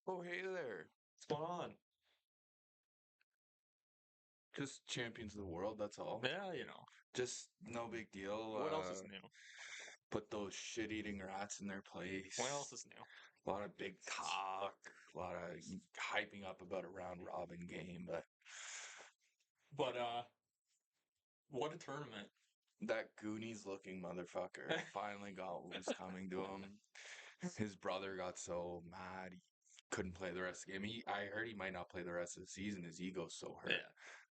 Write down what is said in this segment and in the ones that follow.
Oh, hey there. What's going on? Just champions of the world, that's all. Yeah, Just no big deal. what else is new? Put those shit-eating rats in their What else place. is new? A lot of big talk, a lot of hyping up about a round robin game, but But what a tournament! that Goonies looking motherfucker finally got what was coming to him. His brother got so mad he couldn't play the rest of the game. I heard he might not play the rest of the season. His ego's so hurt. Yeah,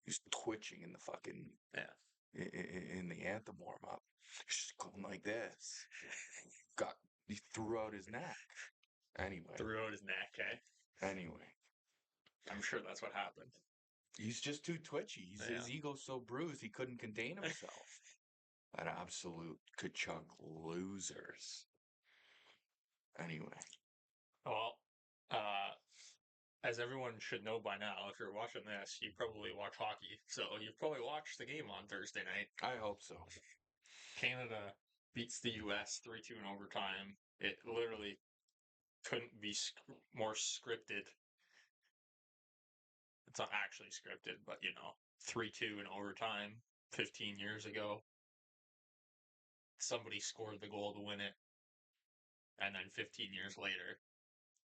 He's twitching in the fucking yeah. in the anthem warm up. Just going like this. He threw out his neck. Anyway, Threw out his neck. anyway, I'm sure that's what happened. he's just too twitchy. His Yeah. ego's so bruised he couldn't contain himself. An absolute ka-chunk losers. Anyway, Well, as everyone should know by now, if you're watching this, you probably watch hockey. So you've probably watched the game on Thursday night. I hope so. Canada beats the U.S. 3-2 in overtime. It literally couldn't be more scripted. It's not actually scripted, but 3-2 in overtime 15 years ago. Somebody scored the goal to win it. And then 15 years later,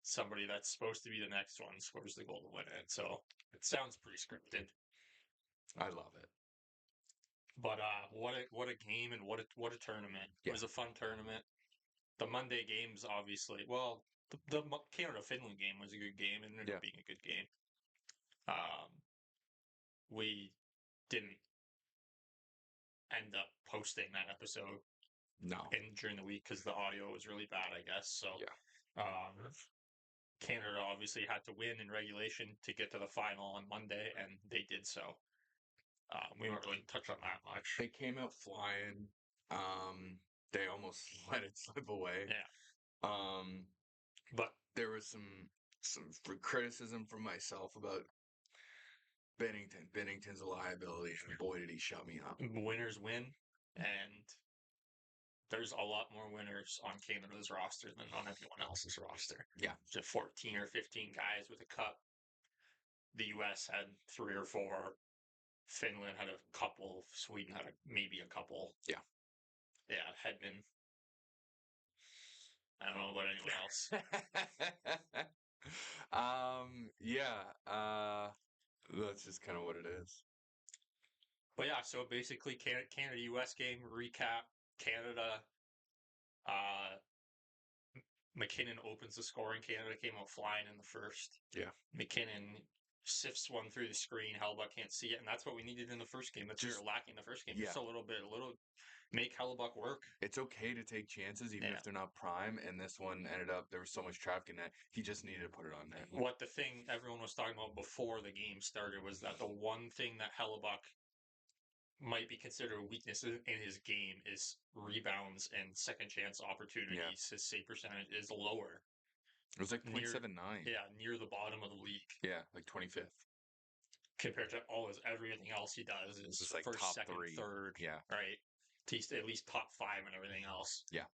somebody that's supposed to be the next one scores the goal to win it. So it sounds pretty scripted. I love it. But what a game and what a tournament. It Yeah. was a fun tournament. The Monday games, obviously. Well, the Canada Finland game was a good game. It ended up being a good game. We didn't end up posting that episode No. during the week because the audio was really bad, I guess. So Yeah. Canada obviously had to win in regulation to get to the final on Monday, and they did so. We weren't really touch on that much. They came out flying. They almost let it slip away. Yeah. But there was some criticism from myself about Bennington. Bennington's a liability, and boy, did he shut me up. Winners win, and there's a lot more winners on Canada's roster than on everyone else's roster. Yeah. Just 14 or 15 guys with a cup. The U.S. had 3 or 4. Finland had a couple. Sweden had maybe a couple. Yeah. Yeah, Hedman. I don't know about anyone else. Yeah. That's just kind of what it is. But yeah, so basically, Canada-U.S. game recap. Canada, McKinnon opens the scoring. Canada came out flying in the first. Yeah. McKinnon sifts one through the screen. Hellebuyck can't see it, and that's what we needed in the first game. That's what you're lacking in the first game. Yeah. Just a little make Hellebuyck work. It's okay to take chances, even if they're not prime. And this one ended up, there was so much traffic in that, he just needed to put it on net. What the thing everyone was talking about before the game started was that the one thing that Hellebuyck might be considered a weakness in his game is rebounds and second chance opportunities. Yeah. His save percentage is lower. It was like 0.79. Yeah, near the bottom of the league. Yeah, like 25th. Compared to everything else he does is like first, top second, 3. third. Yeah. Right? At least top 5 and everything else. Yeah.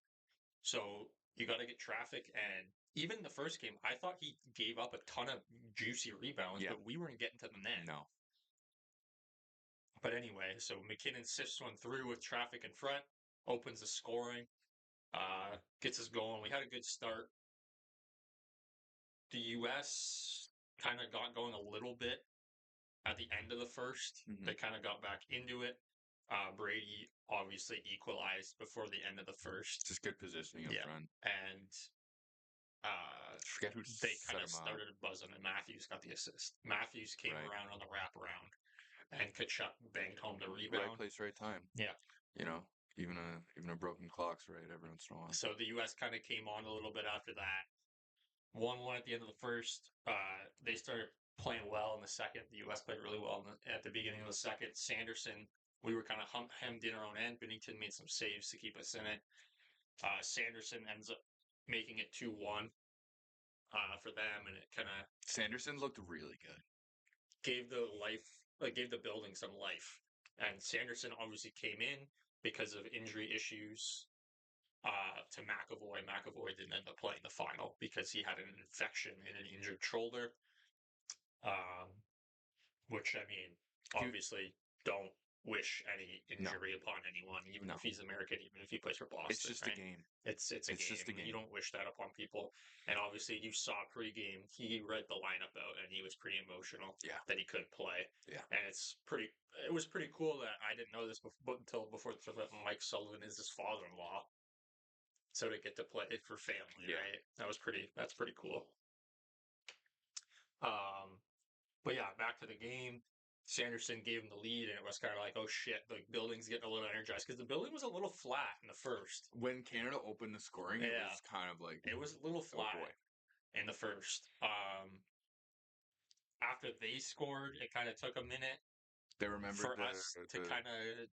So you got to get traffic. And even the first game, I thought he gave up a ton of juicy rebounds, but we weren't getting to the net. No. But anyway, so McKinnon sifts one through with traffic in front, opens the scoring, gets us going. We had a good start. The U.S. kind of got going a little bit at the end of the first. Mm-hmm. They kind of got back into it. Brady obviously equalized before the end of the first. Just good positioning up front. And forget who they kind of started buzzing, and Matthews got the assist. Matthews came around on the wraparound, and Kachuk banged home the rebound. Right place, right time. Yeah. Even a broken clock's right every once in a while. So the U.S. kind of came on a little bit after that. 1-1 at the end of the first. They started playing well in the second. The U.S. played really well at the beginning of the second. Sanderson, we were kind of hemmed in our own end. Bennington made some saves to keep us in it. Sanderson ends up making it 2-1 for them, and it kind of... Sanderson looked really good. Gave the building some life. And Sanderson obviously came in because of injury issues. to McAvoy. McAvoy didn't end up playing the final because he had an infection in an injured shoulder. Um, which I mean, He, obviously, don't wish any no, injury upon anyone, even no. if he's American, even if he plays for It's Boston, just a right? game. It's a It's just a game. You game. don't wish that upon people. And obviously, you saw pregame. He read the lineup out, and he was pretty emotional Yeah. that he could play. Yeah. And it was pretty cool that I didn't know this until before that Mike Sullivan is his father-in-law, so to get to play for family, Yeah. right? That's pretty cool. But yeah, back to the game. Sanderson gave him the lead, and it was kind of like, oh shit, the building's getting a little energized because the building was a little flat in the first. When Canada opened the scoring, it Yeah, was kind of like, it was a little oh flat boy. in the first. After they scored, it kind of took a minute They remembered for us to kind of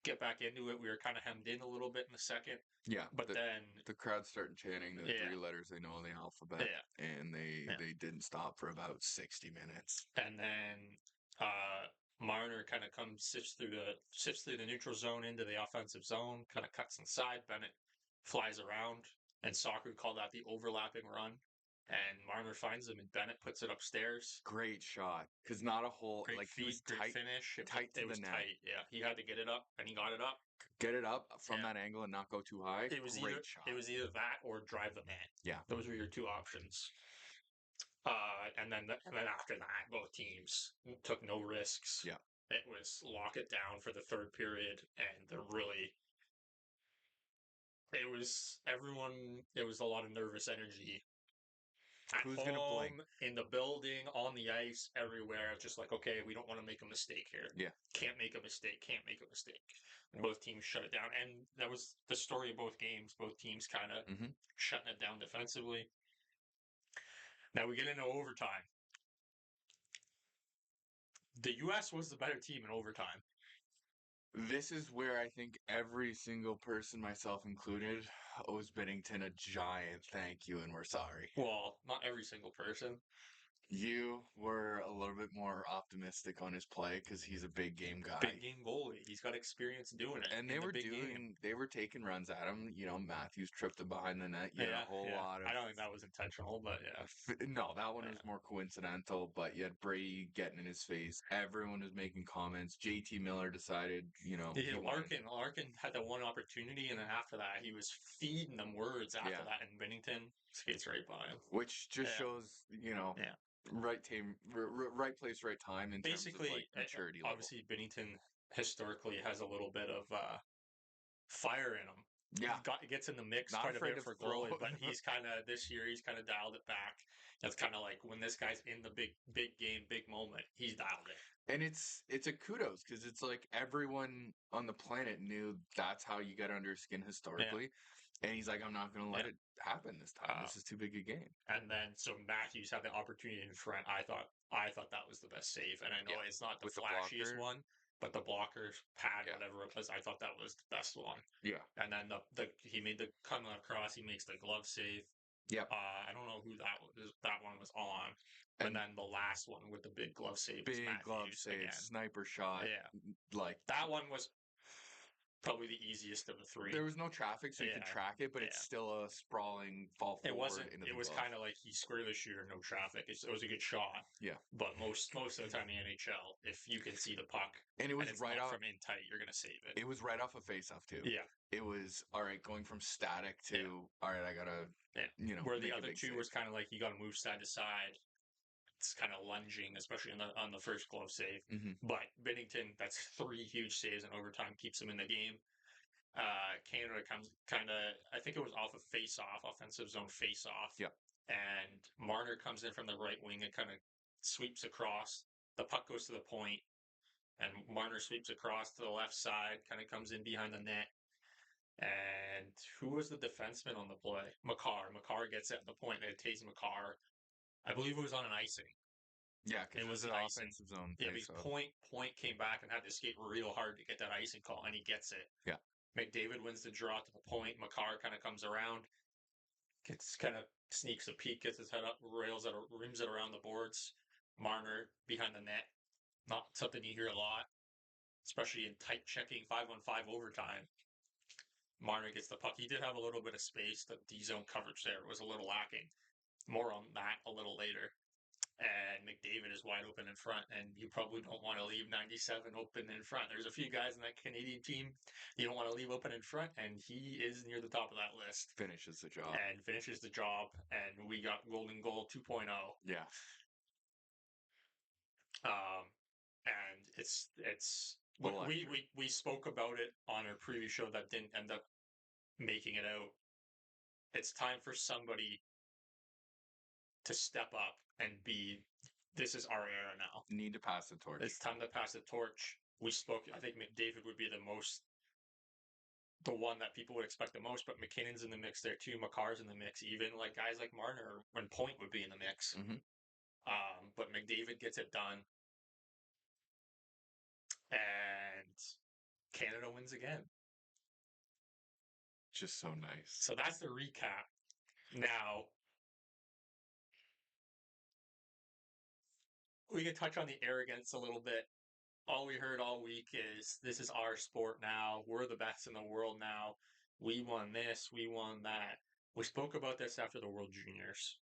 get back into it. We were kind of hemmed in a little bit in the second, yeah, but then the crowd started chanting the yeah, three letters they know in the alphabet, yeah, and yeah. they didn't stop for about 60 minutes. And then Marner kind of sits through the neutral zone into the offensive zone, kind of cuts inside. Bennett flies around, and Soccer called out the overlapping run. And Marner finds him, and Bennett puts it upstairs. Great shot, because not a whole Great like he feed, was great finish. tight to It the was net. tight. Yeah, he had to get it up, and he got it up. Get it up from Yeah, that angle and not go too high. Great shot. it was either that or drive the net. Yeah. Those were your two options. And then after that, both teams took no risks. Yeah. It was lock it down for the third period, and it was everyone. It was a lot of nervous energy at Who's gonna blink? home, in the building, on the ice, everywhere. Just like, okay, we don't want to make a mistake here. Yeah. Can't make a mistake. Can't make a mistake. And both teams shut it down, and that was the story of both games. Both teams kind of shutting it down defensively. Now we get into overtime. The U.S. was the better team in overtime. This is where I think every single person, myself included, owes Bennington a giant thank you, and we're sorry. Well, not every single person. You were a little bit more optimistic on his play because he's a big game guy. Big game goalie. He's got experience doing it And in the big game. they were taking runs at him. You know, Matthews tripped him behind the net. You had a Yeah, whole yeah. lot of I don't think that was intentional, but yeah. no, that one Yeah. was more coincidental, but you had Brady getting in his face. Everyone was making comments. JT Miller decided, you know, he wanted. Larkin had that one opportunity, and then after that, he was feeding them words after Yeah. that, and Bennington skates right by him. Which just Yeah. shows, you know, Yeah. right team, right place, right time in terms of like Basically, maturity level. obviously, Bennington historically has a little bit of fire in him. Yeah. Gets in the mix Not quite a afraid bit to for throw. goalie, but he's kind of this year he's kind of dialed it back. That's kind of like when this guy's in the big game, big moment, he's dialed it. And it's a kudos because it's like everyone on the planet knew that's how you get under skin historically. And he's like, I'm not going to let it happen this time. This is too big a game. And then so Matthews had the opportunity in front. I thought that was the best save, and I know it's not the With the flashiest blocker. one, but the blocker pad, whatever it was, I thought that was the best one. Yeah. And then he made the coming across. He makes the glove save. Yep. I don't know who that was. That one was on. And then the last one with the big glove save was big glove Matthews save, again. sniper shot. Yeah. Like That one was probably the easiest of the three. there was no traffic, so you could track it, but it's still a sprawling fall forward. It wasn't. Into It the was glove. kind of like he squared the shooter, no traffic. It was a good shot. Yeah. But most of the time in the NHL, if you can see the puck and it was it's right not off from in tight, you're gonna save it. It was right off a face-off too. Yeah. It was all right going from static to all right. I gotta you know where the make other two save. was kind of like you got to move side to side. It's kind of lunging, especially on the first glove save. But Bennington, that's 3 huge saves in overtime, keeps him in the game. Canada comes kind of, I think it was off of face-off, offensive zone face-off. Yeah. And Marner comes in from the right wing and kind of sweeps across. The puck goes to the point, and Marner sweeps across to the left side, kind of comes in behind the net. And who was the defenseman on the play? Makar. Makar gets at the point, and it takes Makar. I believe it was on an icing. Yeah, because it was an an icing. offensive zone. Yeah, because point came back and had to skate real hard to get that icing call, and he gets it. Yeah. McDavid wins the draw to the point. Makar kind of comes around, kind of sneaks a peek, gets his head up, rims it around the boards. Marner behind the net. Not something you hear a lot, especially in tight checking 5-on-5 overtime. Marner gets the puck. He did have a little bit of space. The D zone coverage there was a little lacking. More on that a little later. And McDavid is wide open in front, and you probably don't want to leave 97 open in front. There's a few guys in that Canadian team you don't want to leave open in front, and he is near the top of that list. Finishes the job. And finishes the job, and we got golden goal 2.0. Yeah. And we spoke about it on our preview show that didn't end up making it out. It's time for somebody to step up and be, this is our era now. Need to pass the torch. It's time to pass the torch. We spoke, I think McDavid would be the one that people would expect the most, but McKinnon's in the mix there too. Mfkers in the mix, even like guys like Marner and Point would be in the mix. Mm-hmm. But McDavid gets it done. And Canada wins again. Just so nice. So that's the recap. Now, we can touch on the arrogance a little bit. All we heard all week is this is our sport now. We're the best in the world now. We won this, we won that. We spoke about this after the World Juniors.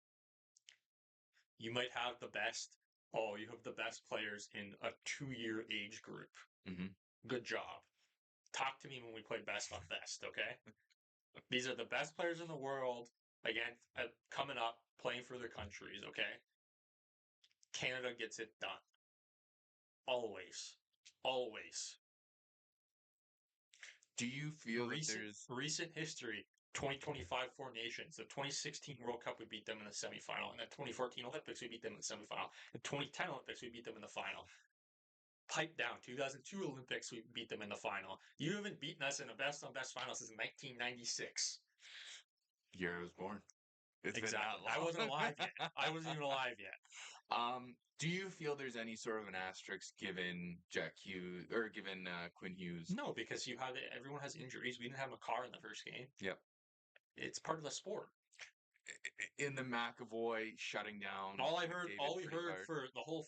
You might have the best. Oh, you have the best players in a 2-year age group. Mm-hmm. Good job. Talk to me when we play best on best, okay? These are the best players in the world, again, coming up, playing for their countries, okay? Canada gets it done. Always. Always. Do you feel that there's recent history? 2025 Four Nations. The 2016 World Cup, we beat them in the semifinal. And the 2014 Olympics, we beat them in the semifinal. The 2010 Olympics, we beat them in the final. Pipe down. 2002 Olympics, we beat them in the final. You haven't beaten us in a best on best final since 1996. Year I was born. It's exactly. been that long. I wasn't alive yet. I wasn't even alive yet. Do you feel there's any sort of an asterisk given Jack Hughes or given Quinn Hughes? No, because everyone has injuries. We didn't have a car in the first game. Yep. It's part of the sport. In the McAvoy shutting down. All we heard for the whole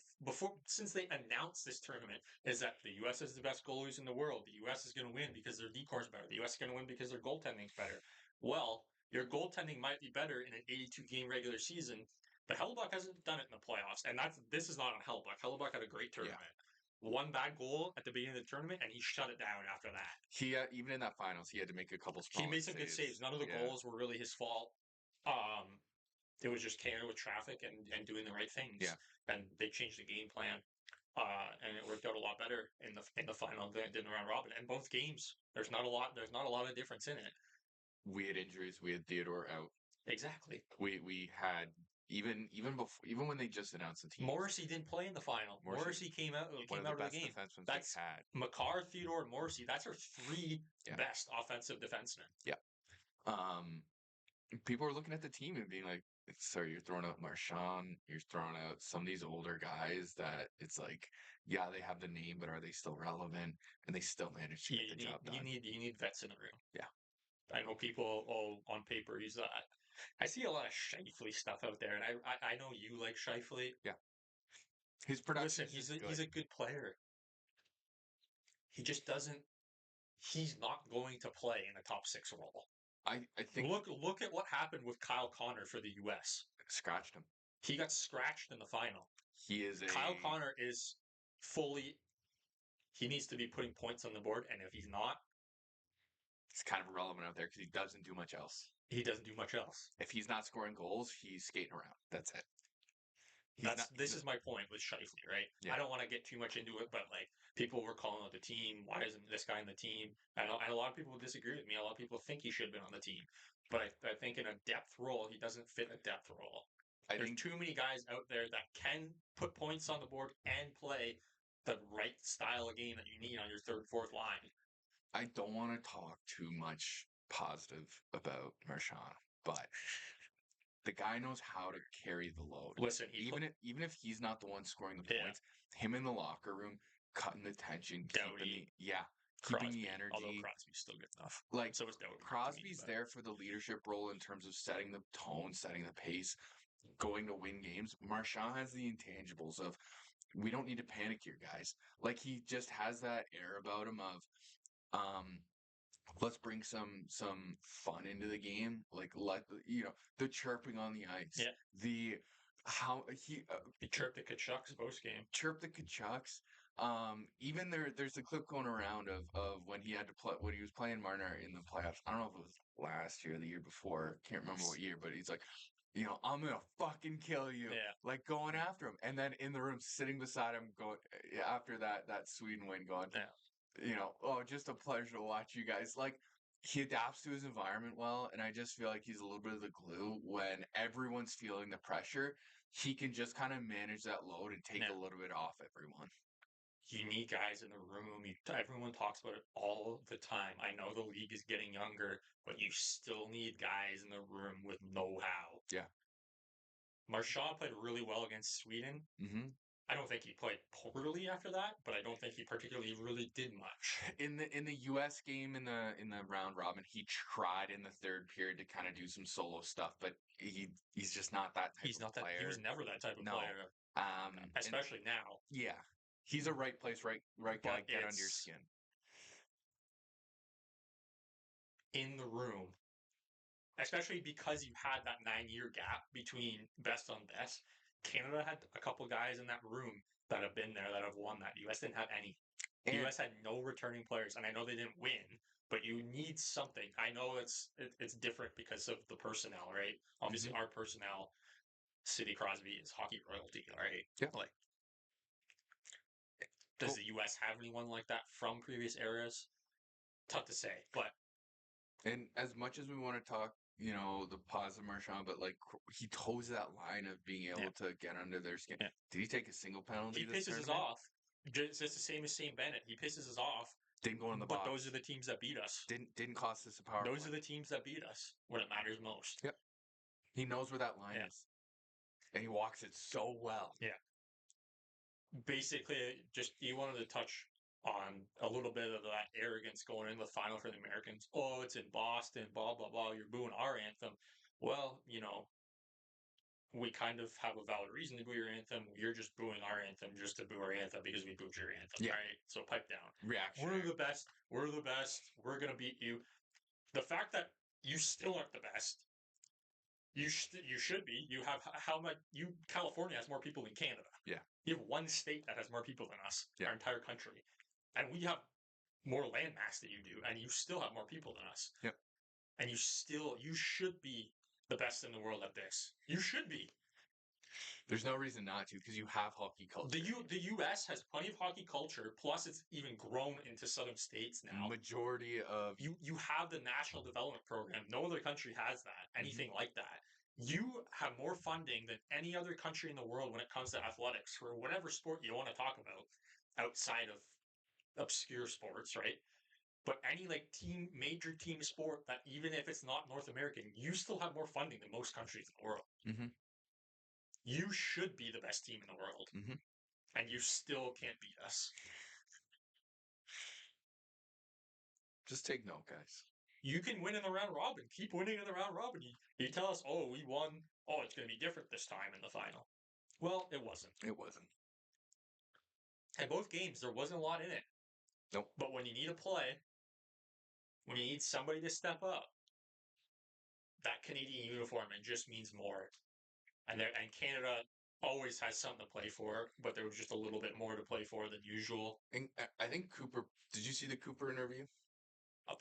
since they announced this tournament is that the U.S. is the best goalies in the world. The U.S. is going to win because their decore's better. The U.S. is going to win because their goaltending's better. Well, your goaltending might be better in an 82 game regular season, but Hellebuyck hasn't done it in the playoffs, and this is not on Hellebuyck. Hellebuyck had a great tournament. Yeah. One bad goal at the beginning of the tournament, and he shut it down after that. He even in that finals, he had to make a couple. He made some good saves. None of the goals were really his fault. It was just Canada with traffic and doing the right things. Yeah. And they changed the game plan. And it worked out a lot better in the final than it did in the round robin. And both games, there's not a lot of difference in it. We had injuries. We had Theodore out. Exactly. We had even when they just announced the team. Morrissey didn't play in the final. Morrissey came out of the game. That's Makar, Theodore, and Morrissey. That's our three best offensive defensemen. Yeah. People are looking at the team and being like, sorry, you're throwing out Marchand, you're throwing out some of these older guys that it's like, yeah, they have the name, but are they still relevant? And they still manage to get the job done. You need vets in the room. Yeah. I know people on paper he's I see a lot of Scheifele stuff out there, and I know you like Scheifele. Yeah. His production. Listen, he's a good player. He just doesn't. He's not going to play in a top 6 role. I think look at what happened with Kyle Connor for the U.S. Scratched him. He got scratched in the final. Kyle Connor is fully. He needs to be putting points on the board, and if he's not, he's kind of irrelevant out there because he doesn't do much else. He doesn't do much else. If he's not scoring goals, he's skating around. That's it. This is my point with Scheifele, right? Yeah. I don't want to get too much into it, but like people were calling out the team. Why isn't this guy on the team? And a lot of people disagree with me. A lot of people think he should have been on the team. But I think in a depth role, he doesn't fit a depth role. There's too many guys out there that can put points on the board and play the right style of game that you need on your third, fourth line. I don't want to talk too much positive about Marchand, but the guy knows how to carry the load. Listen, even if he's not the one scoring the points, him in the locker room, cutting the tension, keeping the energy. Although Crosby's still good enough. Like, so is Doughty. Crosby's there for the leadership role in terms of setting the tone, setting the pace, going to win games. Marchand has the intangibles of, we don't need to panic here, guys. Like, he just has that air about him of, let's bring some fun into the game. Like let the chirping on the ice, Yeah. the how He chirped the Kachucks post game. chirp the Kachucks. Even there's a clip going around of when he had to play when he was playing Marner in the playoffs. I don't know if it was last year or the year before. Can't remember what year, but he's like, I'm gonna fucking kill you. Yeah. Like going after him, and then in the room, sitting beside him, going after that Sweden win, going, oh, just a pleasure to watch you guys. Like he adapts to his environment well, and I just feel like he's a little bit of the glue when everyone's feeling the pressure. He can just kind of manage that load and take a little bit off everyone. You need guys in the room. Everyone talks about it all the time. I know the league is getting younger, but you still need guys in the room with know-how. Yeah. Marchand played really well against Sweden. Mm-hmm. I don't think he played poorly after that, but I don't think he particularly really did much. In the U.S. game in the round robin, he tried in the third period to kind of do some solo stuff, but he's just not that type He's of not that. He player. was never that type of No. player, And especially now. yeah, he's a right place, right guy. But Get under your it's skin. in the room, especially because you had that 9-year gap between best on best. Canada had a couple guys in that room that have been there that have won that. US didn't have any. The And US had no returning players, and I know they didn't win, but you need something. I know it's different because of the personnel, right? Obviously, our personnel, Sidney Crosby is hockey royalty, right? yeah, Like, does the US have anyone like that from previous eras? Tough to say, but and as much as we want to talk, the positive Marchand, but like he toes that line of being able to get under their skin. yeah. Did he take a single penalty He this pisses us tournament? off. Just the same as St. Bennett. He pisses us off, Didn't go in the but box. those are the teams that beat us. Didn't cost us a power Those play. are the teams that beat us when it matters most. Yep. He knows where that line is, and he walks it so well. Yeah. Basically, just you wanted to touch on a little bit of that arrogance going into the final for the Americans. Oh, it's in Boston, blah, blah, blah. You're booing our anthem. Well, we kind of have a valid reason to boo your anthem. You're just booing our anthem just to boo our anthem because we booed your anthem, right? So pipe down. Reaction. We're the best. We're the best. We're gonna beat you. The fact that you still aren't the best. You should be. You have how much? California has more people than Canada. Yeah. You have one state that has more people than us. Yeah. Our entire country, and we have more land mass than you do, and you still have more people than us. Yep. And you should be the best in the world at this. You should be. There's no reason not to because you have hockey culture. The U.S. has plenty of hockey culture. Plus, it's even grown into southern states now. Majority of you have the national development program. No other country has that. Anything like that. You have more funding than any other country in the world when it comes to athletics for whatever sport you want to talk about outside of obscure sports, right? But any major team sport that even if it's not North American, you still have more funding than most countries in the world. Mm-hmm. You should be the best team in the world, and you still can't beat us. Just take note, guys. You can win in the round robin. Keep winning in the round robin. You tell us, oh, we won. Oh, it's going to be different this time in the final. Well, it wasn't. It wasn't. In both games, there wasn't a lot in it. Nope. But when you need a play, when you need somebody to step up, that Canadian uniform, it just means more. And Canada always has something to play for, but there was just a little bit more to play for than usual. And I think Cooper. Did you see the Cooper interview?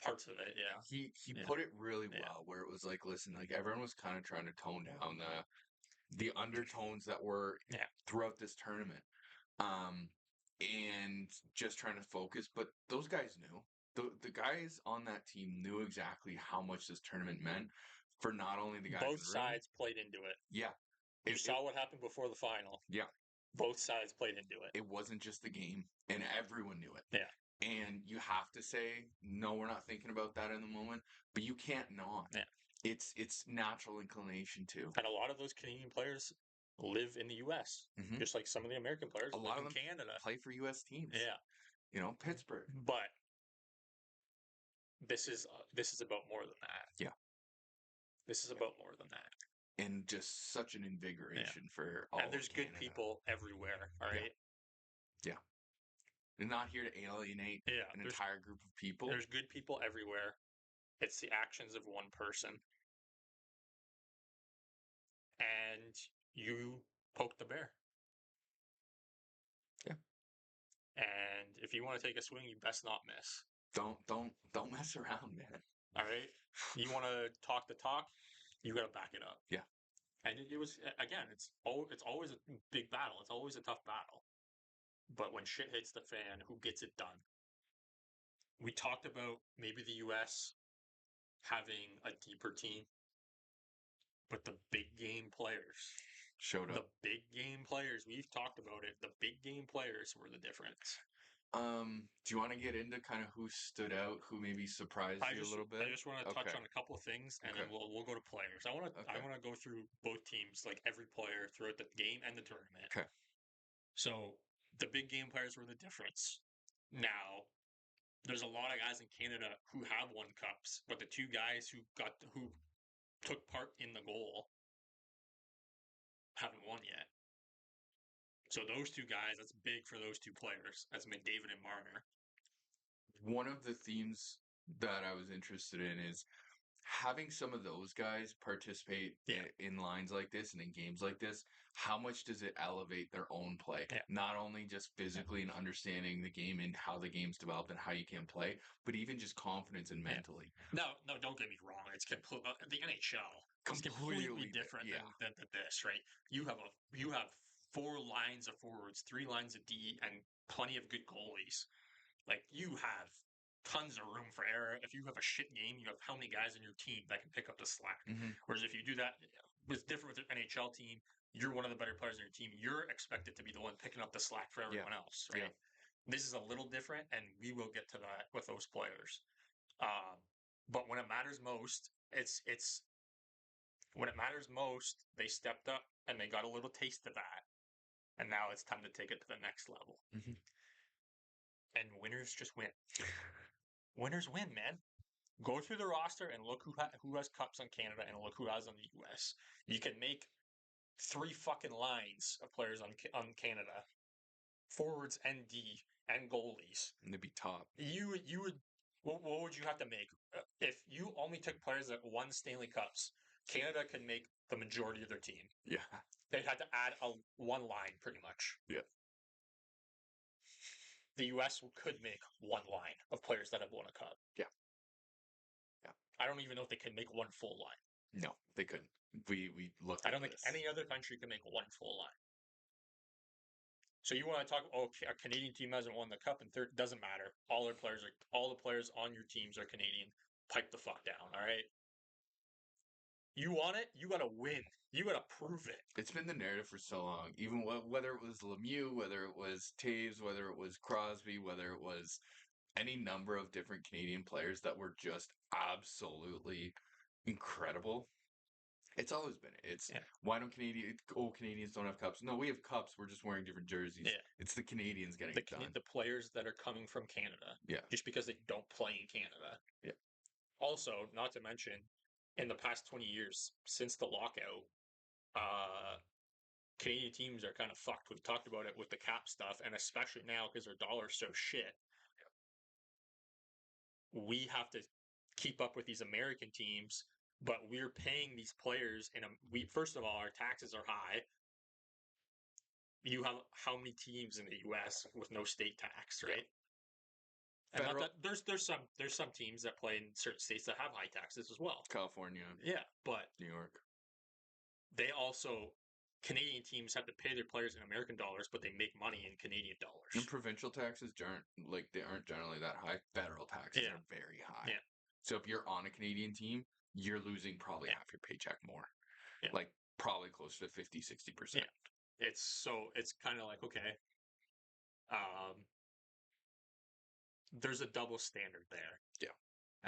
Parts of it, yeah. He put it really well, where it was like, listen, like everyone was kind of trying to tone down the undertones that were throughout this tournament, and just trying to focus. But those guys knew. The guys on that team knew exactly how much this tournament meant for not only the guys. Both in the room, sides played into it. Yeah. You saw what happened before the final. Yeah. Both sides played into it. It wasn't just the game, and everyone knew it. Yeah. And you have to say, no, we're not thinking about that in the moment, but you can't not. Yeah. It's natural inclination too. And a lot of those Canadian players live in the U.S., just like some of the American players live in Canada. Play for U.S. teams. Yeah. Pittsburgh. But this is about more than that. Yeah. This is about more than that. And just such an invigoration for all. And there's good people everywhere. All right. Yeah. They're not here to alienate Yeah, an entire group of people. there's good people everywhere. It's the actions of one person. And you poke the bear. Yeah. And if you want to take a swing, you best not miss. Don't mess around, man. All right. You want to talk the talk, you got to back it up. Yeah. And it was again, it's always a big battle. It's always a tough battle. But when shit hits the fan, who gets it done? We talked about maybe the U.S. having a deeper team, but the big game players showed up. The big game players, we've talked about it. The big game players were the difference. Do you want to get into kind of who stood out, who maybe surprised you a little bit? I just want to touch Okay. on a couple of things, and Okay. then we'll go to players. I want to go through both teams, like every player throughout the game and the tournament. Okay. So the big game players were the difference. Now, there's a lot of guys in Canada who have won cups, but the two guys who took part in the goal haven't won yet. So those two guys, that's big for those two players. That's McDavid and Marner. One of the themes that I was interested in is having some of those guys participate in lines like this and in games like this. How much does it elevate their own play? Yeah. Not only just physically and understanding the game and how the game's developed and how you can play, but even just confidence and mentally. No, don't get me wrong. It's the NHL. It's completely different than this, right? You have 4 lines of forwards, 3 lines of D, and plenty of good goalies. Like you have tons of room for error. If you have a shit game, you have how many guys in your team that can pick up the slack. Mm-hmm. Whereas if you do that, it's different with an NHL team. You're one of the better players in your team. You're expected to be the one picking up the slack for everyone else, right? Yeah. This is a little different, and we will get to that with those players. But when it matters most, it's when it matters most, they stepped up and they got a little taste of that, and now it's time to take it to the next level. Mm-hmm. And winners just win. Winners win, man. Go through the roster and look who has cups on Canada and look who has on the U.S. You can make 3 fucking lines of players on Canada, forwards and D and goalies, and they'd be top. You would. What would you have to make if you only took players that won Stanley Cups? Canada can make the majority of their team. Yeah, they'd have to add one line pretty much. Yeah. The U.S. could make one line of players that have won a cup. Yeah. I don't even know if they can make one full line. No, they couldn't. We looked. I don't think any other country can make one full line. So you want to talk? Oh, a Canadian team hasn't won the cup, and doesn't matter. All the players on your teams are Canadian. Pipe the fuck down, all right? You want it? You got to win. You got to prove it. It's been the narrative for so long. Even whether it was Lemieux, whether it was Taves, whether it was Crosby, whether it was any number of different Canadian players that were just absolutely incredible. It's always been it. It's why don't Canadians don't have cups? No, we have cups. We're just wearing different jerseys. Yeah. It's the Canadians getting it done. The players that are coming from Canada. Yeah. Just because they don't play in Canada. Yeah. Also, not to mention, in the past 20 years since the lockout, Canadian teams are kind of fucked. We've talked about it with the cap stuff, and especially now because their dollar's so shit. Yeah. We have to keep up with these American teams, but we're paying these players first of all, our taxes are high. You have how many teams in the U.S. with no state tax, right? And not that there's some teams that play in certain states that have high taxes as well. California, yeah, but New York. They also Canadian teams have to pay their players in American dollars, but they make money in Canadian dollars. And provincial taxes aren't generally that high. Federal taxes are very high. Yeah. So if you're on a Canadian team, you're losing probably half your paycheck more. Yeah. Like probably closer to 50-60%. Yeah. It's kind of like, okay, there's a double standard there. Yeah.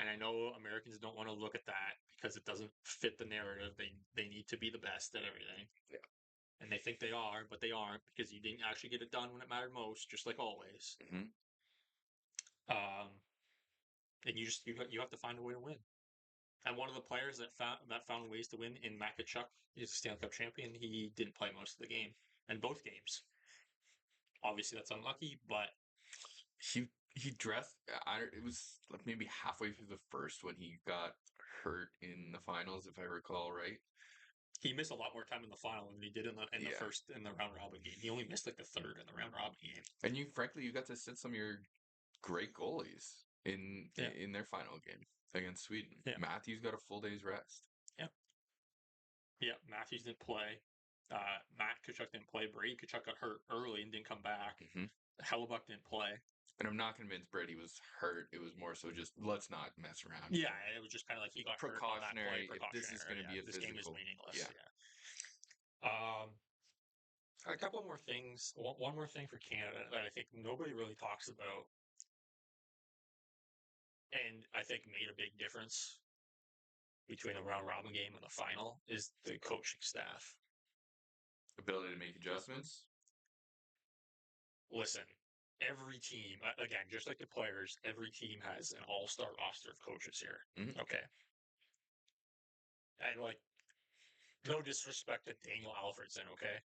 And I know Americans don't want to look at that because it doesn't fit the narrative. They need to be the best at everything. Yeah. And they think they are, but they aren't because you didn't actually get it done when it mattered most, just like always. Mm-hmm. And you have to find a way to win. And one of the players that found ways to win in Matt Tkachuk, he's a Stanley Cup champion. He didn't play most of the game and both games. Obviously, that's unlucky, but he dressed. It was like maybe halfway through the first when he got hurt in the finals, if I recall right. He missed a lot more time in the final than he did in the Yeah. first in the round robin game. He only missed like the third in the round robin game. And frankly, you got to sit some of your great goalies in their final game against Sweden. Yeah. Matthews got a full day's rest. Yeah, Matthews didn't play. Matt Tkachuk didn't play. Brady Tkachuk got hurt early and didn't come back. Mm-hmm. Hellebuck didn't play. And I'm not convinced Brady was hurt. It was more so just let's not mess around. Yeah, it was just kind of like he got hurt on that play. Precautionary. If this is going to be a this physical, game is meaningless. yeah. A couple more things. One more thing for Canada that I think nobody really talks about, and I think made a big difference between the round robin game and the final is the coaching staff. Ability to make adjustments. Listen, every team, again, just like the players, every team has an all-star roster of coaches here. Mm-hmm. Okay. And like, no disrespect to Daniel Alfredson, okay?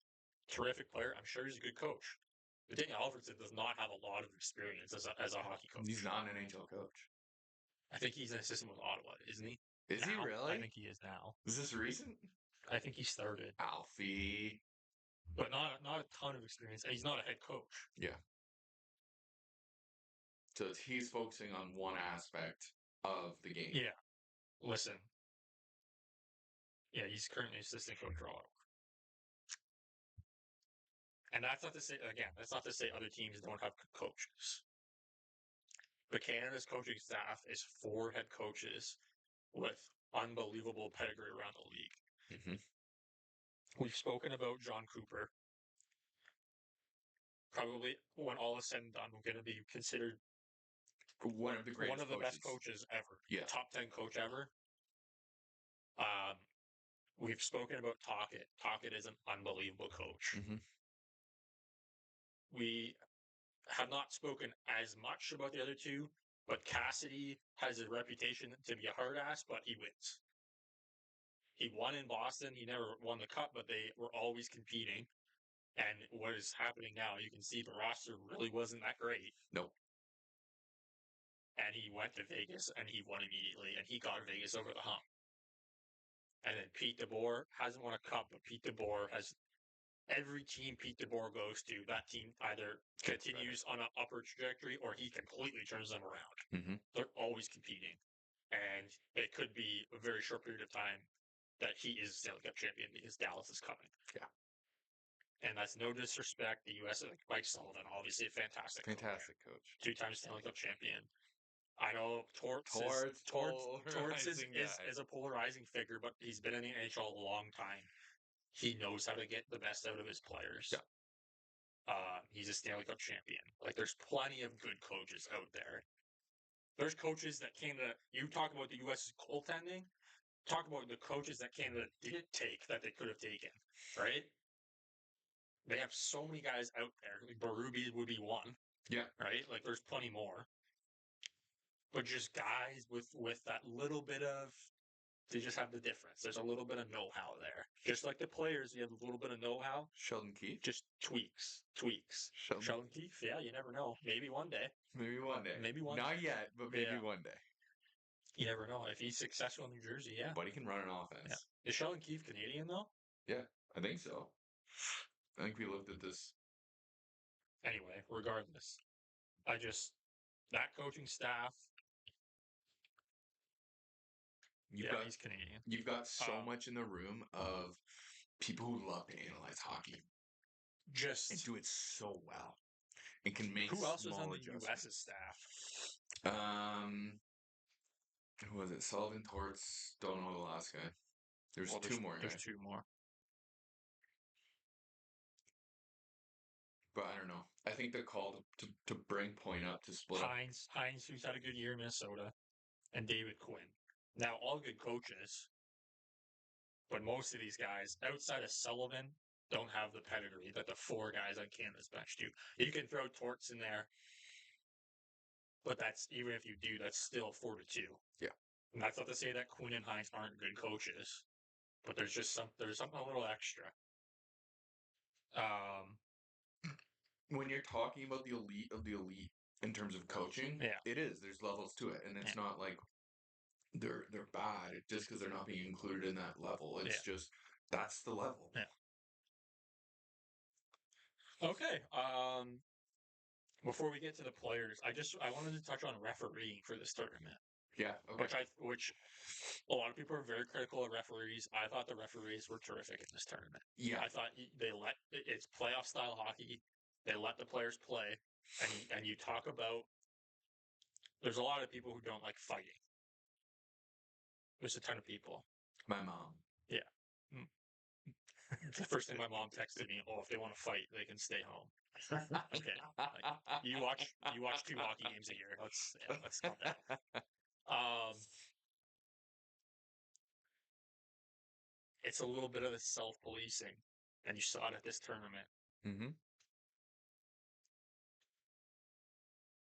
Terrific player. I'm sure he's a good coach. But Daniel Alfredson does not have a lot of experience as a hockey coach. He's not an NHL coach. I think he's an assistant with Ottawa, isn't he? Is he really? I think he is now. Is this recent? I think he started. Alfie. But not a ton of experience. And he's not a head coach. Yeah. So he's focusing on one aspect of the game. Yeah. Listen. Yeah, he's currently assistant coach for Ottawa. And that's not to say, again, that's not to say other teams don't have coaches. But Canada's coaching staff is 4 head coaches with unbelievable pedigree around the league. Mm-hmm. We've spoken about John Cooper. Probably, when all is said and done, going to be considered one of the best coaches ever. Yeah. Top 10 coach ever. We've spoken about Tocchet. Tocchet is an unbelievable coach. Mm-hmm. We have not spoken as much about the other two, but Cassidy has a reputation to be a hard ass, but he wins. He won in Boston. He never won the cup, but they were always competing. And what is happening now, you can see the roster really wasn't that great. Nope. And he went to Vegas and he won immediately, and he got Vegas over the hump. And then Pete DeBoer hasn't won a cup, but Pete DeBoer has every team Pete DeBoer goes to, that team either continues on an upward trajectory or he completely turns them around. Mm-hmm. They're always competing. And it could be a very short period of time that he is Stanley Cup champion because Dallas is coming. Yeah. And that's no disrespect. The U.S. like Mike Sullivan, obviously a fantastic coach. 2-time Stanley Cup champion. I know Torts is a polarizing figure, but he's been in the NHL a long time. He knows how to get the best out of his players. Yeah. He's a Stanley Cup champion. Like, there's plenty of good coaches out there. There's coaches that Canada, you talk about the U.S.'s goaltending, talk about the coaches that Canada didn't take that they could have taken, right? They have so many guys out there. Berube would be one. Yeah. Right? Like, there's plenty more. But just guys with that little bit of, they just have the difference. There's a little bit of know-how there. Just like the players, you have a little bit of know-how. Sheldon Keefe? Just tweaks. Sheldon Keefe? Yeah, you never know. Maybe one day. Not yet, but maybe one day. You never know. If he's successful in New Jersey, yeah. But he can run an offense. Yeah. Is Sheldon Keefe Canadian, though? Yeah, I think so. I think we looked at this. Anyway, regardless. That coaching staff, he's Canadian. You've got so much in the room of people who love to analyze hockey. And do it so well. And can make who else was on the U.S.'s staff? Who was it? Sullivan, Torts, don't know the last guy. There's two more. There's 2 more. But I don't know. I think the call to bring point up to split Hines, who's had a good year in Minnesota, and David Quinn. Now, all good coaches, but most of these guys, outside of Sullivan, don't have the pedigree that the 4 guys on Canada's bench do. You can throw Torts in there, but that's, even if you do, that's still 4-2. Yeah. And that's not to say that Quinn and Hines aren't good coaches, but there's something a little extra. When you're talking about the elite of the elite in terms of coaching, Yeah. it is. There's levels to it, and it's not like they're bad just because they're not being included in that level. It's just that's the level. Yeah. Okay. Before we get to the players, I wanted to touch on refereeing for this tournament. Yeah. Okay. Which a lot of people are very critical of referees. I thought the referees were terrific in this tournament. Yeah. I thought it's playoff style hockey. They let the players play, and you talk about. There's a lot of people who don't like fighting. There's a ton of people. My mom. Yeah. The first thing my mom texted me, "Oh, if they want to fight, they can stay home." Okay, like, you watch 2 hockey games a year. Let's calm down. It's a little bit of the self-policing, and you saw it at this tournament. Mm-hmm.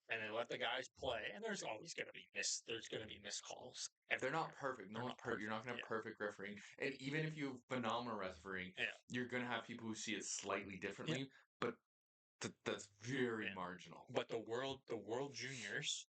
And they let the guys play, and there's always going to be missed calls. They're not perfect. No They're one's not perfect. You're not going to have perfect refereeing. And even if you have phenomenal refereeing, you're going to have people who see it slightly differently, but that's very marginal. But the world juniors,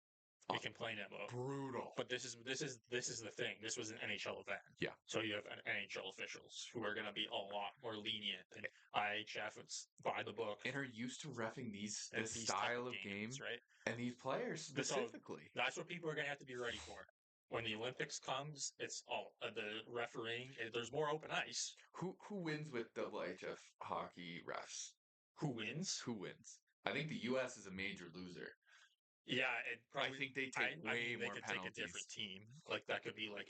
we complain about brutal. But this is the thing. This was an NHL event. Yeah. So you have NHL officials who are going to be a lot more lenient than IHF. It's by the book. And are used to reffing this these style of game, right? And these players specifically. So that's what people are going to have to be ready for. When the Olympics comes, it's all the refereeing. There's more open ice. Who wins with IHF hockey refs? Who wins? Who wins? I think the U.S. is a major loser. Yeah, I think they take way more could penalties. Take a different team. Like that could be like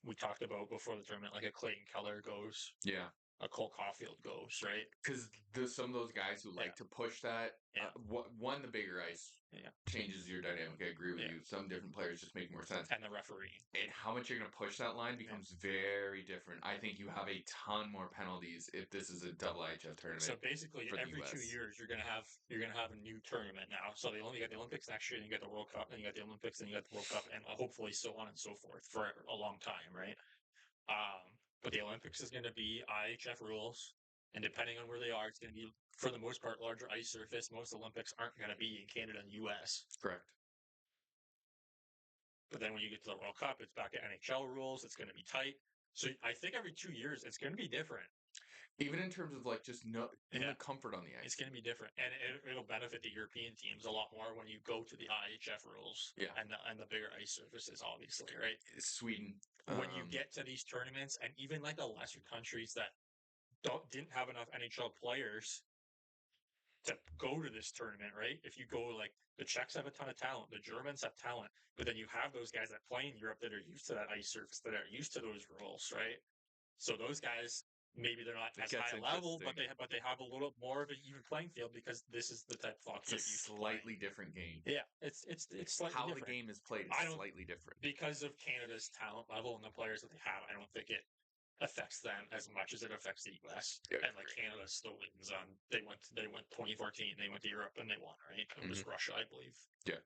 we talked about before the tournament, like a Clayton Keller goes. Yeah. A Cole Caulfield goes, right? Because there's some of those guys who like to push that. One, the bigger ice changes your dynamic. I agree with you. Some different players just make more sense. And the referee. And how much you're going to push that line becomes very different. I think you have a ton more penalties if this is a double IHF tournament. So basically, every 2 years you're gonna have a new tournament now. So you got the Olympics next year, and you got the World Cup, and you got the Olympics, and you got the World Cup, and hopefully so on and so forth for a long time, right? But the Olympics is going to be IHF rules, and depending on where they are, it's going to be, for the most part, larger ice surface. Most Olympics aren't going to be in Canada and U.S. Correct. But then when you get to the World Cup, it's back to NHL rules. It's going to be tight. So I think every 2 years, it's going to be different. Even in terms of like just the comfort on the ice. It's going to be different. And it'll benefit the European teams a lot more when you go to the IHF rules. Yeah. And the bigger ice surfaces, obviously, right? Sweden. When you get to these tournaments, and even like the lesser countries that didn't have enough NHL players to go to this tournament, right? If you go, like, the Czechs have a ton of talent, the Germans have talent, but then you have those guys that play in Europe that are used to that ice surface, that are used to those rules, right? So those guys, maybe they're not as high level, but they have a little more of an even playing field because this is the type of hockey. It's a slightly different game. Yeah, it's slightly how different. The game is played is slightly different because of Canada's talent level and the players that they have. I don't think it affects them as much as it affects the US. Yeah, and like Canada still wins on. They went 2014. They went to Europe and they won. Right, it was Russia, I believe. Yeah.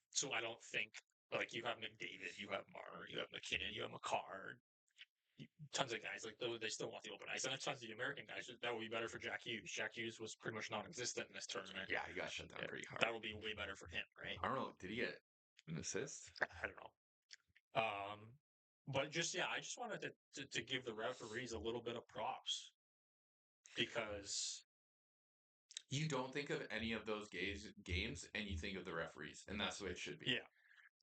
So I don't think, like, you have McDavid, you have Marner, you have McKinnon, you have McCarr, tons of guys like they still want the open ice, and tons of the American guys. That would be better for Jack Hughes. Jack Hughes was pretty much non-existent in this tournament. Yeah, he got shut down pretty hard. That would be way better for him, right? I don't know. Did he get an assist? I don't know. But just I just wanted to give the referees a little bit of props, because you don't think of any of those games and you think of the referees, and that's the way it should be. Yeah.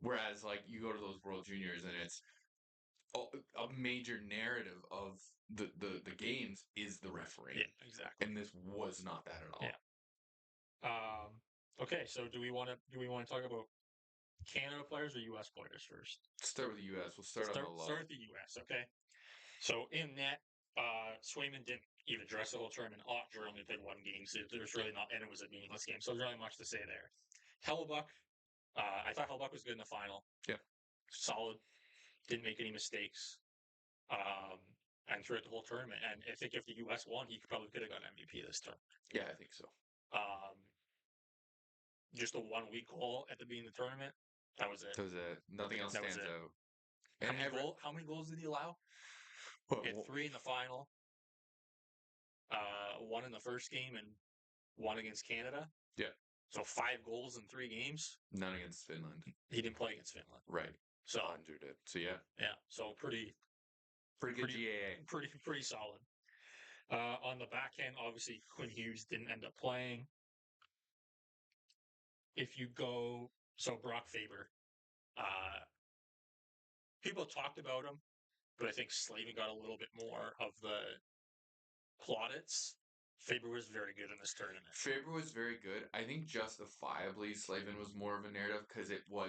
Whereas, like, you go to those World Juniors and it's a major narrative of the games is the refereeing. Yeah, exactly. And this was not that at all. Yeah. Okay, so do we want to talk about Canada players or U.S. players first? Start with the U.S. We'll start on the low. Start with the U.S. Okay. So in net, Swayman didn't even address the whole tournament. Otger only played one game, so there's really not, and it was a meaningless game. So there's really much to say there. Hellebuyck, I thought Hellebuyck was good in the final. Yeah. Solid. Didn't make any mistakes. And throughout the whole tournament. And I think if the U.S. won, he probably could have got MVP this time. Yeah, I think so. Just a 1 week goal at the beginning of the tournament. That was it. That was it. Nothing else stands out. And how many goals did he allow? He had 3 in the final. 1 in the first game and 1 against Canada. Yeah. So 5 goals in 3 games. None against Finland. He didn't play against Finland. Right. So Andrew did. So yeah. Yeah. So pretty good GAA. Pretty solid. On the back end, obviously Quinn Hughes didn't end up playing. If you go, so Brock Faber, people talked about him, but I think Slavin got a little bit more of the plaudits. Faber was very good in this tournament. Faber was very good. I think justifiably Slavin was more of a narrative because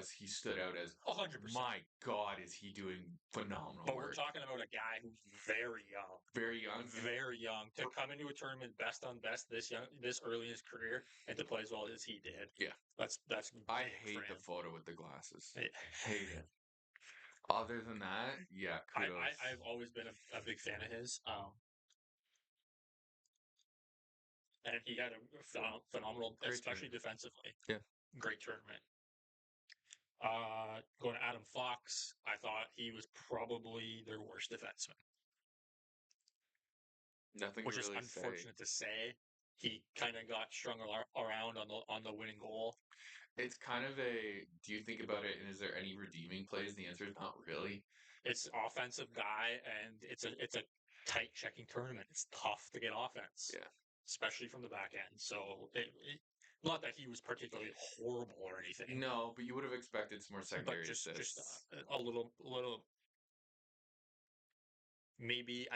he stood out as 100%. my God, is he doing phenomenal But work. we're talking about a guy who's very young. Very young. Very young. To come into a tournament best on best this early in his career and to play as well as he did. Yeah. That's I hate the photo with the glasses. Hate it. Other than that, yeah, kudos. I've always been a big fan of his. And he had a phenomenal, Great especially tournament. Defensively. Yeah. Great tournament. Going to Adam Fox, I thought he was probably their worst defenseman. Nothing Which to is really unfortunate to say. He kind of got strung around on the winning goal. It's kind of a. Do you think about it? And is there any redeeming plays? The answer is not really. It's offensive guy, and it's a tight checking tournament. It's tough to get offense. Yeah. Especially from the back end. So not that he was particularly horrible or anything. No, but you would have expected some more secondary assists. Just a little. Maybe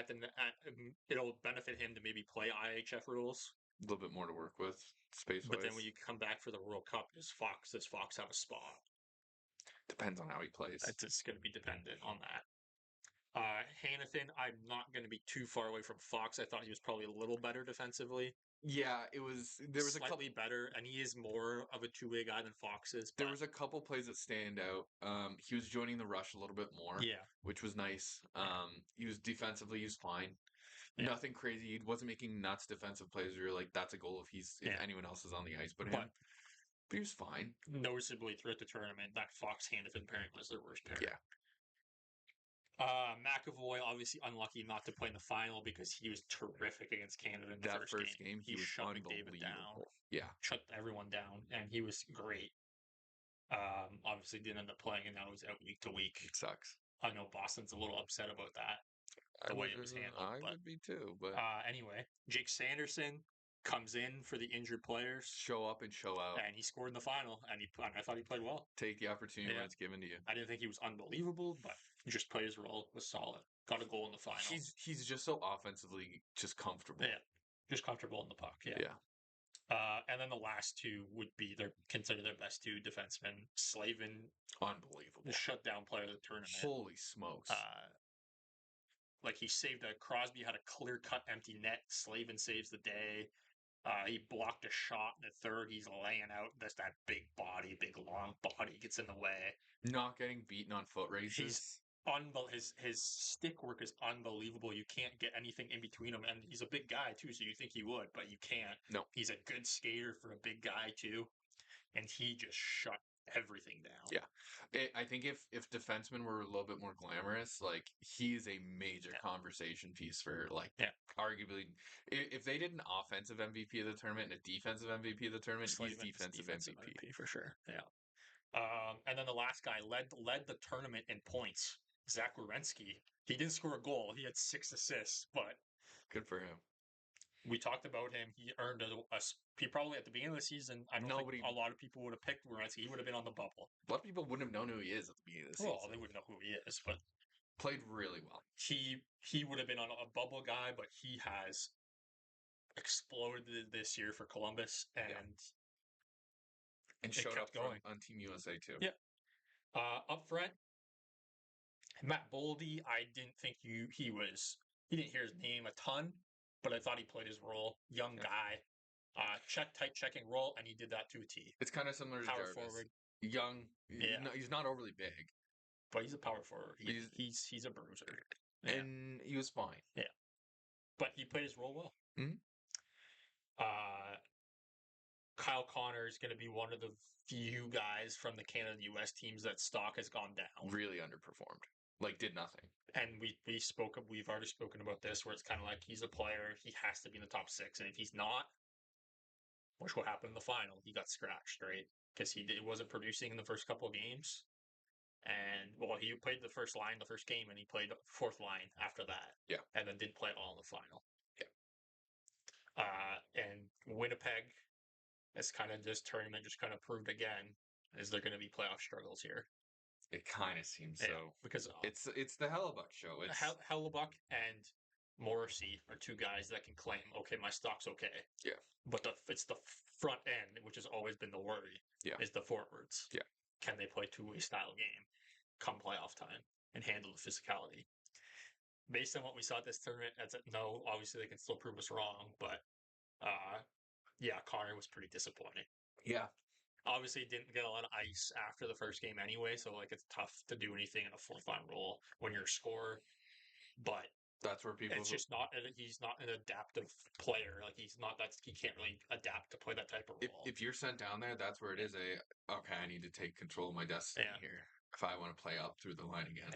it'll benefit him to maybe play IHF rules. A little bit more to work with space-wise. But then when you come back for the World Cup, does Fox have a spot? Depends on how he plays. It's just going to be dependent on that. Hanifin, I'm not going to be too far away from Fox. I thought he was probably a little better defensively. Yeah, it was. There was slightly better, and he is more of a two-way guy than Fox is. There was a couple plays that stand out. He was joining the rush a little bit more, which was nice. He was defensively, he was fine. Yeah. Nothing crazy. He wasn't making nuts defensive plays where you're like, that's a goal if anyone else is on the ice but him. But he was fine. Noticeably throughout the tournament, that Fox Hanifin pairing was their worst pair. Yeah. McAvoy obviously unlucky not to play in the final because he was terrific against Canada in the first game. He was shut McDavid down. Yeah. Shut everyone down, and he was great. Obviously didn't end up playing, and now he's out week to week. It sucks. I know Boston's a little upset about that, the way it was handled. I would be too, but anyway, Jake Sanderson comes in for the injured players. Show up and show out. And he scored in the final, and I thought he played well. Take the opportunity when it's given to you. I didn't think he was unbelievable, but just played his role, was solid. Got a goal in the final. He's just so offensively just comfortable. Yeah, just comfortable in the puck. Yeah. And then the last two would be considered their best two defensemen. Slavin, unbelievable, the shutdown player of the tournament. Holy smokes! Like he saved Crosby had a clear cut empty net. Slavin saves the day. He blocked a shot in the third. He's laying out. That's that big long body gets in the way. Not getting beaten on foot races. He's his stick work is unbelievable. You can't get anything in between him, and he's a big guy too. So you think he would, but you can't. No, he's a good skater for a big guy too, and he just shut everything down. Yeah, I think if defensemen were a little bit more glamorous, like he's a major conversation piece for arguably if they did an offensive MVP of the tournament and a defensive MVP of the tournament, he's defensive MVP for sure. Yeah. And then the last guy led the tournament in points. Zach Werenski. He didn't score a goal. He had 6 assists, but good for him. We talked about him. He earned he probably at the beginning of the season. I don't think a lot of people would have picked Werenski. He would have been on the bubble. A lot of people wouldn't have known who he is at the beginning of the season. Well, they wouldn't know who he is, but played really well. He would have been on a bubble guy, but he has exploded this year for Columbus and showed up going on Team USA too. Yeah. Up front, Matt Boldy, I didn't think he didn't hear his name a ton, but I thought he played his role. Young guy, tight checking role, and he did that to a T. It's kind of similar to power Jarvis. Forward. Young, he's not overly big, but he's a power forward. He's a bruiser, and he was fine. Yeah, but he played his role well. Mm-hmm. Kyle Connor is going to be one of the few guys from the Canada-US teams that stock has gone down. Really underperformed. Did nothing. And we've already spoken about this, where it's kind of like he's a player, he has to be in the top 6, and if he's not, which will happen in the final. He got scratched, right? Because wasn't producing in the first couple of games. And, well, he played the first line the first game, and he played the fourth line after that. Yeah. And then didn't play at all in the final. Yeah. And Winnipeg, this kind of this tournament just kind of proved again, is there going to be playoff struggles here. It kind of seems so. Because it's the Hellebuck show. It's Hellebuck and Morrissey are two guys that can claim, okay, my stock's okay. Yeah. But it's the front end, which has always been the worry, is the forwards. Yeah. Can they play two-way style game come playoff time and handle the physicality? Based on what we saw at this tournament, no, obviously they can still prove us wrong, but yeah, Connor was pretty disappointing. Yeah. Obviously, didn't get a lot of ice after the first game anyway, so like it's tough to do anything in a fourth line role when you're a scorer. But that's where people. It's just not. He's not an adaptive player. Like he's not. He can't really adapt to play that type of role. If you're sent down there, that's where it is. Okay, I need to take control of my destiny here if I want to play up through the line again.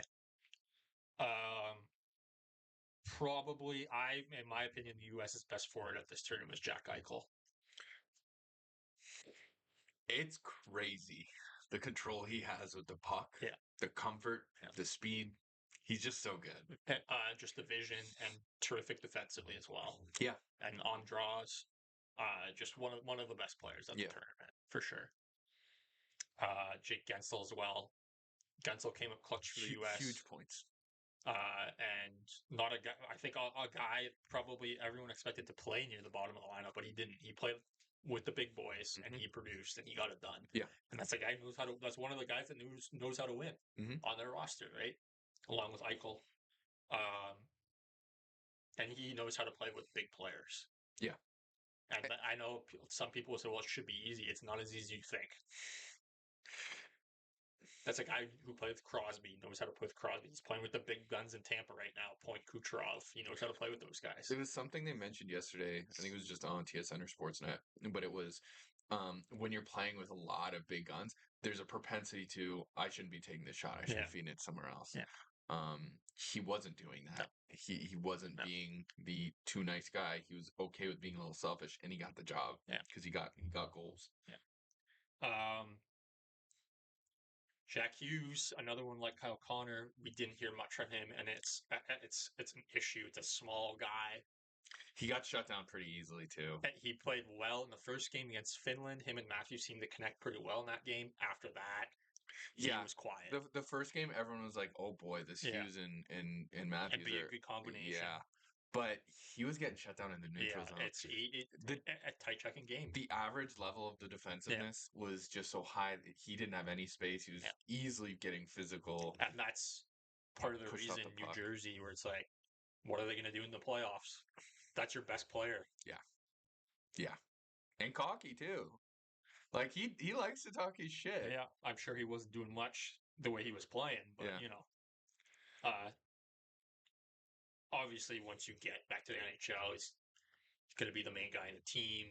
Probably, in my opinion, the U.S.'s best forward at this tournament was Jack Eichel. It's crazy the control he has with the puck, the comfort, the speed. He's just so good. Just the vision and terrific defensively as well. Yeah, and on draws, just one of the best players at the tournament for sure. Jake Gensel as well. Gensel came up clutch for the U.S. Huge points. And not a guy. I think a guy probably everyone expected to play near the bottom of the lineup, but he didn't. He played with the big boys, and he produced, and he got it done. Yeah, and that's a guy who knows how to. That's one of the guys that knows how to win on their roster, right? Along with Eichel, and he knows how to play with big players. Yeah, and I know some people will say, "Well, it should be easy." It's not as easy as you think. That's a guy who played with Crosby, knows how to play with Crosby. He's playing with the big guns in Tampa right now. Point Kucherov. He knows how to play with those guys. It was something they mentioned yesterday. I think it was just on TSN or Sportsnet, but it was when you're playing with a lot of big guns, there's a propensity to, I shouldn't be taking this shot. I should be feeding it somewhere else. Yeah. He wasn't doing that. No. He wasn't being the too nice guy. He was okay with being a little selfish, and he got the job. Yeah, because he got goals. Yeah. Jack Hughes, another one like Kyle Connor. We didn't hear much from him, and it's an issue. It's a small guy. He got shut down pretty easily too. He played well in the first game against Finland. Him and Matthews seemed to connect pretty well in that game. After that, he was quiet. The first game, everyone was like, "Oh boy, this Hughes and Matthews It'd be a good combination." Yeah, but he was getting shut down in the neutral zone. It's a tight checking game. The average level of the defensiveness was just so high that he didn't have any space. He was easily getting physical, and that's part of the reason New Jersey, where it's like, what are they going to do in the playoffs? That's your best player. Yeah, and cocky too. Like he likes to talk his shit. Yeah, I'm sure he wasn't doing much the way he was playing, but obviously once you get back to the NHL, he's going to be the main guy in the team.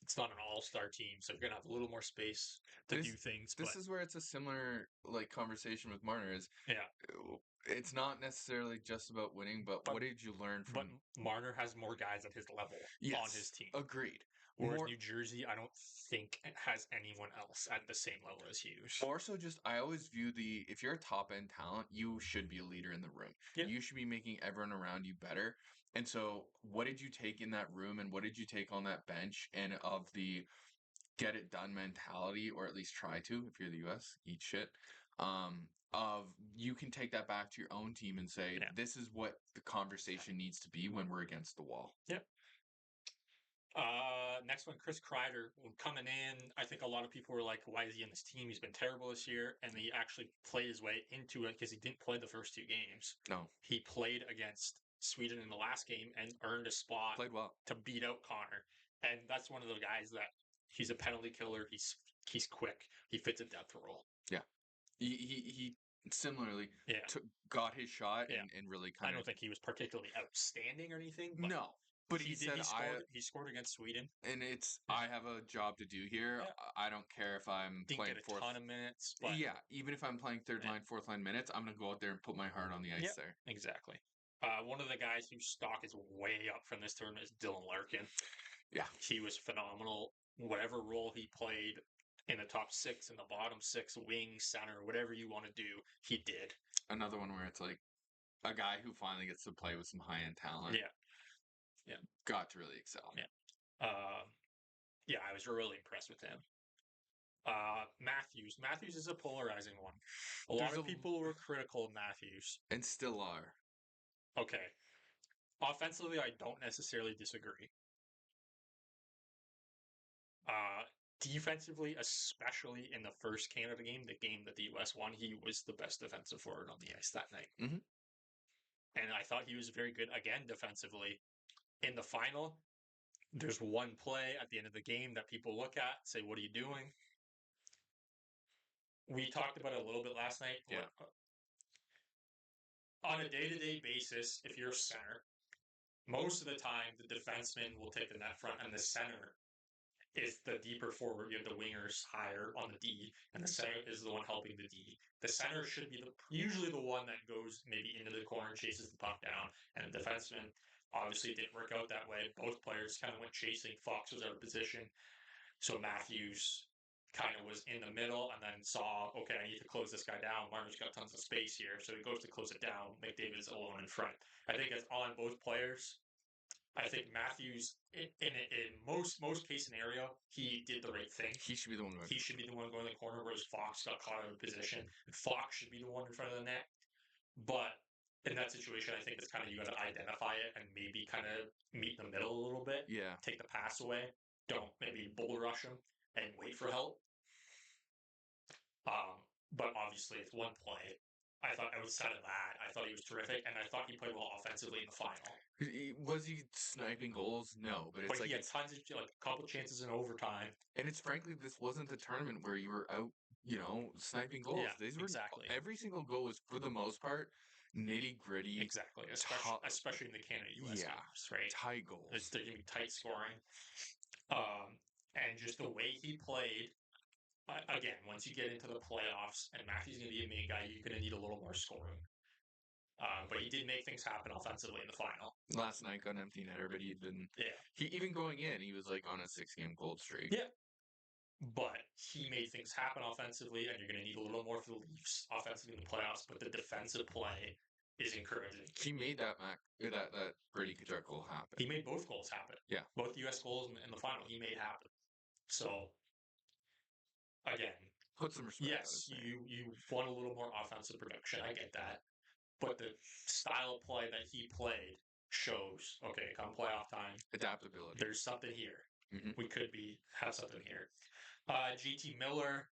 It's not an all-star team, so you're going to have a little more space to do things. This is where it's a similar conversation with Marner. It's not necessarily just about winning, but what did you learn from? But Marner has more guys at his level on his team. Agreed. Whereas New Jersey, I don't think it has anyone else at the same level as Hughes. More so, I always view if you're a top end talent, you should be a leader in the room. Yeah. You should be making everyone around you better. And so, what did you take in that room, and what did you take on that bench, and of the get it done mentality, or at least try to, if you're the U.S., eat shit. Of you can take that back to your own team and say, this is what the conversation needs to be when we're against the wall. Yep. Next one, Chris Kreider coming in. I think a lot of people were like, why is he in this team? He's been terrible this year. And he actually played his way into it because he didn't play the first two games. No. He played against Sweden in the last game and earned a spot to beat out Connor. And that's one of the guys that he's a penalty killer. He's quick. He fits a depth role. Yeah. He similarly got his shot and really kind of... I don't think he was particularly outstanding or anything. But no. But he said he scored against Sweden, and I have a job to do here. Yeah. I don't care if I'm playing fourth. Ton of minutes. But even if I'm playing third line, fourth line minutes, I'm gonna go out there and put my heart on the ice there. Exactly. One of the guys whose stock is way up from this tournament is Dylan Larkin. Yeah. He was phenomenal. Whatever role he played in the top 6, in the bottom 6, wing, center, whatever you want to do, he did. Another one where it's like a guy who finally gets to play with some high-end talent. Yeah. Yeah. Got to really excel. Yeah. Yeah, I was really impressed with him. Matthews. Matthews is a polarizing one. A lot of people were critical of Matthews. And still are. Okay. Offensively, I don't necessarily disagree. Defensively, especially in the first Canada game, the game that the U.S. won, he was the best defensive forward on the ice that night. Mm-hmm. And I thought he was very good, again, defensively. In the final, there's one play at the end of the game that people look at, say, what are you doing? We talked about it a little bit last night. Yeah. On a day-to-day basis, if you're a center, most of the time the defenseman will take the net front and the center is the deeper forward. You have the wingers higher on the D, and the center is the one helping the D. The center should be usually the one that goes maybe into the corner and chases the puck down, and the defenseman obviously didn't work out that way. Both players kind of went chasing. Fox was out of position, so Matthews kind of was in the middle and then saw, okay, I need to close this guy down. Marner's got tons of space here, so he goes to close it down. McDavid's alone in front. I think it's on both players. I think Matthews, in most case scenario, he did the right thing. He should be the one going. He should be the one going to the corner, whereas Fox got caught out of position. And Fox should be the one in front of the net. But in that situation, I think it's kind of you got to identify it and maybe kind of meet in the middle a little bit. Yeah. Take the pass away. Don't maybe bull rush him and wait for help. But obviously, it's one play. I thought outside of that, I thought he was terrific, and I thought he played well offensively in the final. Was he sniping goals? No, but it's But like he had tons of a couple chances in overtime. And it's frankly, this wasn't the tournament where you were out, sniping goals. Yeah, These were exactly. Every single goal was for the most part nitty gritty. Exactly, especially in the Canada-US games, right? Tight goals. There's going to be tight scoring, and just the way he played. Again, once you get into the playoffs, and Matthew's going to be a main guy, you're going to need a little more scoring. But he did make things happen offensively in the final. Last night got an empty netter, but he even going in, he was like on a 6-game cold streak. Yeah. But he made things happen offensively, and you're going to need a little more for the Leafs offensively in the playoffs. But the defensive play is encouraging. He made that Brady Tkachuk goal happen. He made both goals happen. Yeah. Both U.S. goals in the final, he made happen. So, again, put some respect. Yes, you want a little more offensive production. I get that. But the style of play that he played shows, okay, come playoff time, adaptability. There's something here. Mm-hmm. We could have something here. JT Miller,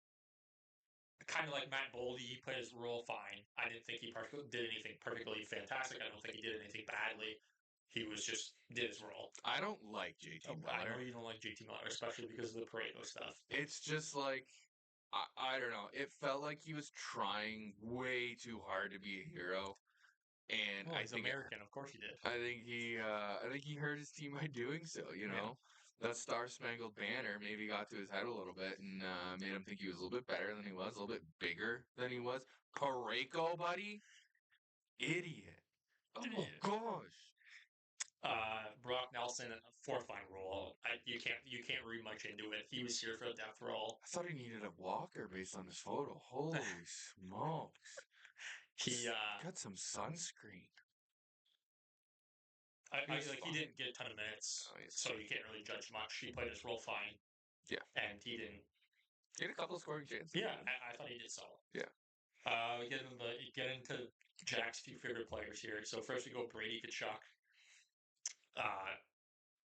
kind of like Matt Boldy, he played his role fine. I didn't think he did anything particularly fantastic. I don't think he did anything badly. He was just did his role. I don't like JT Miller. I know you don't like JT Miller, especially because of the Pareto stuff. It's just like, I don't know. It felt like he was trying way too hard to be a hero. And he's American, of course he did. I think he hurt his team by doing so. Yeah. That Star-Spangled Banner maybe got to his head a little bit and made him think he was a little bit better than he was, a little bit bigger than he was. Parayko, buddy, idiot. Oh my gosh. Brock Nelson, fourth line role. You can't read much into it. He was here for a depth role. I thought he needed a walker based on his photo. Holy smokes! He got some sunscreen. He didn't get a ton of minutes, so you can't really judge much. He played his role fine. Yeah, and he didn't. He had a couple of scoring chances. Yeah, I thought he did so. Yeah. We get into Jack's few favorite players here. So first we go Brady Tkachuk.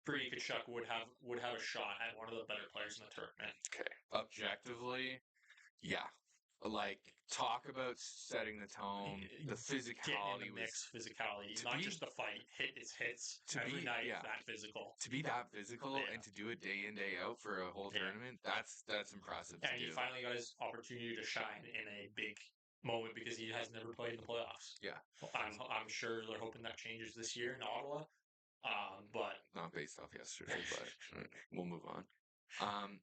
Brady Tkachuk would have a shot at one of the better players in the tournament. Okay. Objectively, yeah. Like, talk about setting the tone, the physicality. Getting in the mix, physicality. Not just the fight. Hits every night, that physical. To be that physical and to do it day in, day out for a whole tournament, that's impressive and he finally got his opportunity to shine in a big moment because he has never played in the playoffs. Yeah. I'm sure they're hoping that changes this year in Ottawa. But not based off yesterday, but we'll move on.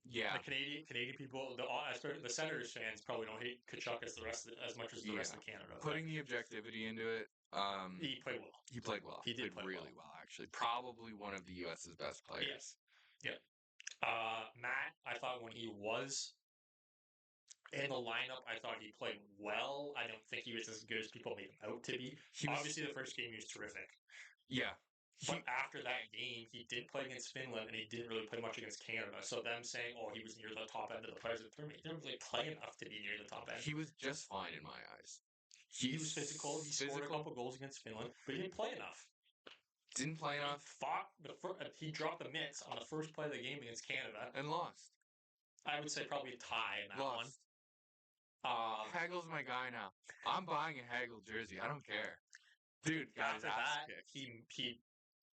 Yeah. The Canadian people, the Senators fans probably don't hate Tkachuk as much as the rest of Canada. Putting the objectivity into it, he played well. He played well. He did play really well, actually. Probably one of the U.S.'s best players. Matt, I thought when he was in the lineup, I thought he played well. I don't think he was as good as people made him out to be. Obviously, the first game he was terrific. Yeah. But after that game, he did play against Finland, and he didn't really play much against Canada. So them saying, "Oh, he was near the top end of the players in the tournament," he didn't really play enough to be near the top end. He was just fine in my eyes. He was physical. He scored a couple goals against Finland, but he didn't play enough. Didn't play enough. He dropped the mitts on the first play of the game against Canada and lost. I would say probably a tie in that Lost. one. Hagel's my guy now. I'm buying a Hagel jersey. I don't care. Dude, got his ass kicked.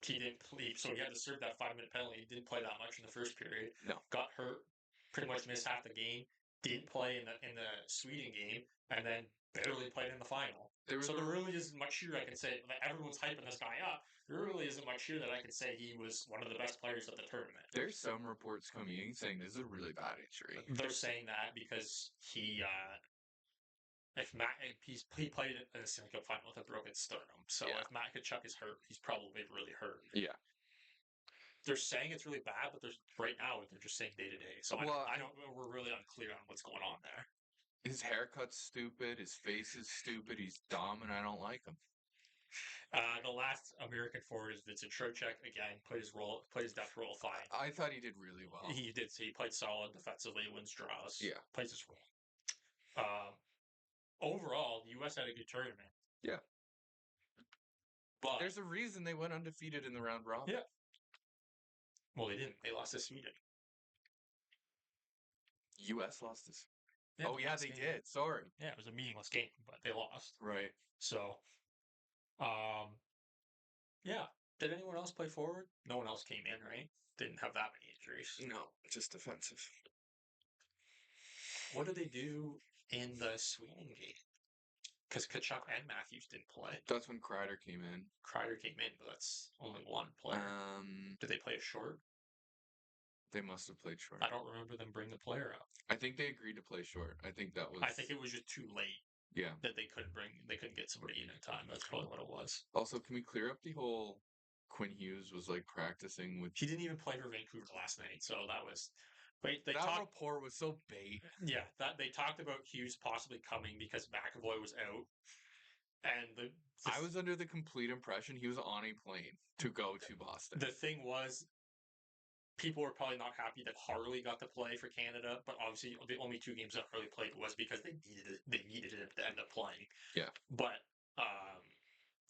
He didn't play, so he had to serve that 5-minute penalty. He didn't play that much in the first period. No. Got hurt, pretty much missed half the game. Didn't play in the Sweden game, and then barely played in the final. So there really isn't much here I can say. Like, everyone's hyping this guy up. There really isn't much here that I can say he was one of the best players of the tournament. There's some reports coming in saying this is a really bad injury. They're saying that because he played in a Stanley Cup final with a broken sternum. So if Matt Tkachuk is hurt, he's probably really hurt. Yeah. They're saying it's really bad, but right now they're just saying day to day. So we're really unclear on what's going on there. His haircut's stupid. His face is stupid. He's dumb, and I don't like him. The last American forward is Vincent Trocheck. Again, played his depth role fine. I thought he did really well. He did. He played solid defensively, wins draws. Yeah. Plays his role. Overall, the U.S. had a good tournament. Yeah. But there's a reason they went undefeated in the round robin. Yeah. Well, they didn't. They lost to Sweden. U.S. lost this. Yeah, they did. Sorry. Yeah, it was a meaningless game, but they lost. Right. So, yeah. Did anyone else play forward? No one else came in, right? Didn't have that many injuries. No, just defensive. What did they do in the Sweden game? Because Tkachuk and Matthews didn't play. That's when Kreider came in. Kreider came in, but that's only one player. Did they play a short? They must have played short. I don't remember them bringing the player up. I think they agreed to play short. I think it was just too late. Yeah. That they couldn't get somebody in time. That's probably what it was. Also, can we clear up the whole Quinn Hughes was like practicing with... He didn't even play for Vancouver last night, so that was... That report was so bait. Yeah, they talked about Hughes possibly coming because McAvoy was out. And I was under the complete impression he was on a plane to go to Boston. The thing was, people were probably not happy that Harley got to play for Canada, but obviously the only 2 games that Harley played was because they needed it to end up playing. Yeah. But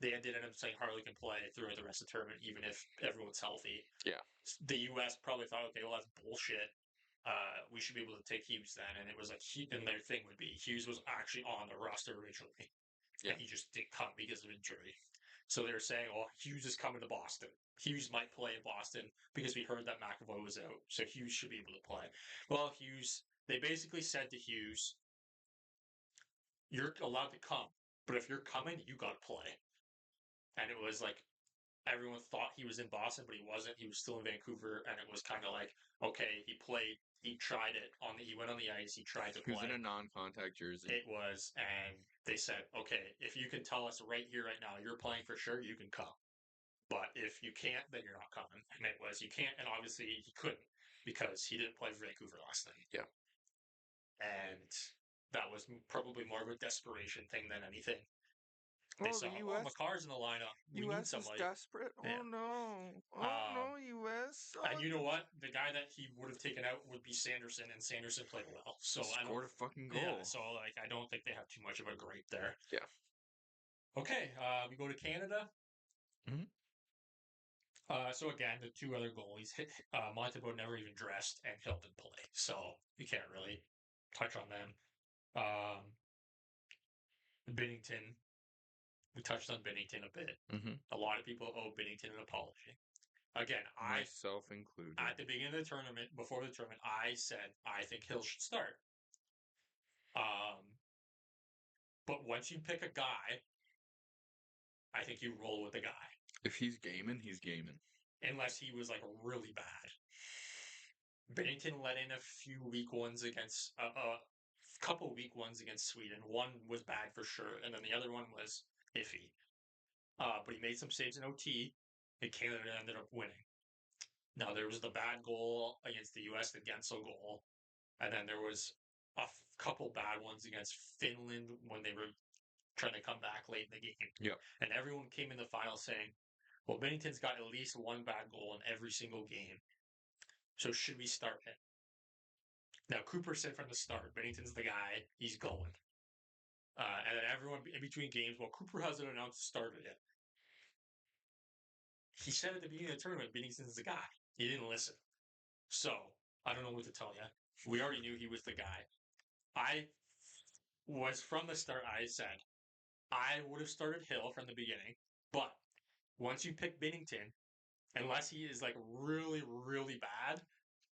they did end up saying Harley can play throughout the rest of the tournament, even if everyone's healthy. Yeah. The U.S. probably thought, okay, well, that's bullshit. We should be able to take Hughes then. And it was like, and their thing would be Hughes was actually on the roster originally. Yeah. And he just didn't come because of injury. So they were saying, oh, Hughes is coming to Boston. Hughes might play in Boston because we heard that McAvoy was out. So Hughes should be able to play. Well, they basically said to Hughes, you're allowed to come, but if you're coming, you got to play. And it was like, everyone thought he was in Boston, but he wasn't. He was still in Vancouver, and it was kind of like, okay, he played, he tried it, he went on the ice, he tried to play. He was in a non-contact jersey. It was, and they said, okay, if you can tell us right here, right now, you're playing for sure, you can come. But if you can't, then you're not coming. And it was, you can't, and obviously he couldn't, because he didn't play for Vancouver last night. Yeah. And that was probably more of a desperation thing than anything. Well, the U.S. Mfkers in the lineup. We U.S. need somebody. is desperate. Yeah. Oh no! No, U.S. And you know what? The guy that he would have taken out would be Sanderson, and Sanderson played well. So he scored a fucking goal. Yeah, so I don't think they have too much of a gripe there. Yeah. Okay, we go to Canada. Mm-hmm. So again, the 2 other goalies, Montembeault never even dressed, and Hill didn't play. So you can't really touch on them. Binnington. We touched on Binnington a bit. Mm-hmm. A lot of people owe Binnington an apology. Again, myself included. At the beginning of the tournament, before the tournament, I said I think Hill should start. But once you pick a guy, I think you roll with the guy. If he's gaming, he's gaming. Unless he was like really bad. Binnington let in a few weak ones against couple weak ones against Sweden. One was bad for sure, and then the other one was iffy. But he made some saves in OT, and Canada ended up winning. Now there was the bad goal against the U.S., the Gensel goal, and then there was a couple bad ones against Finland when they were trying to come back late in the game. Yep. And everyone came in the final saying, well, Bennington's got at least one bad goal in every single game. So should we start him? Now, Cooper said from the start, Bennington's the guy, he's going. And then everyone in between games, well, Cooper hasn't announced started yet. He said at the beginning of the tournament, Bennington's the guy. He didn't listen. So, I don't know what to tell you. We already knew he was the guy. I was from the start, I said, I would have started Hill from the beginning, but once you pick Bennington, unless he is like really, really bad,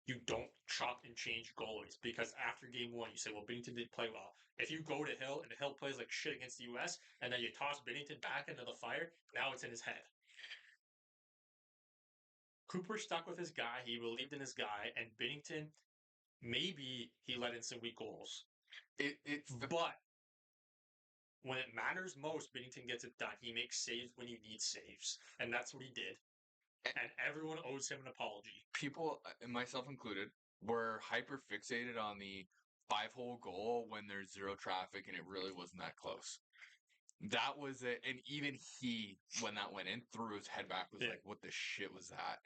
you don't chop and change goalies because after game one, you say, well, Bennington did play well. If you go to Hill and Hill plays like shit against the U.S., and then you toss Bennington back into the fire, now it's in his head. Cooper stuck with his guy. He believed in his guy, and Bennington, maybe he let in some weak goals. But when it matters most, Bennington gets it done. He makes saves when you need saves, and that's what he did. And everyone owes him an apology. People, myself included, were hyper fixated on the 5-hole goal when there's zero traffic and it really wasn't that close. That was it. And even he, when that went in, threw his head back, was like, what the shit was that?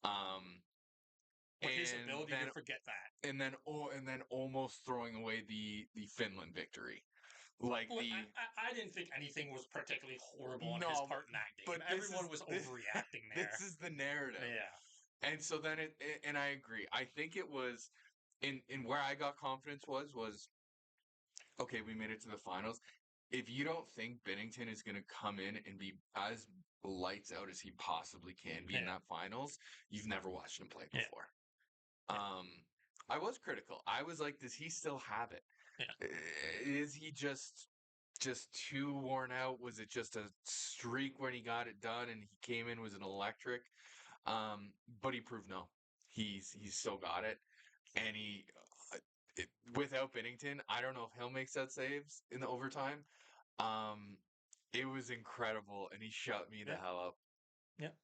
But his ability to forget that. And then almost throwing away the Finland victory. Like well, I didn't think anything was particularly horrible on his part in that game. But everyone was overreacting there. This is the narrative. Yeah. And so then and I agree. I think it was in where I got confidence was okay, we made it to the finals. If you don't think Bennington is going to come in and be as lights out as he possibly can be in that finals, you've never watched him play before. I was critical. I was like, does he still have it? Yeah. Is he just too worn out? Was it just a streak when he got it done and he came in was an electric? But he proved no. He's still got it, and without Bennington, I don't know if he'll make set saves in the overtime. It was incredible, and he shut me the hell up. Yeah.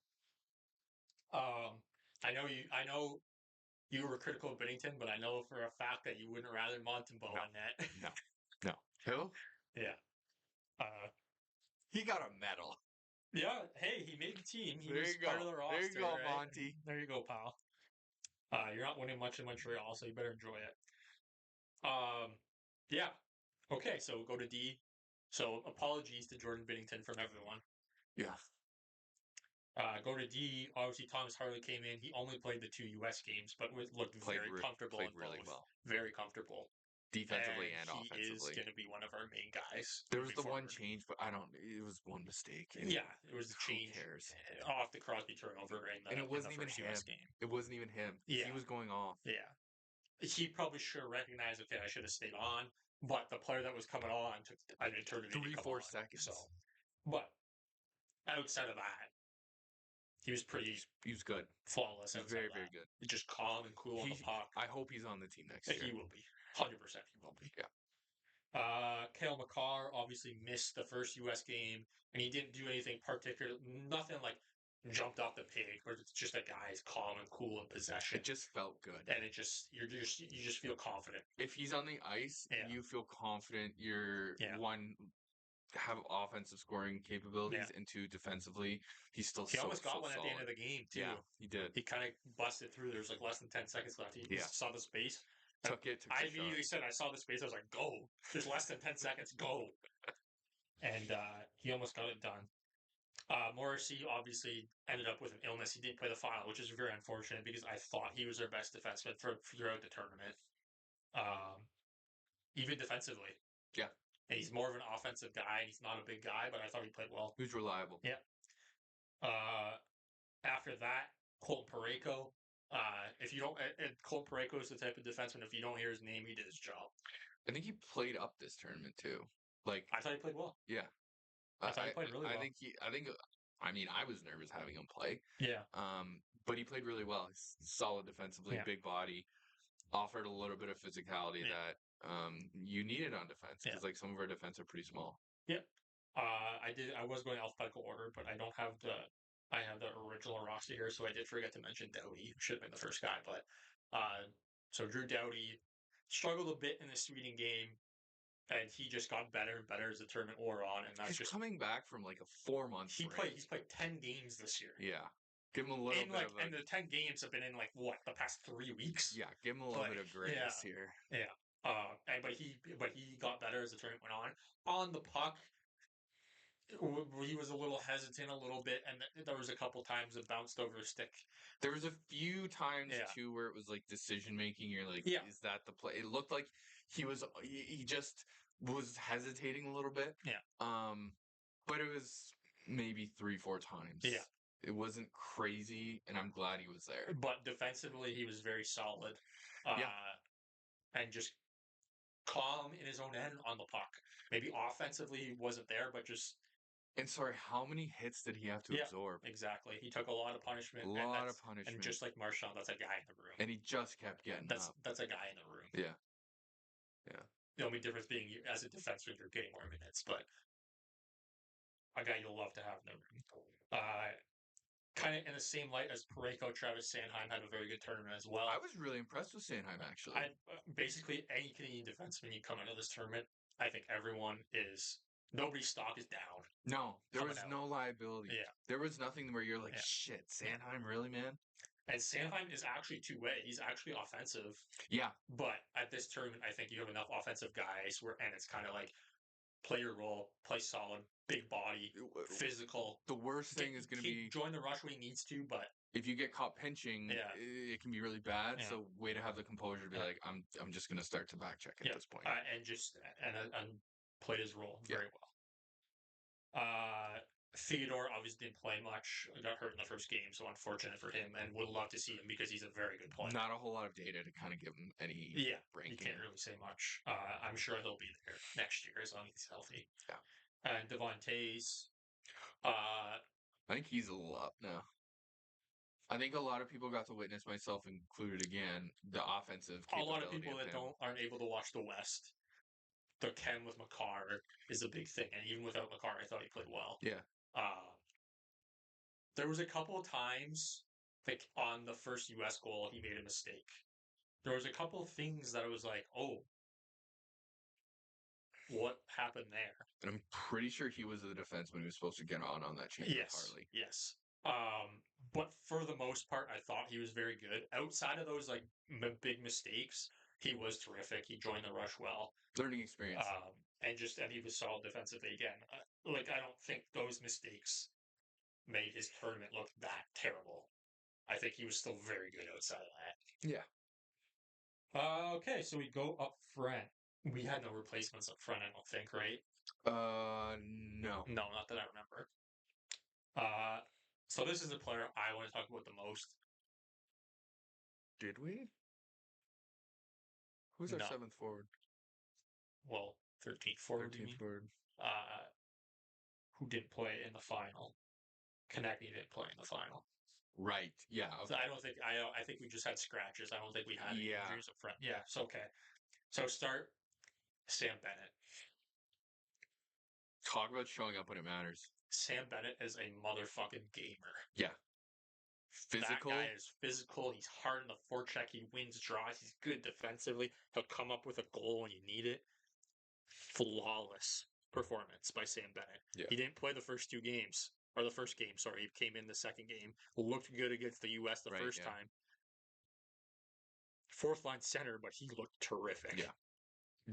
I know you were critical of Bennington, but I know for a fact that you wouldn't rather Montembeault on that. No. Who? Yeah. He got a medal. Yeah. Hey, he made the team. He was part of the roster. There you go, right? Monty. There you go, pal. You're not winning much in Montreal, so you better enjoy it. Yeah. Okay, so we'll go to D. So apologies to Jordan Bennington from everyone. Yeah. Go to D. Obviously, Thomas Harley came in. He only played the 2 U.S. games, but looked very comfortable in really both. well. Very comfortable. Defensively and offensively. He is going to be one of our main guys. There was the one change, but it was one mistake. Yeah, it was the change. Who cares? Off the Crosby turnover and it wasn't even him. US game. It wasn't even him. Yeah. He was going off. Yeah. He probably should have recognized, okay, I should have stayed on. But the player that was coming on took an eternity 3-4 seconds. So, but outside of that, he was good. Flawless. He was very, very good. Just calm and cool on the puck. I hope he's on the team next year. He will be. 100% he will be. Yeah. Cale Makar obviously missed the first U.S. game, and he didn't do anything particular. Nothing like jumped off the page, but it's just a guy's calm and cool in possession. It just felt good, and you just feel confident. If he's on the ice, you feel confident. You're one, have offensive scoring capabilities, and 2, defensively, he's still. He almost got one at the end of the game too. Yeah, he did. He kind of busted through. There was like less than 10 seconds left. He saw the space. Took I immediately said, I saw the space. I was like, go. There's less than 10 seconds. Go. And he almost got it done. Morrissey obviously ended up with an illness. He didn't play the final, which is very unfortunate because I thought he was our best defenseman throughout the tournament. Even defensively. Yeah. And he's more of an offensive guy, and he's not a big guy, but I thought he played well. He was reliable. Yeah. After that, Colton Parayko. If you don't, Colton Parayko is the type of defenseman. If you don't hear his name, he did his job. I think he played up this tournament too. Like I thought he played well. Yeah, I thought he played really well. I mean, I was nervous having him play. Yeah. But he played really well. He's solid defensively, big body, offered a little bit of physicality that you needed on defense because like some of our defense are pretty small. Yeah. I was going alphabetical order, but I don't have I have the original roster here, so I did forget to mention Doughty. Should have been the first guy, but so Drew Doughty struggled a bit in the Sweden game, and he just got better and better as the tournament wore on, and that's He's just coming back from like a 4 month break. he's played 10 games this year. Yeah. Give him a little bit of a And the 10 games have been in like what the past 3 weeks. yeah. Give him a little bit of grace here. Yeah. And but he got better as the tournament went on. On the puck, he was a little hesitant a little bit, and there was a couple times it bounced over a stick. There was a few times Yeah. too where it was like decision making. You're like, Yeah. is that the play? It looked like he just was hesitating a little bit. Yeah. But it was maybe 3-4 times. Yeah. It wasn't crazy, and I'm glad he was there. But defensively, he was very solid. Yeah. And just calm in his own end on the puck. Maybe offensively he wasn't there, but just And sorry, how many hits did he have to absorb? exactly. He took a lot of punishment. And just like Marchand, that's a guy in the room. And he just kept getting up. That's a guy in the room. Yeah. Yeah. The only difference being as a defenseman, you're getting more minutes, but a guy you'll love to have in the room. Kind of in the same light as Parayko, Travis Sanheim had a very good tournament as well. I was really impressed with Sanheim, actually. Basically, any Canadian defenseman you come into this tournament, I think nobody's stock is down. No, there was no liability. Yeah. There was nothing where you're like, shit, Sanheim, really, man? And Sanheim is actually two-way. He's actually offensive. Yeah. But at this tournament, I think you have enough offensive guys and it's kind of like play your role, play solid, big body, physical. The worst thing is going to be join the rush when he needs to, but if you get caught pinching, it can be really bad. Yeah. So way to have the composure to be like, I'm just going to start to back check at this point. And played his role very well. Theodore obviously didn't play much. Got hurt in the first game, so unfortunate for him. And would love to see him because he's a very good player. Not a whole lot of data to kind of give him any ranking. You can't really say much. I'm sure he'll be there next year as long as he's healthy. Yeah. And Devon Tays. I think he's a little up now. I think a lot of people got to witness, myself included again, the offensive capability. A lot of people that aren't able to watch the West. The Chem with Makar is a big thing, and even without Makar, I thought he played well. Yeah. There was a couple of times, like on the first U.S. goal, he made a mistake. There was a couple of things that I was like, oh, what happened there? And I'm pretty sure he was the defenseman who was supposed to get on that change with Harley. Yes. But for the most part, I thought he was very good. Outside of those like big mistakes, he was terrific. He joined the rush well. Learning experience. And he was solid defensively again. I don't think those mistakes made his tournament look that terrible. I think he was still very good outside of that. Yeah. Okay, so we go up front. We had no replacements up front, I don't think, right? No. No, not that I remember. So this is the player I want to talk about the most. Did we? Who's our 7th forward? Well, 13th forward. 13th forward. Who didn't play in the final? Konechny didn't play in the final. Right. Yeah. Okay. So I think we just had scratches. I don't think we had any injuries up front. Yeah. So okay. So start Sam Bennett. Talk about showing up when it matters. Sam Bennett is a motherfucking gamer. Yeah. Physical. That guy is physical. He's hard in the forecheck. He wins draws. He's good defensively. He'll come up with a goal when you need it. Flawless performance by Sam Bennett. Yeah. He didn't play the first 2 games. Or the first game, sorry. He came in the second game. Looked good against the U.S. the first time. 4th line center, but he looked terrific. Yeah.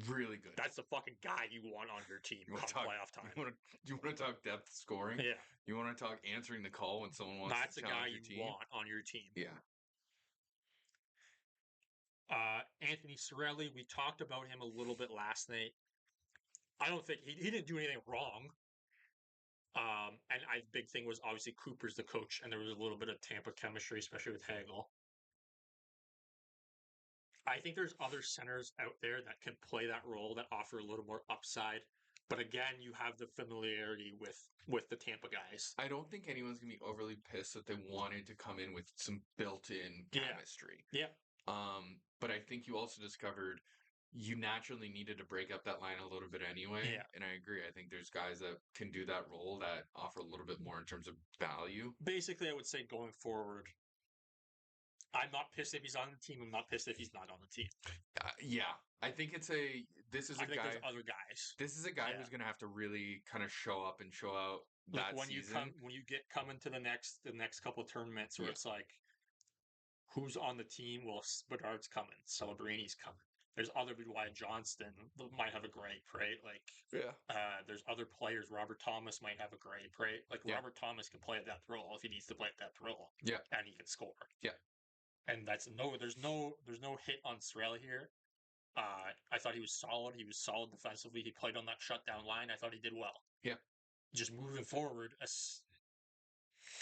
Really good. That's the fucking guy you want on your team come playoff time. You want to talk depth scoring? Yeah. You want to talk answering the call when someone wants to challenge your team? That's the guy you want on your team. Yeah. Anthony Cirelli, we talked about him a little bit last night. I don't think he didn't do anything wrong. And big thing was obviously Cooper's the coach, and there was a little bit of Tampa chemistry, especially with Hagel. I think there's other centers out there that can play that role that offer a little more upside. But again, you have the familiarity with the Tampa guys. I don't think anyone's going to be overly pissed that they wanted to come in with some built-in chemistry. Yeah. But I think you also discovered you naturally needed to break up that line a little bit anyway. Yeah. And I agree. I think there's guys that can do that role that offer a little bit more in terms of value. Basically, I would say going forward, I'm not pissed if he's on the team. I'm not pissed if he's not on the team. Yeah, I think this is I a think guy. there's other guys. This is a guy Yeah. who's gonna have to really kind of show up and show out Like that when season. you get coming to the next couple of tournaments where Yeah. it's like, who's on the team? Well, Bedard's coming, Celebrini's coming. There's other people. Wyatt Johnston might have a gripe, right? Like, Yeah. there's other players. Robert Thomas might have a gripe, right? Like Yeah. Robert Thomas can play at depth role if he needs to play at depth role. Yeah. And he can score. Yeah. And there's no hit on Sorella here. I thought he was solid. He was solid defensively. He played on that shutdown line. I thought he did well. Yeah. Just moving forward,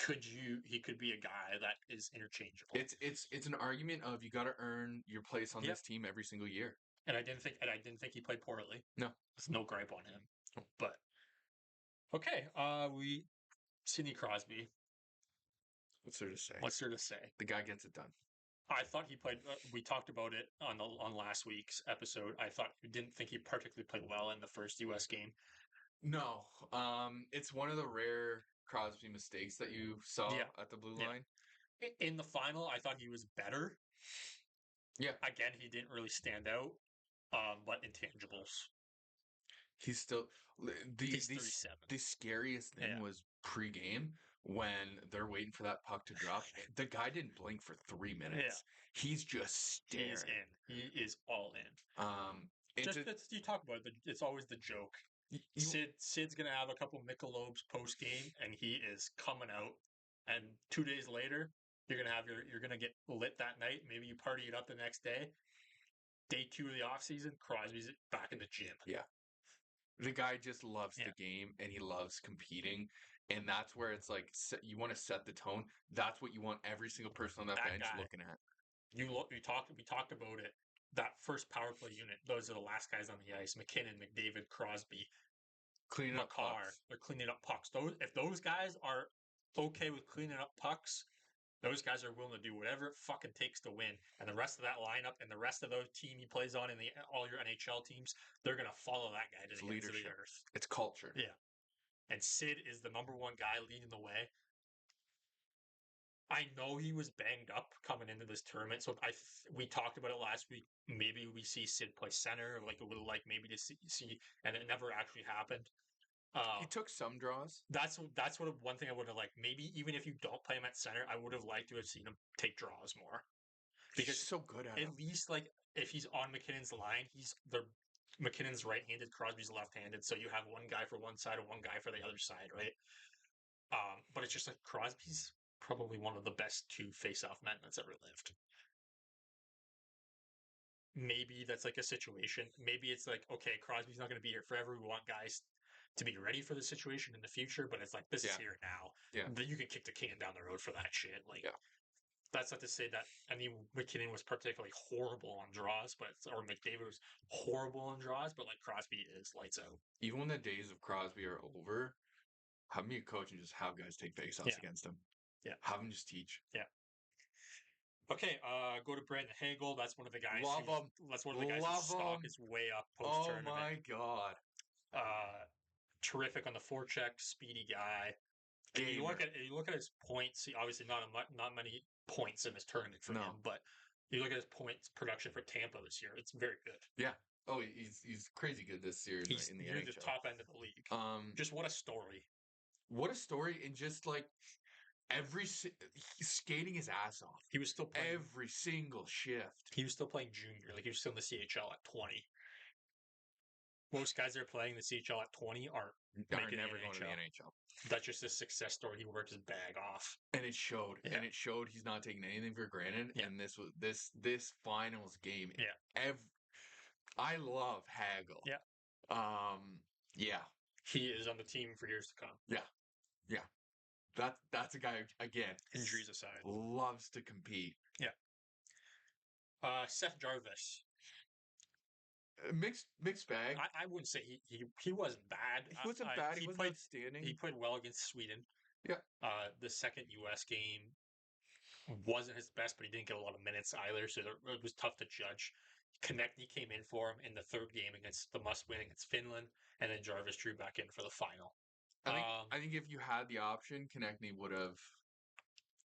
he could be a guy that is interchangeable. It's an argument of you got to earn your place on this team every single year. And I didn't think he played poorly. No, there's no gripe on him. But okay, Sidney Crosby. what's there to say? What's there to say? The guy gets it done. I thought he played. We talked about it on last week's episode. I didn't think he particularly played well in the first U.S. game. No, it's one of the rare Crosby mistakes that you saw at the blue line. In the final, I thought he was better. Yeah. Again, he didn't really stand out. But intangibles. He's still He's 37. The scariest thing was pregame when they're waiting for that puck to drop. The guy didn't blink for 3 minutes. Yeah. He's just staring. He's in. He is all in. You talk about it. It's always the joke. Sid's gonna have a couple Michelob's post game, and he is coming out. And 2 days later, you're gonna get lit that night. Maybe you party it up the next day. Day 2 of the offseason, Crosby's back in the gym. Yeah. The guy just loves the game and he loves competing. And that's where it's like, you want to set the tone. That's what you want every single person on that bench guy, looking at. We talked about it. That first power play unit, those are the last guys on the ice. McKinnon, McDavid, Crosby, cleaning up pucks. They're cleaning up pucks. If those guys are okay with cleaning up pucks, those guys are willing to do whatever it fucking takes to win. And the rest of that lineup and the rest of the team he plays on in all your NHL teams, they're going to follow that guy to the ends of the earth. It's culture. Yeah. And Sid is the number one guy leading the way. I know he was banged up coming into this tournament, so we talked about it last week. Maybe we see Sid play center, like it would like maybe to see, and it never actually happened. He took some draws. That's one thing I would have liked. Maybe even if you don't play him at center, I would have liked to have seen him take draws more. Because he's so good at it. At least like if he's on McKinnon's line, McKinnon's right-handed, Crosby's left-handed, so you have one guy for one side and one guy for the other side, right? But it's just like Crosby's probably one of the best 2 face-off men that's ever lived. Maybe that's like a situation. Maybe it's like, okay, Crosby's not going to be here forever. We want guys to be ready for the situation in the future, but it's like, this is here now. Yeah. You can kick the can down the road for that shit. Like, that's not to say that McKinnon was particularly horrible on draws, or McDavid was horrible on draws, but like Crosby is lights out. Even when the days of Crosby are over, have me a coach and just have guys take face-offs against him. Yeah. Have him just teach. Yeah. Okay, go to Brandon Hagel. That's one of the guys. Love him. That's one of the guys whose stock is way up post tournament. Oh my god. Terrific on the forecheck, speedy guy. And you look at his points. Obviously, not many points in this tournament for him, but you look at his points production for Tampa this year. It's very good. Yeah. Oh, he's crazy good this series in the NHL. He's the top end of the league. Just what a story. What a story, and just like he's skating his ass off. He was still playing every single shift. He was still playing junior, like he was still in the CHL at 20. Most guys that are playing the CHL at 20 are never going to the NHL. That's just a success story. He worked his bag off, and it showed. Yeah. And it showed he's not taking anything for granted. Yeah. And this finals game. Yeah. I love Hagel. Yeah. Yeah. He is on the team for years to come. Yeah. Yeah. That's a guy, again, injuries aside, loves to compete. Yeah. Seth Jarvis. Mixed bag. I wouldn't say he wasn't bad. He wasn't bad. He wasn't outstanding. He played well against Sweden. Yeah. The second U.S. game wasn't his best, but he didn't get a lot of minutes either, so it was tough to judge. Konechny came in for him in the third game against the must-win against Finland, and then Jarvis drew back in for the final. I think if you had the option, Konechny would have.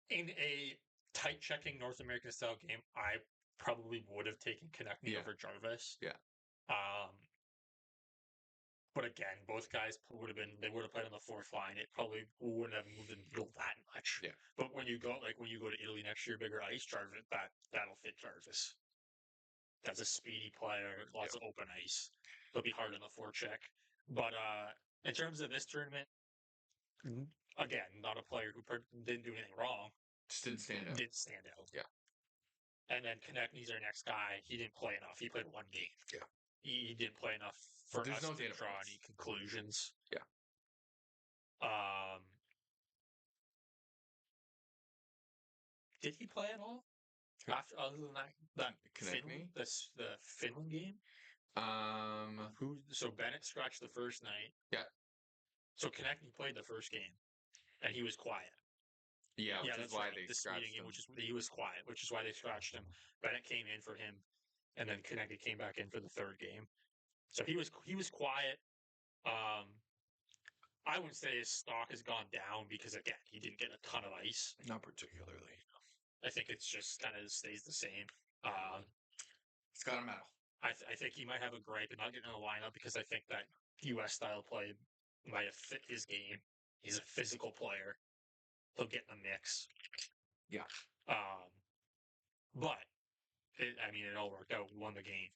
In a tight-checking North American style game, I probably would have taken Konechny over Jarvis. Yeah. But again, both guys would have played on the fourth line. It probably wouldn't have moved the needle that much. Yeah. But when you go to Italy next year, bigger ice, Jarvis, that'll fit Jarvis. That's a speedy player, lots of open ice. He'll be hard on the forecheck. But in terms of this tournament, again, not a player who didn't do anything wrong. Just didn't stand out. Didn't stand out. Yeah. And then Konechny's our next guy. He didn't play enough. He played one game. Yeah. He didn't play enough for There's us no to data draw points. any conclusions. Yeah. Did he play at all? Other than that Konechny? the Finland game? So Bennett scratched the first night. Yeah. So Konechny played the first game, and he was quiet. Yeah, which is why they scratched him. He was quiet, which is why they scratched him. Bennett came in for him, and then Konechny came back in for the third game. So he was quiet. I wouldn't say his stock has gone down because again he didn't get a ton of ice. Not particularly. I think it's just kind of stays the same. It's got a medal. I think he might have a gripe and not getting in the lineup because I think that U.S. style play might have fit his game. He's a physical player. He'll get in the mix. Yeah. But it all worked out. We won the game.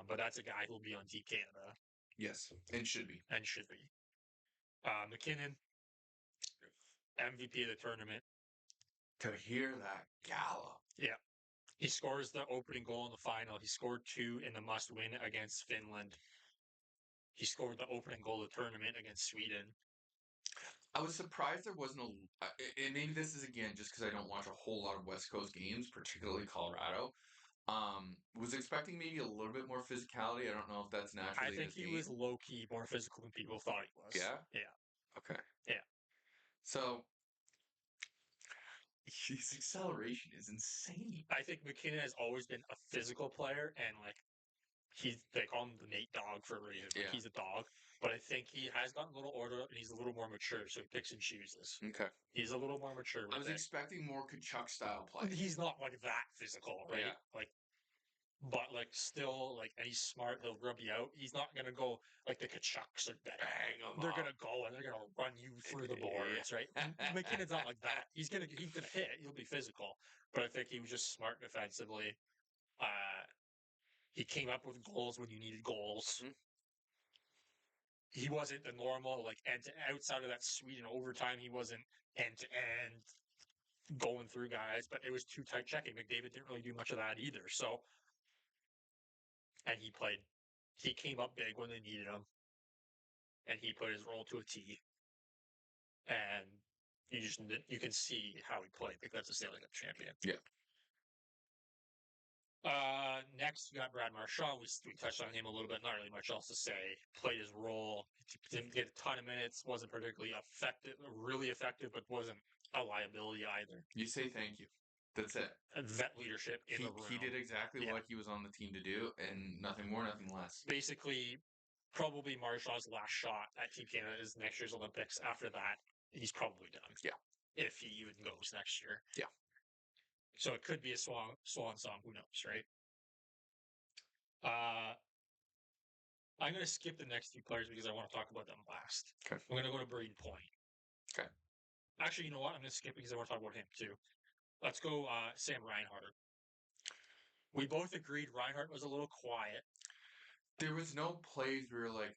But that's a guy who'll be on Team Canada. Yes, and should be. McKinnon, MVP of the tournament. To hear that gallop. Yeah. He scores the opening goal in the final. He scored 2 in the must-win against Finland. He scored the opening goal of the tournament against Sweden. I was surprised there wasn't and maybe this is again just because I don't watch a whole lot of West Coast games, particularly Colorado. Was expecting maybe a little bit more physicality. I don't know if that's naturally. I think he was low key more physical than people thought he was. Yeah. Yeah. Okay. Yeah. So his acceleration is insane. I think McKinnon has always been a physical player, and they call him the Nate Dog for a reason. Yeah. He's a dog, but I think he has gotten a little older and he's a little more mature, so he picks and chooses. Okay. He's a little more mature. I was expecting more Kachuk style play. He's not like that physical, right? Yeah. But still, and he's smart. He'll rub you out. He's not gonna go like the Kachucks are better. They're gonna go and they're gonna run you through the boards, right? McKinnon's not like that. He's gonna hit. He'll be physical, but I think he was just smart defensively. He came up with goals when you needed goals. Mm-hmm. He wasn't the normal end to outside of that Sweden overtime. He wasn't end to end going through guys, but it was too tight checking. McDavid didn't really do much of that either. So. And he came up big when they needed him. And he put his role to a T. And you can see how he played because that's a Stanley Cup champion. Yeah. Next, you got Brad Marchand. We touched on him a little bit. Not really much else to say. Played his role. Didn't get a ton of minutes. Wasn't particularly really effective, but wasn't a liability either. You say thank you. That's it. Vet leadership in the room. He did exactly what he was on the team to do, and nothing more, nothing less. Basically, probably Marchand's last shot at Team Canada is next year's Olympics. After that, he's probably done. Yeah. If he even goes next year. Yeah. So it could be a swan song. Who knows, right? I'm going to skip the next few players because I want to talk about them last. Okay. I'm going to go to Braden Point. Okay. Actually, you know what? I'm going to skip because I want to talk about him too. Let's go Sam Reinhart. We both agreed Reinhart was a little quiet. There was no plays where we were like,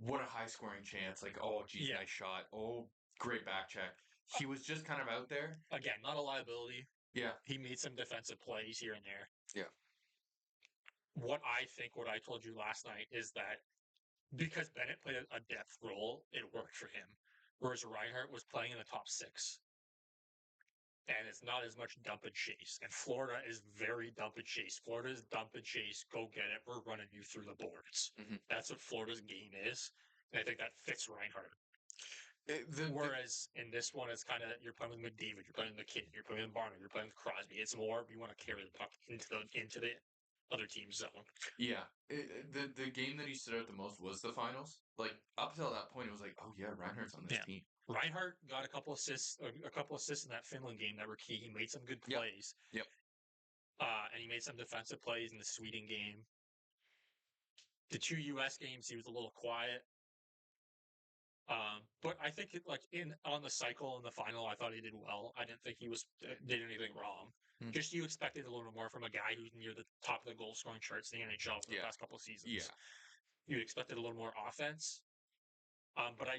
what a high-scoring chance. Like, oh, geez, nice shot. Oh, great back check. He was just kind of out there. Again, not a liability. Yeah. He made some defensive plays here and there. Yeah. What I told you last night is that because Bennett played a depth role, it worked for him. Whereas Reinhart was playing in the top 6. And it's not as much dump and chase. And Florida is very dump and chase. Florida's dump and chase, go get it, we're running you through the boards. Mm-hmm. That's what Florida's game is. And I think that fits Reinhart. Whereas in this one, it's kind of, you're playing with McDavid, you're playing with McKinnon, you're playing with Barner, you're playing with Crosby. It's more, you want to carry the puck into the other team's zone. Yeah. The game that he stood out the most was the finals. Like, up until that point, it was like, oh, yeah, Reinhardt's on this Yeah. team. Reinhardt got a couple assists in that Finland game that were key. He made some good plays. Yep. And he made some defensive plays in the Sweden game. The 2 U.S. games, he was a little quiet. But I think on the cycle in the final, I thought he did well. I didn't think he did anything wrong. Just you expected a little more from a guy who's near the top of the goal scoring charts in the NHL for the past couple of seasons. Yeah. You expected a little more offense. But I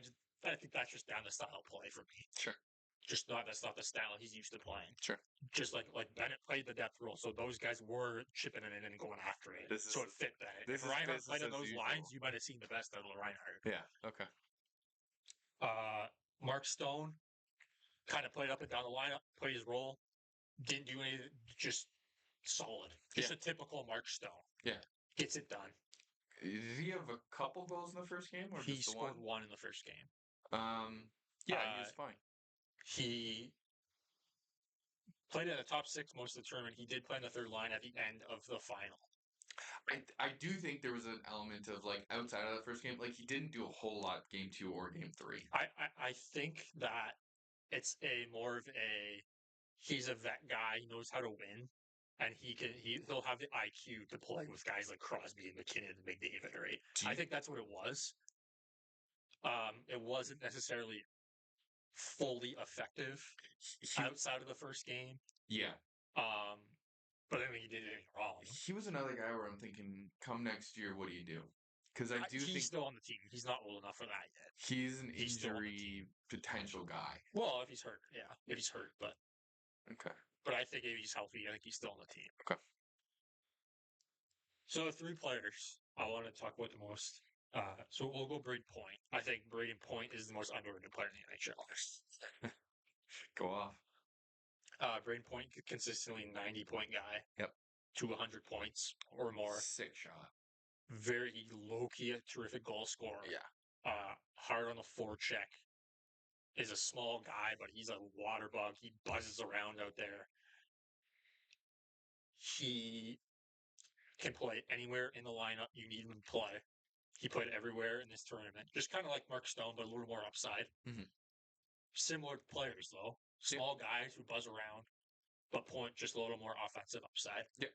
think that's just down to style play for me. Sure. That's not the style he's used to playing. Sure. Just like Bennett played the depth role, so those guys were chipping it in and going after it. So it fit Bennett. If Reinhardt played on those lines, you might have seen the best out of Reinhardt. Yeah. Okay. Mark Stone kind of played up and down the lineup, played his role, didn't do anything, just solid. Just a typical Mark Stone. Yeah. Gets it done. Did he have a couple goals in the first game, or he just the scored one? in the first game. Yeah, he was fine. He played in the top 6 most of the tournament. He did play in the third line at the end of the final. I do think there was an element of, like, outside of the first game, like, he didn't do a whole lot game 2 or game 3. I think that it's he's a vet guy. He knows how to win, and he'll have the IQ to play with guys like Crosby and McKinnon and McDavid. Right? I think that's what it was. It wasn't necessarily fully effective outside of the first game. Yeah. But I don't think he did anything wrong. He was another guy where I'm thinking, come next year, what do you do? Because I do think he's still on the team. He's not old enough for that yet. He's an injury potential guy. Well, if he's hurt, yeah. If he's hurt, but okay. But I think if he's healthy, I think he's still on the team. Okay. So 3 players I want to talk about the most. So we'll go Braden Point. I think Braden Point is the most underrated player in the NHL. Go off. Braden Point, consistently 90-point guy. Yep. To 100 points or more. Sick shot. Very low-key, a terrific goal scorer. Yeah. Hard on the forecheck. Is a small guy, but he's a water bug. He buzzes around out there. He can play anywhere in the lineup you need him to play. He played everywhere in this tournament. Just kind of like Mark Stone, but a little more upside. Mm-hmm. Similar players, though. Small guys who buzz around, but Point just a little more offensive upside. Yep.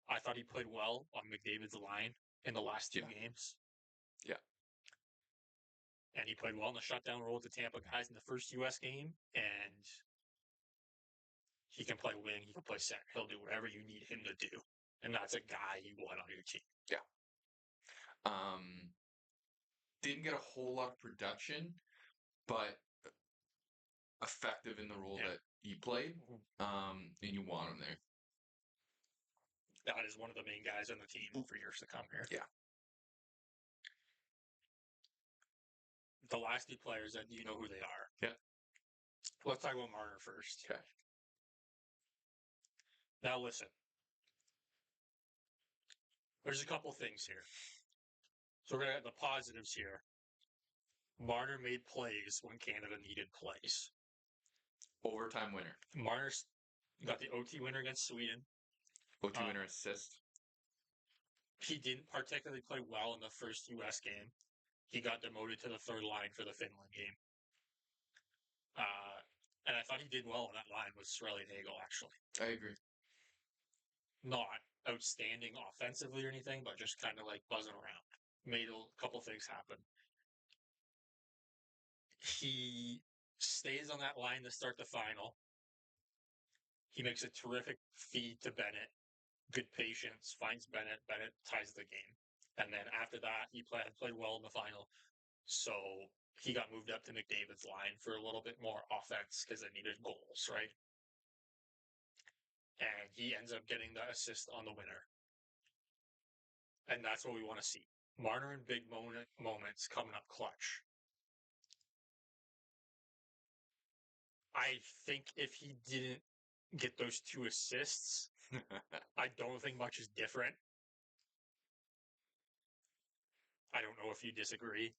I thought he played well on McDavid's line in the last 2 games. Yeah. And he played well in the shutdown role with the Tampa guys in the first U.S. game. And he can play wing. He can play center. He'll do whatever you need him to do. And that's a guy you want on your team. Yeah. Didn't get a whole lot of production, but effective in the role that he played. And you want him there. That is one of the main guys on the team for years to come here. Yeah. The last 2 players, that you know who they are. Yeah. Let's talk about Marner first. Okay. Now listen. There's a couple things here. So we're going to have the positives here. Marner made plays when Canada needed plays. Overtime winner. Marner got the OT winner against Sweden. OT winner assist. He didn't particularly play well in the first U.S. game. He got demoted to the third line for the Finland game. And I thought he did well on that line with Sreli Nagel, actually. I agree. Not outstanding offensively or anything, but just kind of like buzzing around. Made a couple things happen. He stays on that line to start the final. He makes a terrific feed to Bennett. Good patience, finds Bennett. Bennett ties the game. And then after that, he played well in the final. So he got moved up to McDavid's line for a little bit more offense because they needed goals, right? And he ends up getting the assist on the winner. And that's what we want to see. Marner in big moments coming up clutch. I think if he didn't get those 2 assists, I don't think much is different. I don't know if you disagree.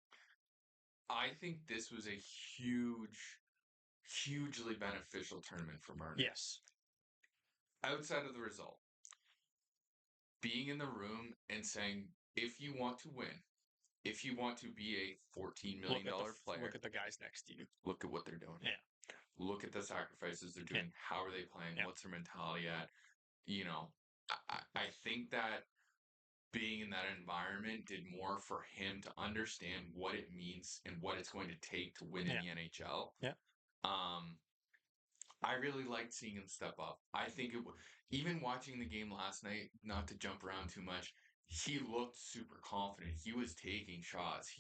I think this was a hugely beneficial tournament for Marner. Yes. outside of the result, being in the room and saying, if you want to win, if you want to be a $14 million player, look at the guys next to you. look at what they're doing. Yeah. Look at the sacrifices they're doing. Yeah. How are they playing? Yeah. What's their mentality at? You know, I think that being in that environment did more for him to understand what it means and what it's going to take to win in the NHL. Yeah. I really liked seeing him step up. I think even watching the game last night, not to jump around too much, he looked super confident. He was taking shots.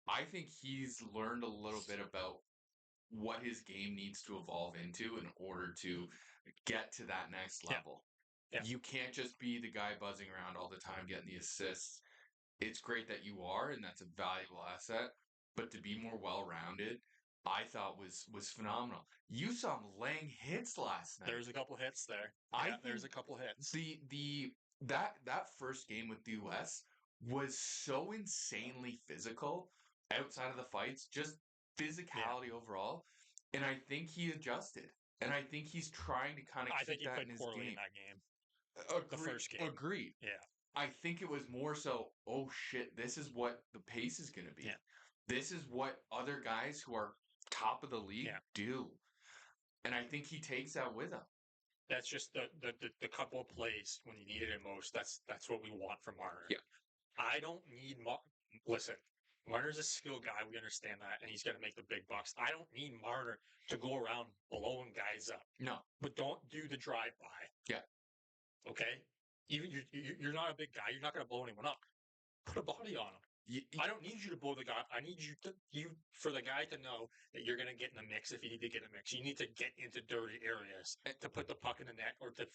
I think he's learned a little bit about what his game needs to evolve into in order to get to that next level. Yeah. You can't just be the guy buzzing around all the time getting the assists. It's great that you are, and that's a valuable asset. But to be more well-rounded, I thought was phenomenal. You saw him laying hits last night. There's a couple hits there. There's a couple hits. That first game with the US was so insanely physical outside of the fights, just physicality overall. And I think he adjusted. And I think he's trying to kind of I think keep he that played in his poorly game. in that game. The Agreed. first game. Agreed. Yeah. I think it was more so, oh shit, this is what the pace is going to be. Yeah. This is what other guys who are top of the league do. And I think he takes that with him. That's just the couple of plays when you need it most. That's what we want from Marner. Yeah. I don't need listen. Marner's a skilled guy. We understand that, and he's going to make the big bucks. I don't need Marner to go around blowing guys up. No. But don't do the drive-by. Yeah. Okay? Even you're not a big guy. You're not going to blow anyone up. Put a body on him. I don't need you to blow the guy. I need you for the guy to know that you're going to get in the mix if you need to get in the mix. You need to get into dirty areas to put the puck in the net or to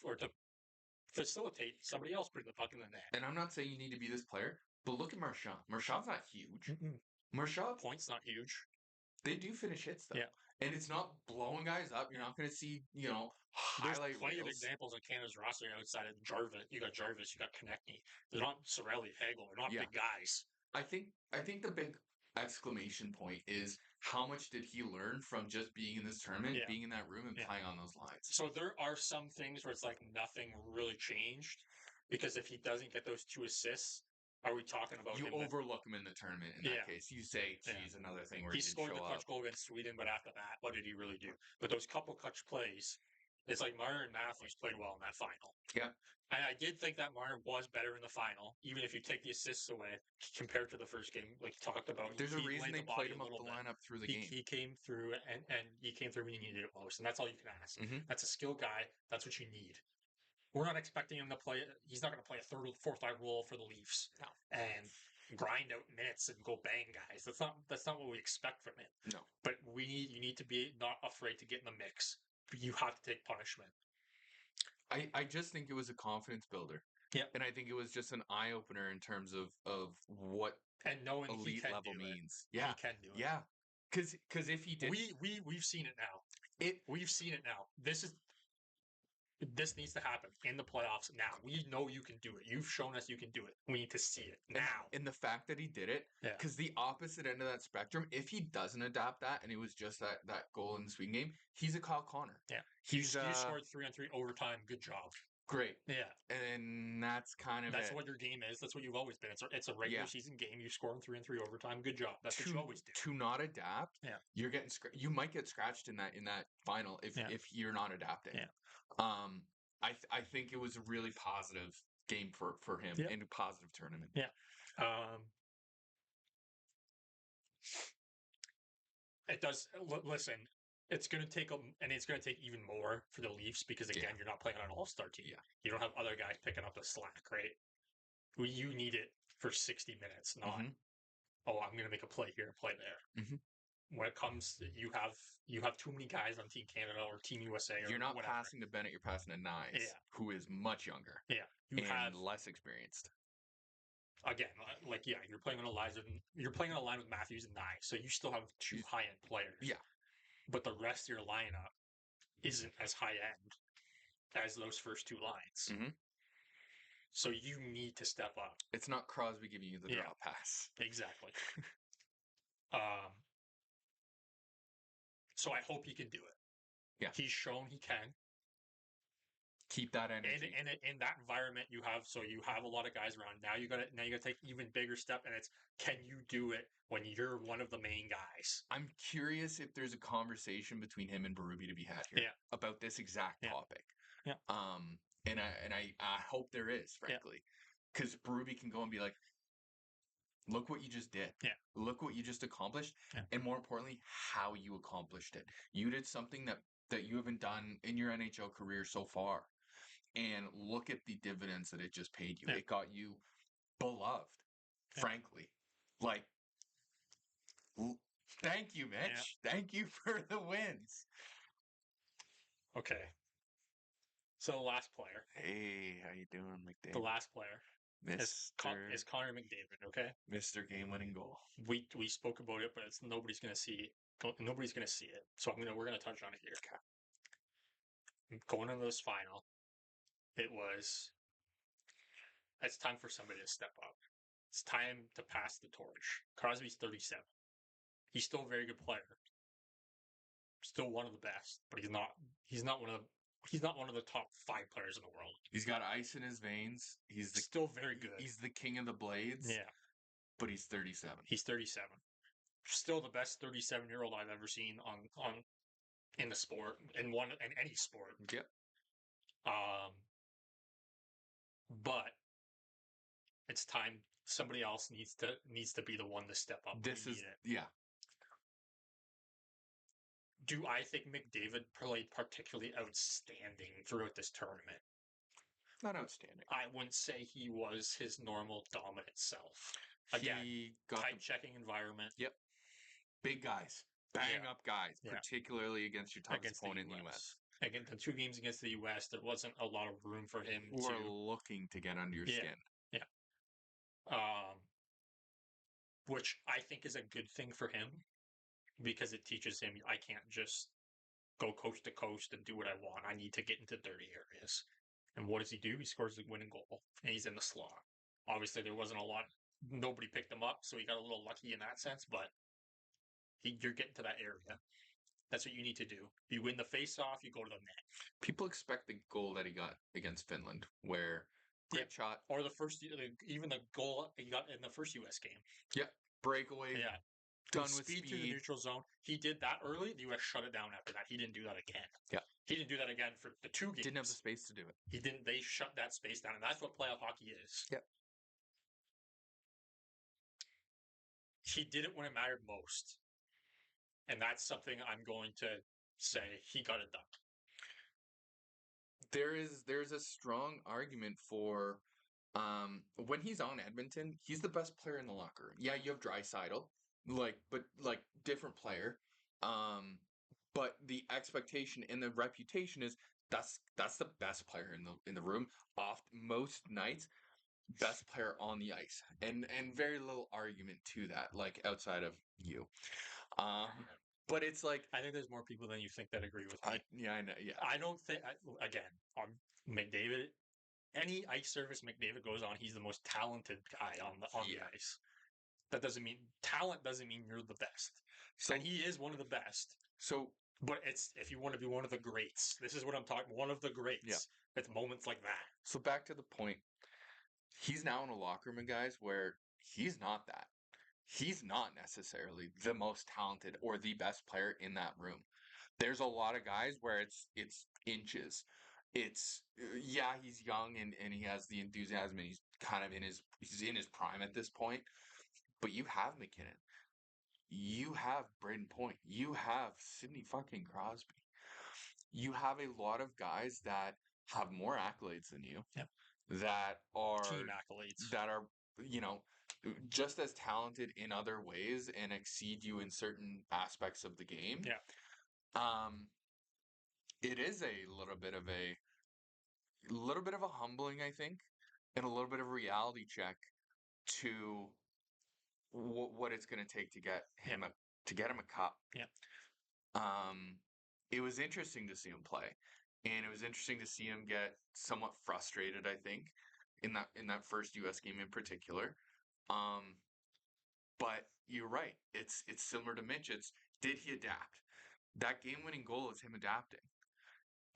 facilitate somebody else putting the puck in the net. And I'm not saying you need to be this player, but look at Marchand. Marchand's not huge. Marchand point's not huge. They do finish hits though. Yeah. And it's not blowing guys up. You're not going to see, highlight There's plenty of reels. examples in Canada's roster outside of Jarvis. You got Jarvis, you got Konechny. They're not Sorelli, Hagel. They're not big guys. I think the big exclamation point is how much did he learn from just being in this tournament, being in that room, and playing on those lines. So there are some things where it's like nothing really changed because if he doesn't get those 2 assists, are we talking about you him overlook him in the tournament in that case? You say, geez, another thing where he scored the clutch goal against Sweden, but after that, what did he really do? But those couple clutch plays, it's like Marner and Matthews played well in that final. Yeah. And I did think that Marner was better in the final, even if you take the assists away compared to the first game, like you talked about. There's a reason they played him up the lineup through the game. He came through and he came through when you needed it most, and that's all you can ask. That's a skilled guy. That's what you need. We're not expecting him to play. He's not going to play a third or fourth line role for the Leafs and grind out minutes and go bang guys. That's not what we expect from him. No. But you need to be not afraid to get in the mix. You have to take punishment. I just think it was a confidence builder. Yeah. And I think it was just an eye opener in terms of what and knowing elite level means. He can do it. Yeah. Because if he did, we've seen it now. We've seen it now. This needs to happen in the playoffs now. We know you can do it. You've shown us you can do it. We need to see it now. And the fact that he did it, because the opposite end of that spectrum, if he doesn't adapt that and it was just that goal in the Sweden game, he's a Kyle Connor. Yeah. You scored 3-on-3 overtime. Good job. Great. Yeah. And that's what your game is. That's what you've always been. It's a regular season game. You score in 3-on-3 overtime. Good job. That's what you always do. To not adapt, you're getting you might get scratched in that final if you're not adapting. Yeah. I think it was a really positive game for him and a positive tournament. Yeah. It does. Listen, it's going to take and it's going to take even more for the Leafs because again, you're not playing on an all-star team. Yeah. You don't have other guys picking up the slack, right? You need it for 60 minutes, not I'm going to make a play here, play there. When it comes, you have too many guys on Team Canada or Team USA. Or you're not whatever. passing to Bennett. You're passing to Nyes, who is much younger. Yeah, you have less experienced. Again, you're playing on a line. You're playing on a line with Matthews and Nye, so you still have 2 high-end players. Yeah, but the rest of your lineup isn't as high-end as those first 2 lines. So you need to step up. It's not Crosby giving you the draw pass. Exactly. So I hope he can do it. Yeah, he's shown he can. Keep that energy. And in that environment, you have a lot of guys around. Now you got to take even bigger step, and it's can you do it when you're one of the main guys? I'm curious if there's a conversation between him and Berube to be had here about this exact topic. Yeah. I hope there is, frankly, because Berube can go and be like, look what you just did. Yeah. Look what you just accomplished. Yeah. And more importantly, how you accomplished it. You did something that you haven't done in your NHL career so far. And look at the dividends that it just paid you. Yeah. It got you beloved, frankly. Like, thank you, Mitch. Yeah. Thank you for the wins. Okay. So the last player. Hey, how you doing, McDavid? The last player is Mr. Connor McDavid. Okay. Mr. Game-winning goal. We spoke about it, but nobody's gonna see. Nobody's gonna see it. So we're gonna touch on it here. Going into this final, it's time for somebody to step up. It's time to pass the torch. Crosby's 37. He's still a very good player. Still one of the best, but he's not one of the top 5 players in the world. He's got ice in his veins. He's still very good. He's the king of the blades. Yeah. But he's 37. He's 37. Still the best 37-year-old I've ever seen on in the sport, in any sport. Yep. But it's time somebody else needs to be the one to step up. Yeah. Do I think McDavid played particularly outstanding throughout this tournament? Not outstanding. I wouldn't say he was his normal dominant self. Again, tight checking environment. Yep. Big guys. Bang up guys, particularly against your toughest opponent in the U.S. Again, the 2 games against the U.S., there wasn't a lot of room for him looking to get under your skin. Yeah. Which I think is a good thing for him because it teaches him I can't just go coast to coast and do what I want. I need to get into dirty areas. And what does he do? He scores the winning goal, and he's in the slot. Obviously, there wasn't a lot. Nobody picked him up, so he got a little lucky in that sense, but you're getting to that area. That's what you need to do. You win the face-off, you go to the net. People expect the goal that he got against Finland, where great shot. Or even the goal he got in the first U.S. game. Yeah, breakaway. Yeah. Done with speed through the neutral zone. He did that early. The U.S. shut it down after that. He didn't do that again. Yeah. He didn't do that again for the 2 games. Didn't have the space to do it. He didn't. They shut that space down, and that's what playoff hockey is. Yep. He did it when it mattered most. And that's something I'm going to say he got it done. There's a strong argument for when he's on Edmonton, he's the best player in the locker room. Yeah, you have Draisaitl, but different player. But the expectation and the reputation is that's the best player in the room. Most nights, best player on the ice, and very little argument to that, like outside of you. But it's like I think there's more people than you think that agree with me. I know. Yeah, I don't think. Again, on McDavid, any ice surface McDavid goes on, he's the most talented guy on the ice. That doesn't mean talent doesn't mean you're the best. So, and he is one of the best. So, but it's if you want to be one of the greats, this is what I'm talking. One of the greats. Yeah. It's moments like that. So back to the point, he's now in a locker room, guys, where he's not that. He's not necessarily the most talented or the best player in that room. There's a lot of guys where it's inches. It's he's young and he has the enthusiasm and he's kind of in his prime at this point. But you have McKinnon. You have Braden Point. You have Sidney fucking Crosby. You have a lot of guys that have more accolades than you. Yep. That are team accolades. That are, just as talented in other ways and exceed you in certain aspects of the game. Yeah. It is a little bit of a humbling, I think, and a little bit of a reality check to what it's going to take to get him a cup. Yeah. It was interesting to see him play, and it was interesting to see him get somewhat frustrated, I think, in that first U.S. game in particular. But you're right. It's similar to Mitch. Did he adapt? That game-winning goal is him adapting.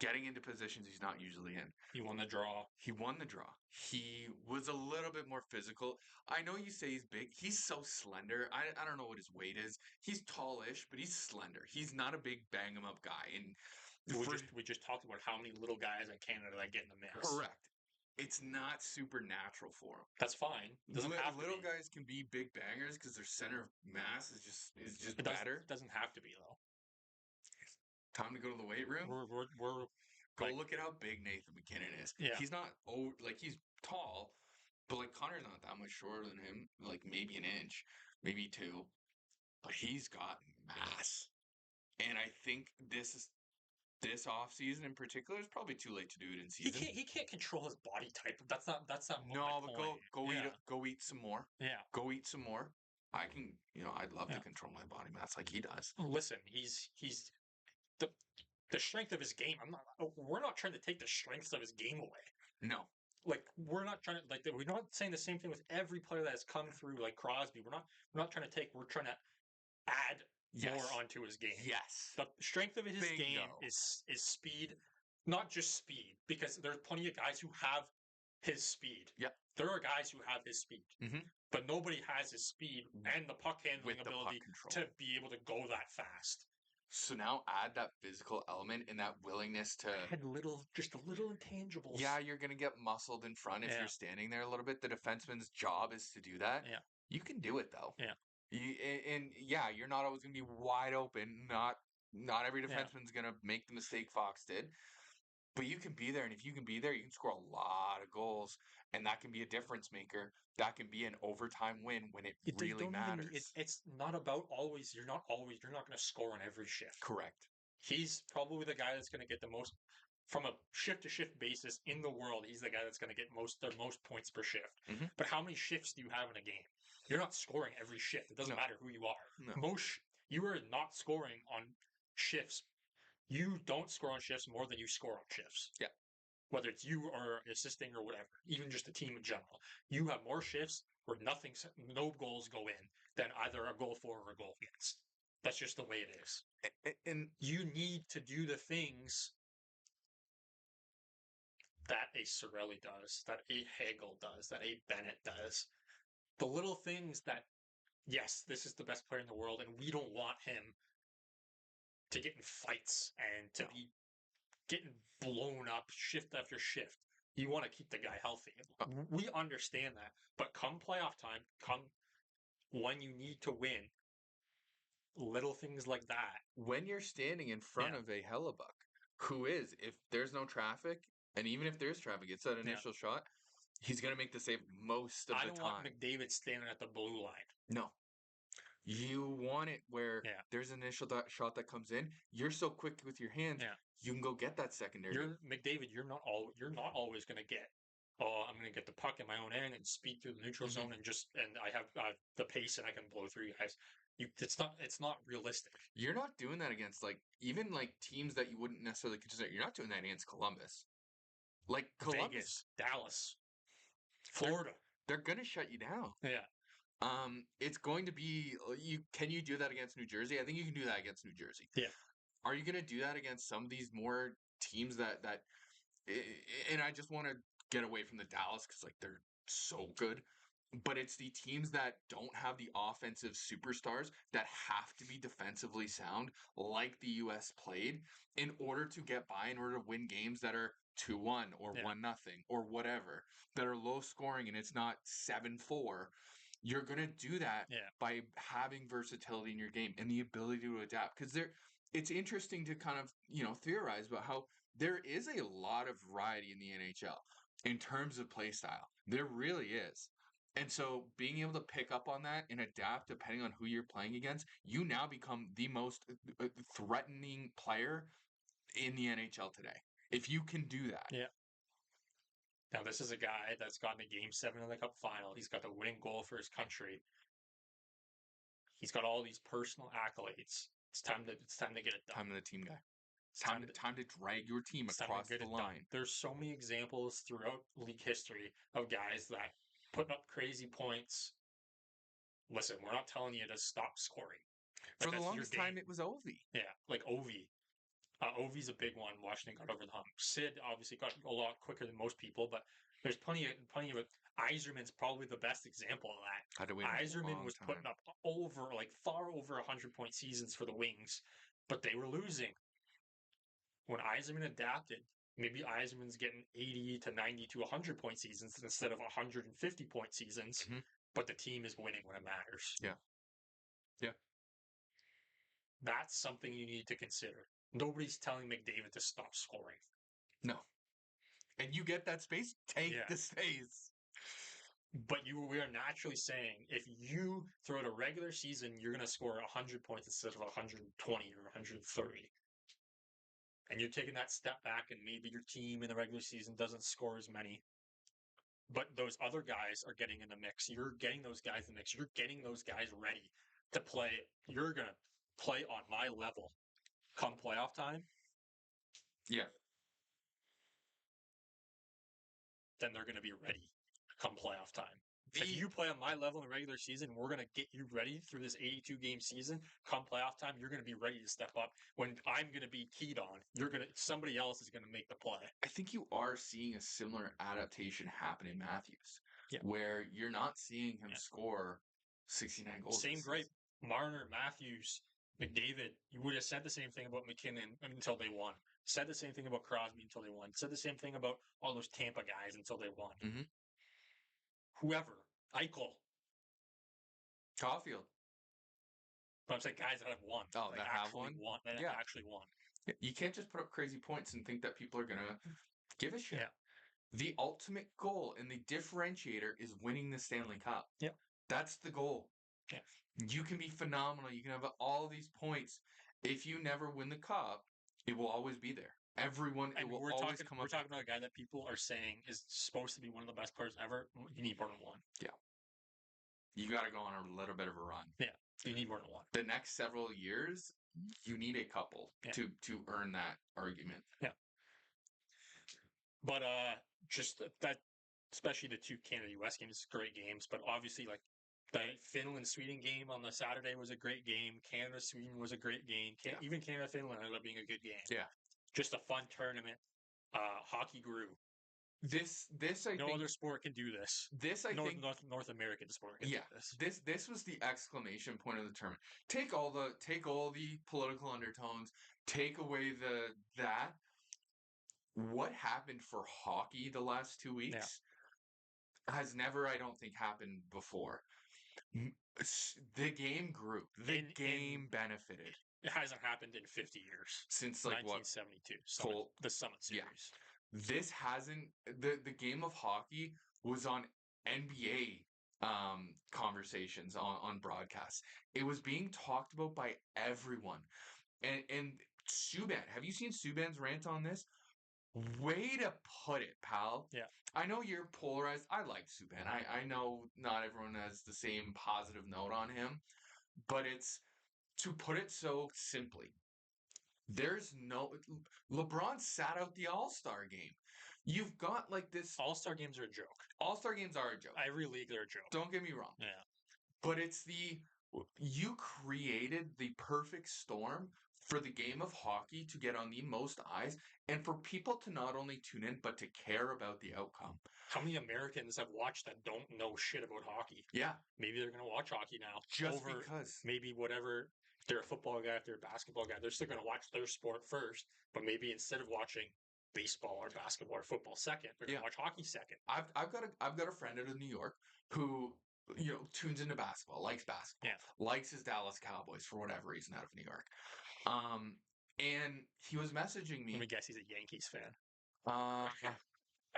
getting into positions he's not usually in. He won the draw. He won the draw. He was a little bit more physical. I know you say he's big. He's so slender. I don't know what his weight is. He's tallish, but he's slender. He's not a big bang him up guy. And We just talked about how many little guys in Canada that get in the mix. correct. It's not supernatural for him. That's fine. Doesn't have Little to be. guys can be big bangers because their center of mass is just better. It doesn't have to be though. Time to go to the weight room. We're Go like, look at how big Nathan McKinnon is. Yeah. He's not he's tall, but like Connor's not that much shorter than him. Like maybe an inch, maybe two, but he's got mass. And I think this off season in particular is probably too late to do it in season. he can't control his body type. That's not No, my but point. go eat some more. Yeah. Go eat some more. I can, I'd love to control my body mass like he does. Listen, he's the strength of his game. We're not trying to take the strengths of his game away. No. Like we're not trying to we're not saying the same thing with every player that has come through like Crosby. We're not trying to take. We're trying to add more onto his game. Yes. The strength of his game is speed, not just speed, because there's plenty of guys who have his speed. Yep. There are guys who have his speed, but nobody has his speed and the puck handling with ability puck control to be able to go that fast. So now add that physical element and that willingness to add just a little intangibles. Yeah, you're gonna get muscled in front if you're standing there a little bit. The defenseman's job is to do that. Yeah. You can do it though. Yeah. You're not always gonna be wide open. Not every defenseman's gonna make the mistake Fox did. But you can be there, and if you can be there, you can score a lot of goals, and that can be a difference maker. That can be an overtime win when it really matters. It's not about always. You're not going to score on every shift. Correct. He's probably the guy that's going to get the most from a shift to shift basis in the world. He's the guy that's going to get the most points per shift. But how many shifts do you have in a game? You're not scoring every shift. It doesn't matter who you are. No. You are not scoring on shifts. You don't score on shifts more than you score on shifts. Yeah. Whether it's you or assisting or whatever, even just the team in general. You have more shifts where no goals go in than either a goal for or a goal against. That's just the way it is. And you need to do the things that a Cirelli does, that a Hagel does, that a Bennett does. The little things that, yes, this is the best player in the world, and we don't want him to get in fights and to be getting blown up shift after shift. You want to keep the guy healthy. We understand that. But come playoff time, come when you need to win, little things like that. When you're standing in front of a Hellebuck, who is, if there's no traffic, and even if there's traffic, it's that initial shot, he's going to make the save most of the time. I don't want McDavid standing at the blue line. No. You want it where there's an initial shot that comes in. You're so quick with your hands. You can go get that secondary. McDavid. You're not always going to get. Oh, I'm going to get the puck in my own end and speed through the neutral zone and I have the pace and I can blow through you guys. It's not realistic. You're not doing that against even teams that you wouldn't necessarily consider. You're not doing that against Columbus. Like Columbus, Vegas, Dallas, Florida. They're gonna shut you down. Yeah. It's going to be can you do that against New Jersey? I think you can do that against New Jersey. Yeah. Are you gonna do that against some of these more teams that and I just want to get away from the Dallas because they're so good. But it's the teams that don't have the offensive superstars that have to be defensively sound, like the U.S. played, in order to get by, in order to win games that are 2-1 or 1-0 or whatever, that are low scoring and it's not 7-4. You're going to do that by having versatility in your game and the ability to adapt. Because it's interesting to kind of, theorize about how there is a lot of variety in the NHL in terms of play style. There really is. And so being able to pick up on that and adapt depending on who you're playing against, you now become the most threatening player in the NHL today. If you can do that. Yeah. Now, this is a guy that's gotten to Game 7 of the Cup final. He's got the winning goal for his country. He's got all these personal accolades. It's time to get it done. Time to the team guy. Time to drag your team across the line. There's so many examples throughout league history of guys that putting up crazy points. Listen, we're not telling you to stop scoring. For the longest time, it was Ovi. Yeah, like Ovi. Ovi's a big one. Washington got over the hump. Sid obviously got a lot quicker than most people, but there's plenty of it. Iserman's probably the best example of that. Had to wait a Iserman long was time. putting up over like far over 100-point seasons for the Wings, but they were losing. When Iserman adapted, maybe Iserman's getting 80 to 90 to 100-point seasons instead of 150-point seasons, but the team is winning when it matters. Yeah. Yeah. That's something you need to consider. Nobody's telling McDavid to stop scoring. No. And you get that space, take Yeah. the space. But we are naturally saying if you throughout a regular season, you're going to score 100 points instead of 120 or 130. And you're taking that step back, and maybe your team in the regular season doesn't score as many. But those other guys are getting in the mix. You're getting those guys in the mix. You're getting those guys ready to play. You're going to play on my level come playoff time. Yeah. Then they're going to be ready come playoff time. If you play on my level in the regular season, we're going to get you ready through this 82-game season. Come playoff time, you're going to be ready to step up. When I'm going to be keyed on, somebody else is going to make the play. I think you are seeing a similar adaptation happen in Matthews, where you're not seeing him score 69 goals. Same great Marner, Matthews, McDavid. You would have said the same thing about McKinnon until they won. Said the same thing about Crosby until they won. Said the same thing about all those Tampa guys until they won. Mm-hmm. Whoever. Eichel. Caulfield. But I'm saying guys that have won. Oh, that have won? That actually won. You can't just put up crazy points and think that people are going to give a shit. Yeah. The ultimate goal and the differentiator is winning the Stanley Cup. Yeah. That's the goal. Yeah. You can be phenomenal. You can have all these points. If you never win the cup, it will always be there. Everyone, it will always come up. We're talking about a guy that people are saying is supposed to be one of the best players ever. You need more than one. Yeah. You got to go on a little bit of a run. Yeah. You need more than one. The next several years, you need a couple to earn that argument. Yeah. But just that, especially the two Canada-US games, great games. But obviously, like the Finland-Sweden game on the Saturday was a great game. Canada-Sweden was a great game. Even Canada-Finland ended up being a good game. Yeah. Just a fun tournament. Hockey grew. This I no think other sport can do this. This I think North American sport can do this. This was the exclamation point of the tournament. Take all the political undertones, take away that. What happened for hockey the last 2 weeks has never, I don't think, happened before. The game grew. The game benefited. It hasn't happened in 50 years. Since like 1972. The Summit Series. Yeah. This hasn't the game of hockey was on NBA conversations on broadcasts. It was being talked about by everyone. And Subban, have you seen Subban's rant on this? Way to put it, pal. Yeah. I know you're polarized. I like Subban. I know not everyone has the same positive note on him, but it's to put it so simply. There's no LeBron sat out the All-Star game. You've got like this. All-Star games are a joke. All-Star games are a joke. Every league, they're a joke. Don't get me wrong. Yeah. But it's you created the perfect storm for the game of hockey to get on the most eyes and for people to not only tune in, but to care about the outcome. How many Americans have watched that don't know shit about hockey? Yeah. Maybe they're going to watch hockey now. Just because. Maybe whatever. If they're a football guy, if they're a basketball guy, they're still going to watch their sport first. But maybe instead of watching baseball or basketball or football second, they're going to watch hockey second. I've got a friend out of New York who tunes into basketball, likes basketball, likes his Dallas Cowboys for whatever reason out of New York. And he was messaging me. Let me guess, he's a Yankees fan.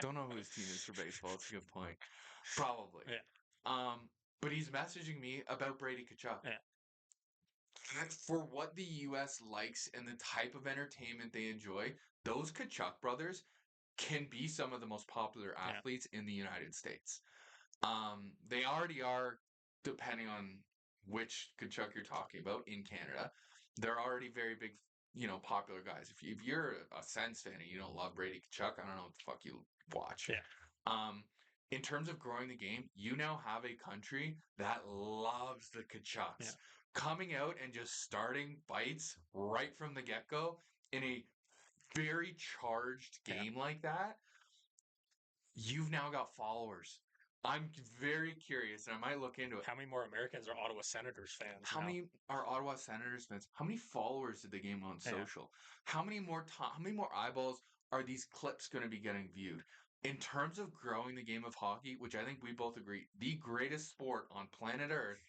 Don't know who his team is for baseball. It's a good point. Probably. Yeah. But he's messaging me about Brady Tkachuk. Yeah. For what the U.S. likes and the type of entertainment they enjoy, those Tkachuk brothers can be some of the most popular athletes in the United States. They already are, depending on which Tkachuk you're talking about in Canada. They're already very big, popular guys. If you're a Sens fan and you don't love Brady Tkachuk, I don't know what the fuck you watch. Yeah. In terms of growing the game, you now have a country that loves the Tkachuks. Coming out and just starting fights right from the get-go in a very charged game like that, you've now got followers. I'm very curious, and I might look into it. How many more Americans are Ottawa Senators fans? How now? many are Ottawa Senators fans? How many followers did they gain on social? How many more how many more eyeballs are these clips going to be getting viewed? In terms of growing the game of hockey, which I think we both agree, the greatest sport on planet Earth,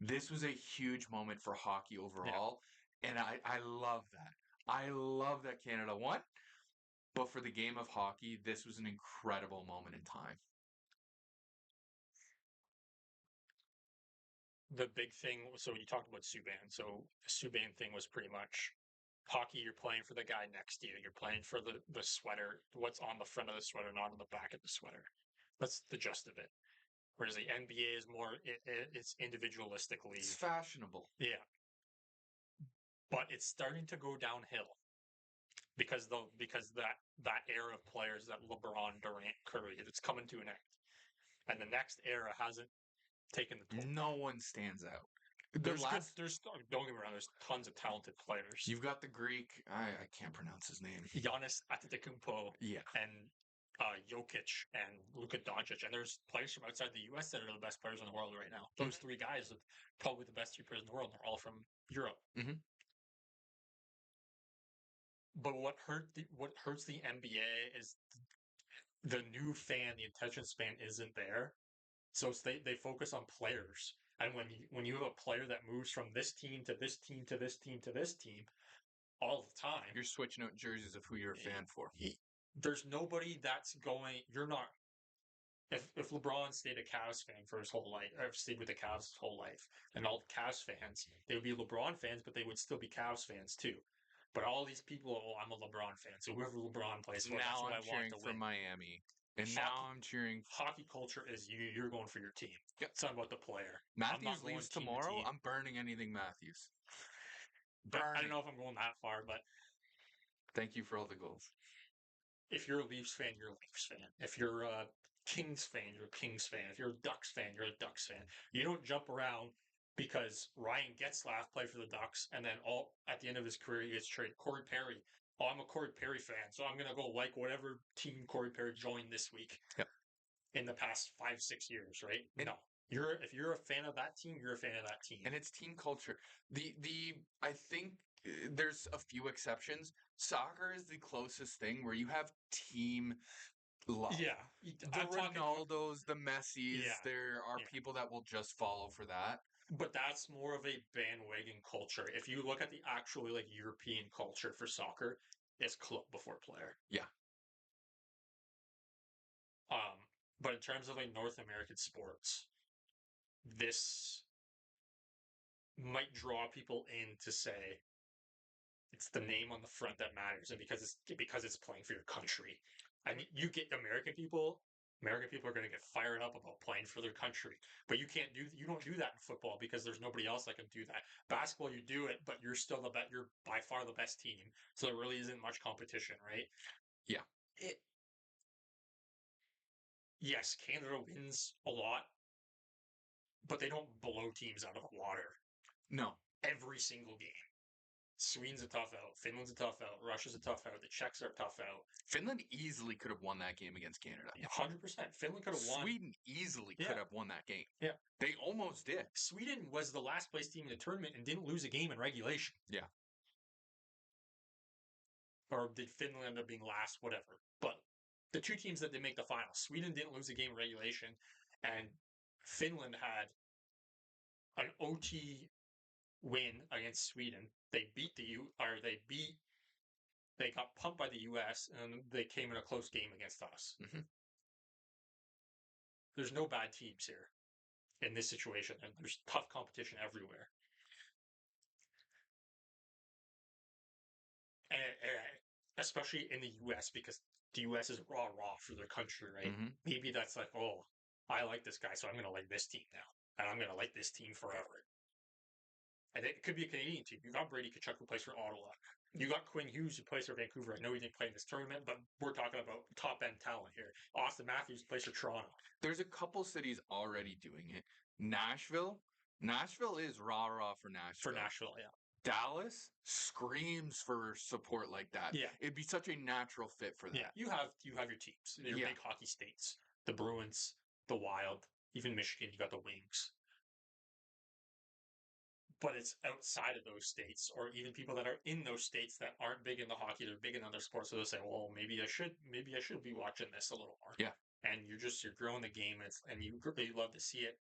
this was a huge moment for hockey overall. And I love that. I love that Canada won. But for the game of hockey, this was an incredible moment in time. The big thing, so you talked about Subban. So the Subban thing was pretty much hockey, you're playing for the guy next to you. You're playing for the sweater, what's on the front of the sweater, not on the back of the sweater. That's the gist of it. Whereas the NBA is more, it's individualistically. It's fashionable. Yeah. But it's starting to go downhill because that era of players, that LeBron, Durant, Curry, it's coming to an end. And the next era hasn't taken the toll. No one stands out. There's don't get me wrong, there's tons of talented players. You've got the Greek, I can't pronounce his name. Giannis Antetokounmpo. Yeah. And Jokic and Luka Doncic, and there's players from outside the U.S. that are the best players in the world right now. Those three guys are probably the best three players in the world. They're all from Europe. Mm-hmm. But what hurts the NBA is the new fan, the attention span isn't there. So they focus on players, and when you have a player that moves from this team to this team to this team to this team all the time, you're switching out jerseys of who you're a fan for. There's nobody that's going. You're not. If LeBron stayed a Cavs fan for his whole life, or stayed with the Cavs his whole life, and all Cavs fans, they would be LeBron fans, but they would still be Cavs fans too. But all these people, I'm a LeBron fan, so whoever LeBron plays for, that's who I want to for win. Miami, and now I'm cheering. Hockey culture is you're going for your team. Yep. It's not about the player. Matthews leaves tomorrow. I'm burning anything Matthews. I don't know if I'm going that far, but thank you for all the goals. If you're a Leafs fan, you're a Leafs fan. If you're a Kings fan, you're a Kings fan. If you're a Ducks fan, you're a Ducks fan. You don't jump around because Ryan Getzlaf played for the Ducks, and then at the end of his career, he gets traded. Corey Perry. Oh, I'm a Corey Perry fan, so I'm gonna go like whatever team Corey Perry joined this week. Yep. In the past 5-6 years, right? And no. If you're a fan of that team, you're a fan of that team. And it's team culture. I think there's a few exceptions. Soccer is the closest thing where you have team love. Yeah. The Ronaldos, the Messis, there are people that will just follow for that. But that's more of a bandwagon culture. If you look at the actually like European culture for soccer, it's club before player. Yeah. But in terms of like North American sports, this might draw people in to say it's the name on the front that matters, and because it's playing for your country. I mean, you get American people are going to get fired up about playing for their country, but you don't do that in football because there's nobody else that can do that. Basketball, you do it, but you're still you're by far the best team, so there really isn't much competition, right? Yeah. Yes, Canada wins a lot, but they don't blow teams out of the water. No. Every single game. Sweden's a tough out. Finland's a tough out. Russia's a tough out. The Czechs are a tough out. Finland easily could have won that game against Canada. 100%. Finland could have won. Sweden easily could have won that game. Yeah. They almost did. Sweden was the last place team in the tournament and didn't lose a game in regulation. Yeah. Or did Finland end up being last? Whatever. But the two teams that did make the final, Sweden didn't lose a game in regulation, and Finland had an OT win against Sweden. They got pumped by the U.S. and they came in a close game against us. Mm-hmm. There's no bad teams here in this situation, and there's tough competition everywhere. And especially in the U.S. because the U.S. is raw for their country, right? Mm-hmm. Maybe that's like, oh, I like this guy, so I'm going to like this team now, and I'm going to like this team forever. And it could be a Canadian team. You got Brady Tkachuk who plays for Ottawa. You got Quinn Hughes who plays for Vancouver. I know he didn't play in this tournament, but we're talking about top-end talent here. Austin Matthews plays for Toronto. There's a couple cities already doing it. Nashville is rah-rah for Nashville. For Nashville, yeah. Dallas screams for support like that. Yeah. It'd be such a natural fit for that. Yeah, you have your teams. Your Yeah. big hockey states, the Bruins, the Wild, even Michigan. You got the Wings, but it's outside of those states, or even people that are in those states that aren't big into hockey. They're big in other sports, so they'll say, "Well, maybe I should be watching this a little more." Yeah. And you're growing the game, and you love to see it.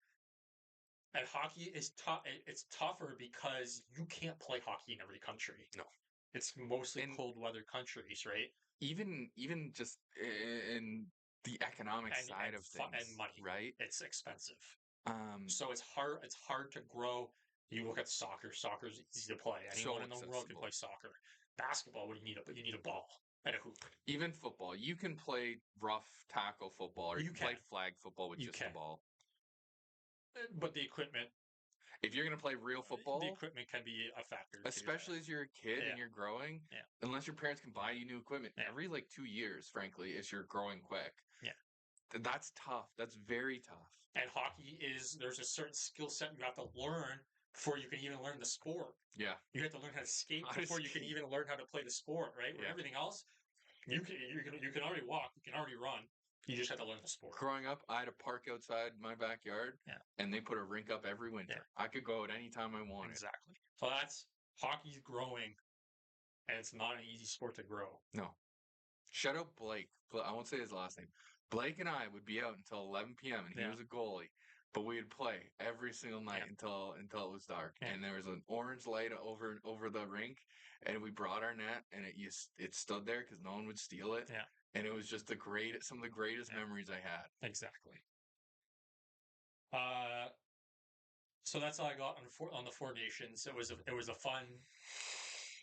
And hockey is tough. It's tougher because you can't play hockey in every country. No. It's mostly And cold weather countries, right? even just in the economic side of things, and money, right? it's expensive. Um, So it's hard to grow. You look at soccer. Soccer's easy to play. Anyone so in the world can accessible. play soccer. Basketball, what do you need? You need a ball and a hoop. Even football, you can play rough tackle football, or you You can play can. flag football with You just the can. ball. But If you're gonna play real the football, equipment can be a factor too. especially as you're a kid Yeah. and you're growing, Yeah. unless your parents can buy you new equipment Yeah. every like 2 years, frankly, as you're growing quick. Yeah. That's tough. That's very tough. And hockey there's a certain skill set you have to learn before you can even learn the sport. Yeah. You have to learn how to skate How to before you can skate. even learn how to play the sport, right? Where Yeah. everything else, you can already walk, you can already run. You just have to learn the sport. Growing up, I had a park outside my backyard, Yeah. and they put a rink up every winter. Yeah. I could go out anytime I wanted. Exactly. So that's hockey's growing, and it's not an easy sport to grow. No. Shout out Blake. I won't say his last name. Blake and I would be out until 11 p.m. and he Yeah. was a goalie, but we would play every single night until it was dark. Yeah. And there was an orange light over the rink, and we brought our net, and it stood there because no one would steal it. Yeah. And it was just some of the greatest memories I had. Exactly. So that's all I got on the Four Nations. It was a fun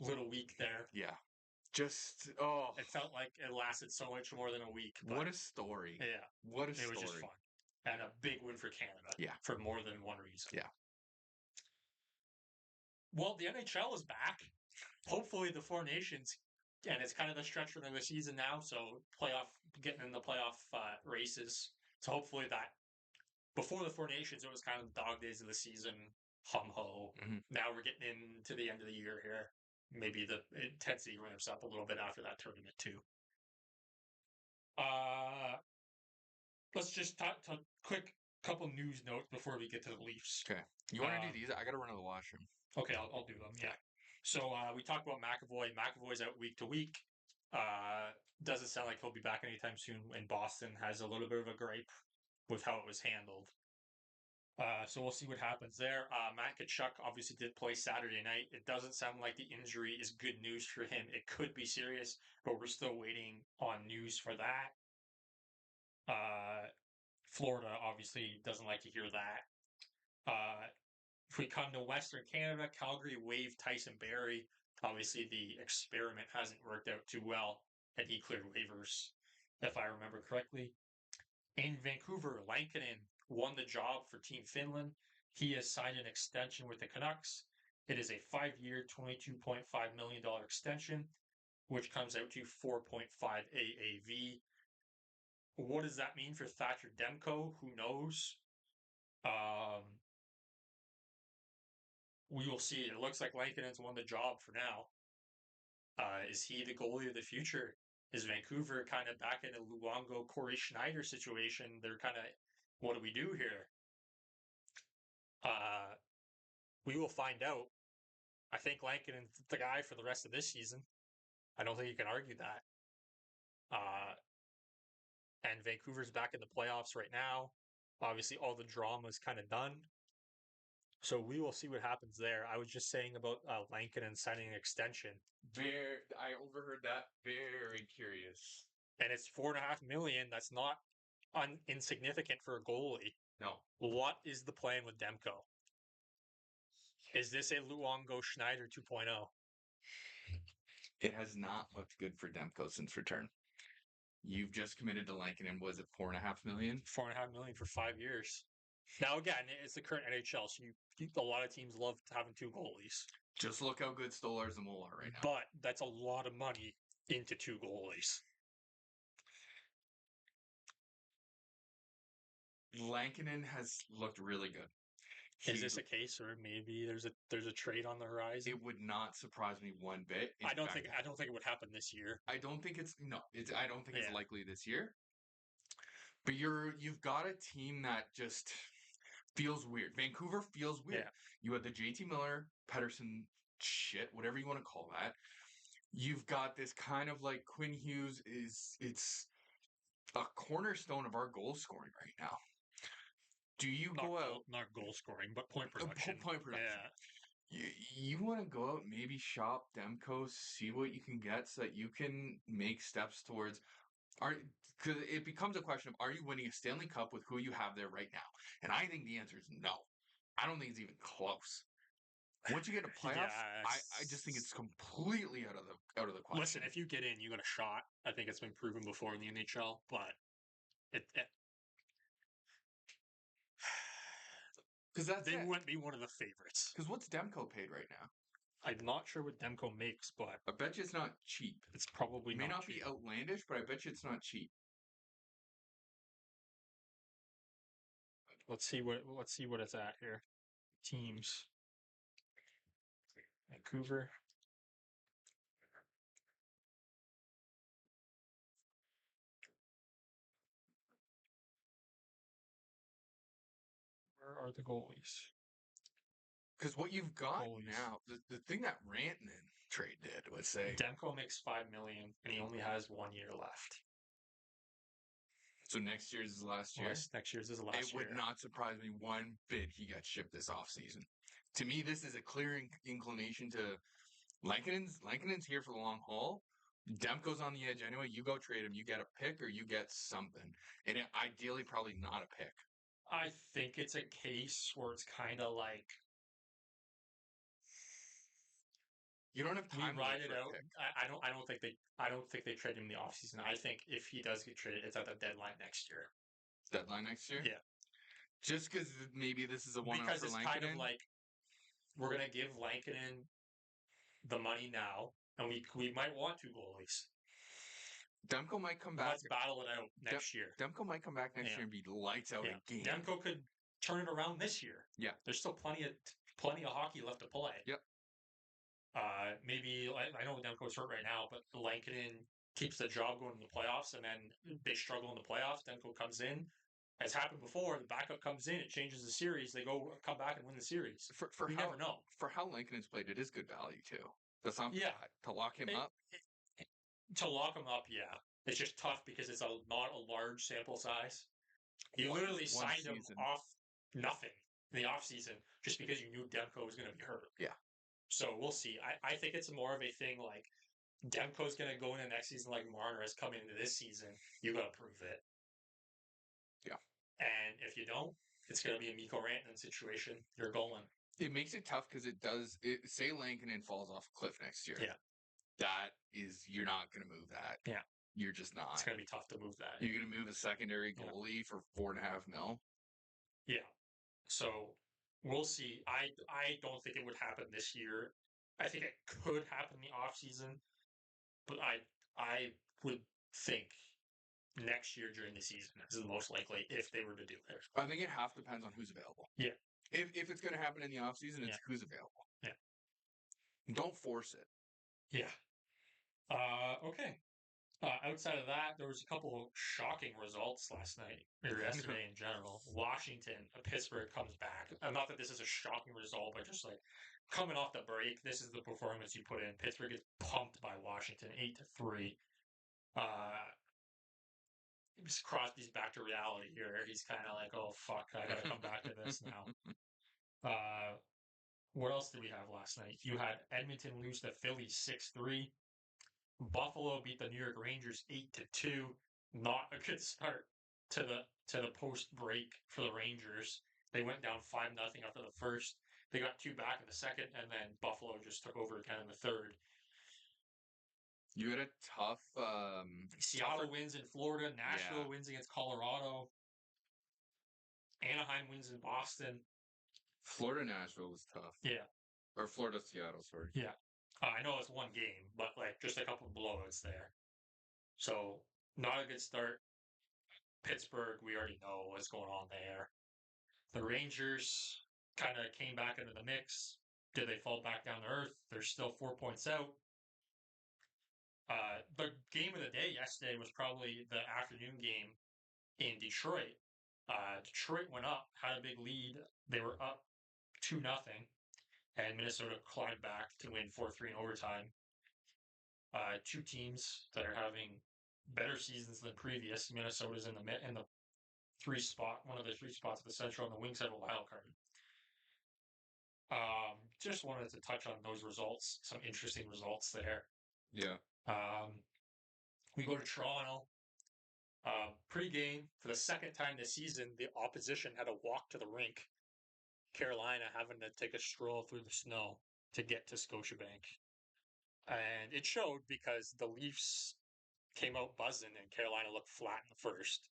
little week there. Yeah. Just It felt like it lasted so much more than a week. What a story. Yeah. What a story. It was just fun. And a big win for Canada. Yeah. For more than one reason. Yeah. Well, the NHL is back. Hopefully the Four Nations, and it's kind of the stretch of the season now, so getting in the playoff races. So hopefully that before the Four Nations, it was kind of the dog days of the season, hum ho. Mhm. Now we're getting into the end of the year here. Maybe the intensity ramps up a little bit after that tournament too. Let's just talk quick couple news notes before we get to the Leafs. Okay. You want to do these? I got to run to the washroom. Okay, I'll do them. Yeah. So we talked about McAvoy. McAvoy's out week to week. Doesn't sound like he'll be back anytime soon. And Boston has a little bit of a gripe with how it was handled. So we'll see what happens there. Matt Kachuk obviously did play Saturday night. It doesn't sound like the injury is good news for him. It could be serious, but we're still waiting on news for that. Florida obviously doesn't like to hear that. If we come to Western Canada, Calgary waived Tyson Barrie. Obviously, the experiment hasn't worked out too well, and he cleared waivers, if I remember correctly. In Vancouver, Lankinen won the job for Team Finland. He has signed an extension with the Canucks. It is a 5-year, $22.5 million extension, which comes out to 4.5 AAV. What does that mean for Thatcher Demko? Who knows? We will see. It looks like Lankinen's won the job for now. Is he the goalie of the future? Is Vancouver kind of back in a Luongo, Corey Schneider situation? They're kind of, what do we do here? We will find out. I think Lankinen's the guy for the rest of this season. I don't think you can argue that. And Vancouver's back in the playoffs right now. Obviously, all the drama is kind of done. So we will see what happens there. I was just saying about Lankinen signing an extension. I overheard that. Very curious. And it's $4.5 million. That's not insignificant for a goalie. No. What is the plan with Demko? Is this a Luongo Schneider 2.0? It has not looked good for Demko since return. You've just committed to Lankinen. Was it $4.5 million? $4.5 million for 5 years. Now again, it's the current NHL, so a lot of teams love having two goalies. Just look how good Stolarz and Wool are right now. But that's a lot of money into two goalies. Lankinen has looked really good. Is this a case, or maybe there's a trade on the horizon? It would not surprise me one bit. I don't think it would happen this year. I don't think it's no. I don't think it's Yeah. likely this year. But you've got a team that just feels weird. Vancouver feels weird. Yeah. You had the JT Miller, Pedersen shit, whatever you want to call that. You've got this kind of like Quinn Hughes it's a cornerstone of our goal scoring right now. Do you go out not goal scoring, but point production? point production? Yeah. You want to go out, maybe shop Demko, see what you can get, so that you can make steps towards. Because it becomes a question of, are you winning a Stanley Cup with who you have there right now? And I think the answer is no. I don't think it's even close. Once you get to playoffs, I just think it's completely out of the question. Listen, if you get in, you got a shot. I think it's been proven before in the NHL, but because they wouldn't be one of the favorites. Because what's Demko paid right now? I'm not sure what Demko makes, but I bet you it's not cheap. It's probably it may not be outlandish, but I bet you it's not cheap. Let's see what it's at here. Teams. Vancouver. Where are the goalies? Because what you've got now, the thing that Rantanen trade did was say Demko makes $5 million and he only has 1 year left. So next year's his last year. Next year's his last year. It would not surprise me one bit he got shipped this offseason. To me, this is a clear inclination to Lankinen's here for the long haul. Demko's on the edge anyway. You go trade him. You get a pick or you get something. And ideally, probably not a pick. I think it's a case where it's kind of like you don't have time to ride it out. I don't think they trade him in the offseason. I think if he does get traded, it's at the deadline next year. Deadline next year? Yeah. Just because maybe this is a one-off for Lankinen? Because it's kind of like we're gonna give Lankinen the money now, and we might want 2 goalies. Demko might come back. Let's battle it out next year. Demko might come back next year and be lights out again. Demko could turn it around this year. Yeah. There's still plenty of hockey left to play. Yep. Maybe I know Demko's hurt right now, but Lankinen keeps the job going in the playoffs, and then they struggle in the playoffs. Demko comes in. It's happened before. The backup comes in. It changes the series. They come back and win the series. You never know. For how Lankinen's played, it is good value too. That's not bad. To lock him up. To lock him up, yeah. It's just tough because it's not a large sample size. You literally signed him off nothing in the offseason just because you knew Demko was going to be hurt. Yeah. So we'll see. I think it's more of a thing like Demko's going to go into next season like Marner is coming into this season. You got to prove it. Yeah. And if you don't, it's going to be a Mikko Rantanen situation. You're going. It makes it tough because it does. Say Lankinen falls off a cliff next year. Yeah. You're not going to move that. Yeah. You're just not. It's going to be tough to move that. You're going to move a secondary goalie for $4.5 million. Yeah. So we'll see. I don't think it would happen this year. I think it could happen in the offseason, but I would think next year during the season is the most likely if they were to do it. I think it half depends on who's available. Yeah. If it's going to happen in the offseason, it's who's available. Yeah. Don't force it. Yeah. Okay. Outside of that, there was a couple of shocking results last night, or yesterday in general. Washington, Pittsburgh comes back. Not that this is a shocking result, but just like coming off the break, this is the performance you put in. Pittsburgh gets pumped by Washington, 8-3. Crosby's back to reality here. He's kind of like, oh, fuck, I got to come back to this now. What else did we have last night? You had Edmonton lose to Philly 6-3. Buffalo beat the New York Rangers 8-2. Not a good start to the post break for the Rangers. They went down 5-0 after the first. They got 2 back in the second, and then Buffalo just took over again in the third. You had a tough. Seattle wins in Florida. Nashville wins against Colorado. Anaheim wins in Boston. Florida Nashville was tough. Yeah. Or Florida Seattle, sorry. Yeah. I know it's one game, but like just a couple of blowouts there. So not a good start. Pittsburgh, we already know what's going on there. The Rangers, kind of came back into the mix. Did they fall back down to earth? They're still 4 points out. The game of the day yesterday was probably the afternoon game in Detroit. Detroit went up, had a big lead. They were up 2-0, and Minnesota climbed back to win 4-3 in overtime. Two teams that are having better seasons than previous. Minnesota's in the one of the three spots of the Central, and the Wings have a wild card. Just wanted to touch on those results. Some interesting results there. Yeah. We go to Toronto. Pre-game, for the second time this season, the opposition had to walk to the rink. Carolina having to take a stroll through the snow to get to Scotiabank. And it showed because the Leafs came out buzzing and Carolina looked flat in the first.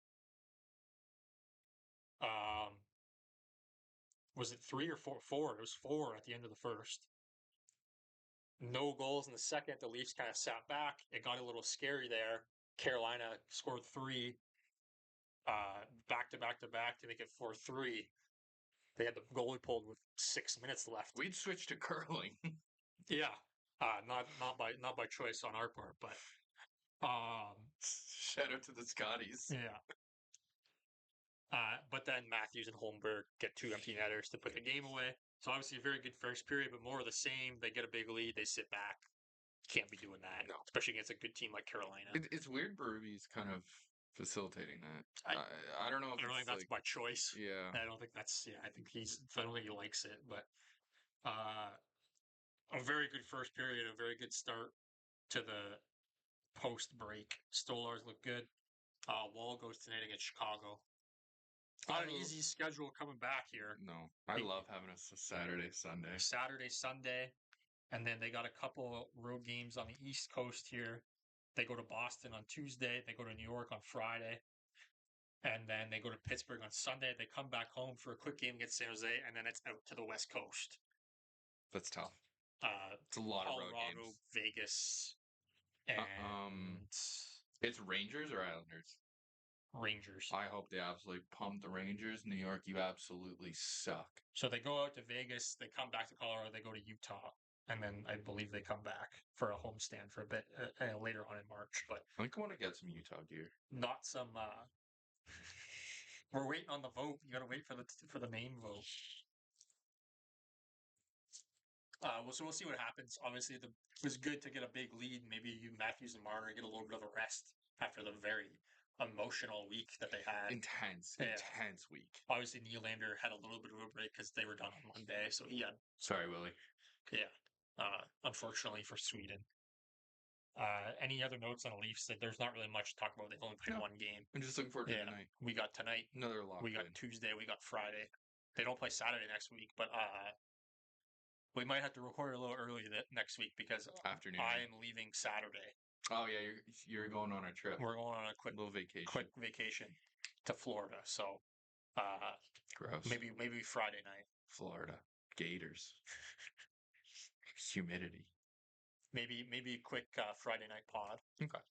Was it 3 or 4? 4. It was 4 at the end of the first. No goals in the second. The Leafs kind of sat back. It got a little scary there. Carolina scored 3 back to back to back to make it 4-3. They had the goalie pulled with 6 minutes left. We'd switch to curling. Yeah, not by choice on our part, but shout out to the Scotties. Yeah. But then Matthews and Holmberg get 2 empty netters to put the game away. So obviously a very good first period, but more of the same. They get a big lead, they sit back. Can't be doing that, No. especially against a good team like Carolina. It's weird Berube's kind of facilitating that. I don't know if I don't think that's by choice. Yeah. I don't think that's, I don't think he likes it, but a very good first period, a very good start to the post break. Stolars look good. Wall goes tonight against Chicago. Not an easy schedule coming back here. No. I love having a Saturday, Sunday. And then they got a couple road games on the East Coast here. They go to Boston on Tuesday. They go to New York on Friday. And then they go to Pittsburgh on Sunday. They come back home for a quick game against San Jose, and then it's out to the West Coast. That's tough. It's a lot of road games. Vegas, and it's Rangers or Islanders? Rangers. I hope they absolutely pump the Rangers. New York, you absolutely suck. So they go out to Vegas, they come back to Colorado, they go to Utah, and then I believe they come back for a homestand for a bit later on in March. But I think I want to get some Utah gear. Not some. We're waiting on the vote. You got to wait for the main vote. So we'll see what happens. Obviously, it was good to get a big lead. Maybe Matthews and Marner get a little bit of a rest after the very emotional week that they had. Intense week. Obviously, Nylander had a little bit of a break because they were done on Monday, so he had. Sorry, Willie. Yeah. Unfortunately for Sweden. Any other notes on the Leafs? There's not really much to talk about. They've only played one game. I'm just looking forward to tonight. We got tonight. Another lock. We got Tuesday. We got Friday. They don't play Saturday next week, but we might have to record a little early next week because afternoon. I am leaving Saturday. Oh yeah, you're going on a trip. We're going on a quick vacation to Florida. So, gross. Maybe Friday night. Florida Gators. Humidity. Maybe a quick Friday night pod. Okay.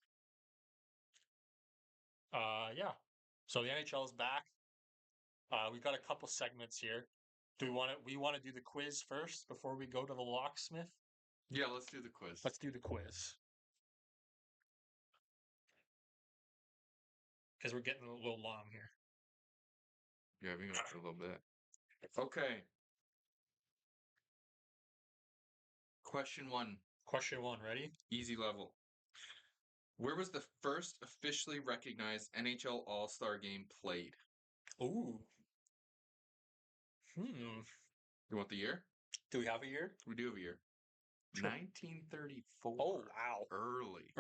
Yeah. So the NHL is back. We've got a couple segments here. Do we want to do the quiz first before we go to the locksmith? Yeah, let's do the quiz. Let's do the quiz. Because we're getting a little long here. Yeah, we got a little bit. Okay. Question 1. Question 1, ready? Easy level. Where was the first officially recognized NHL All-Star game played? Ooh. You want the year? Do we have a year? We do have a year. Sure. 1934. Oh, wow. Early.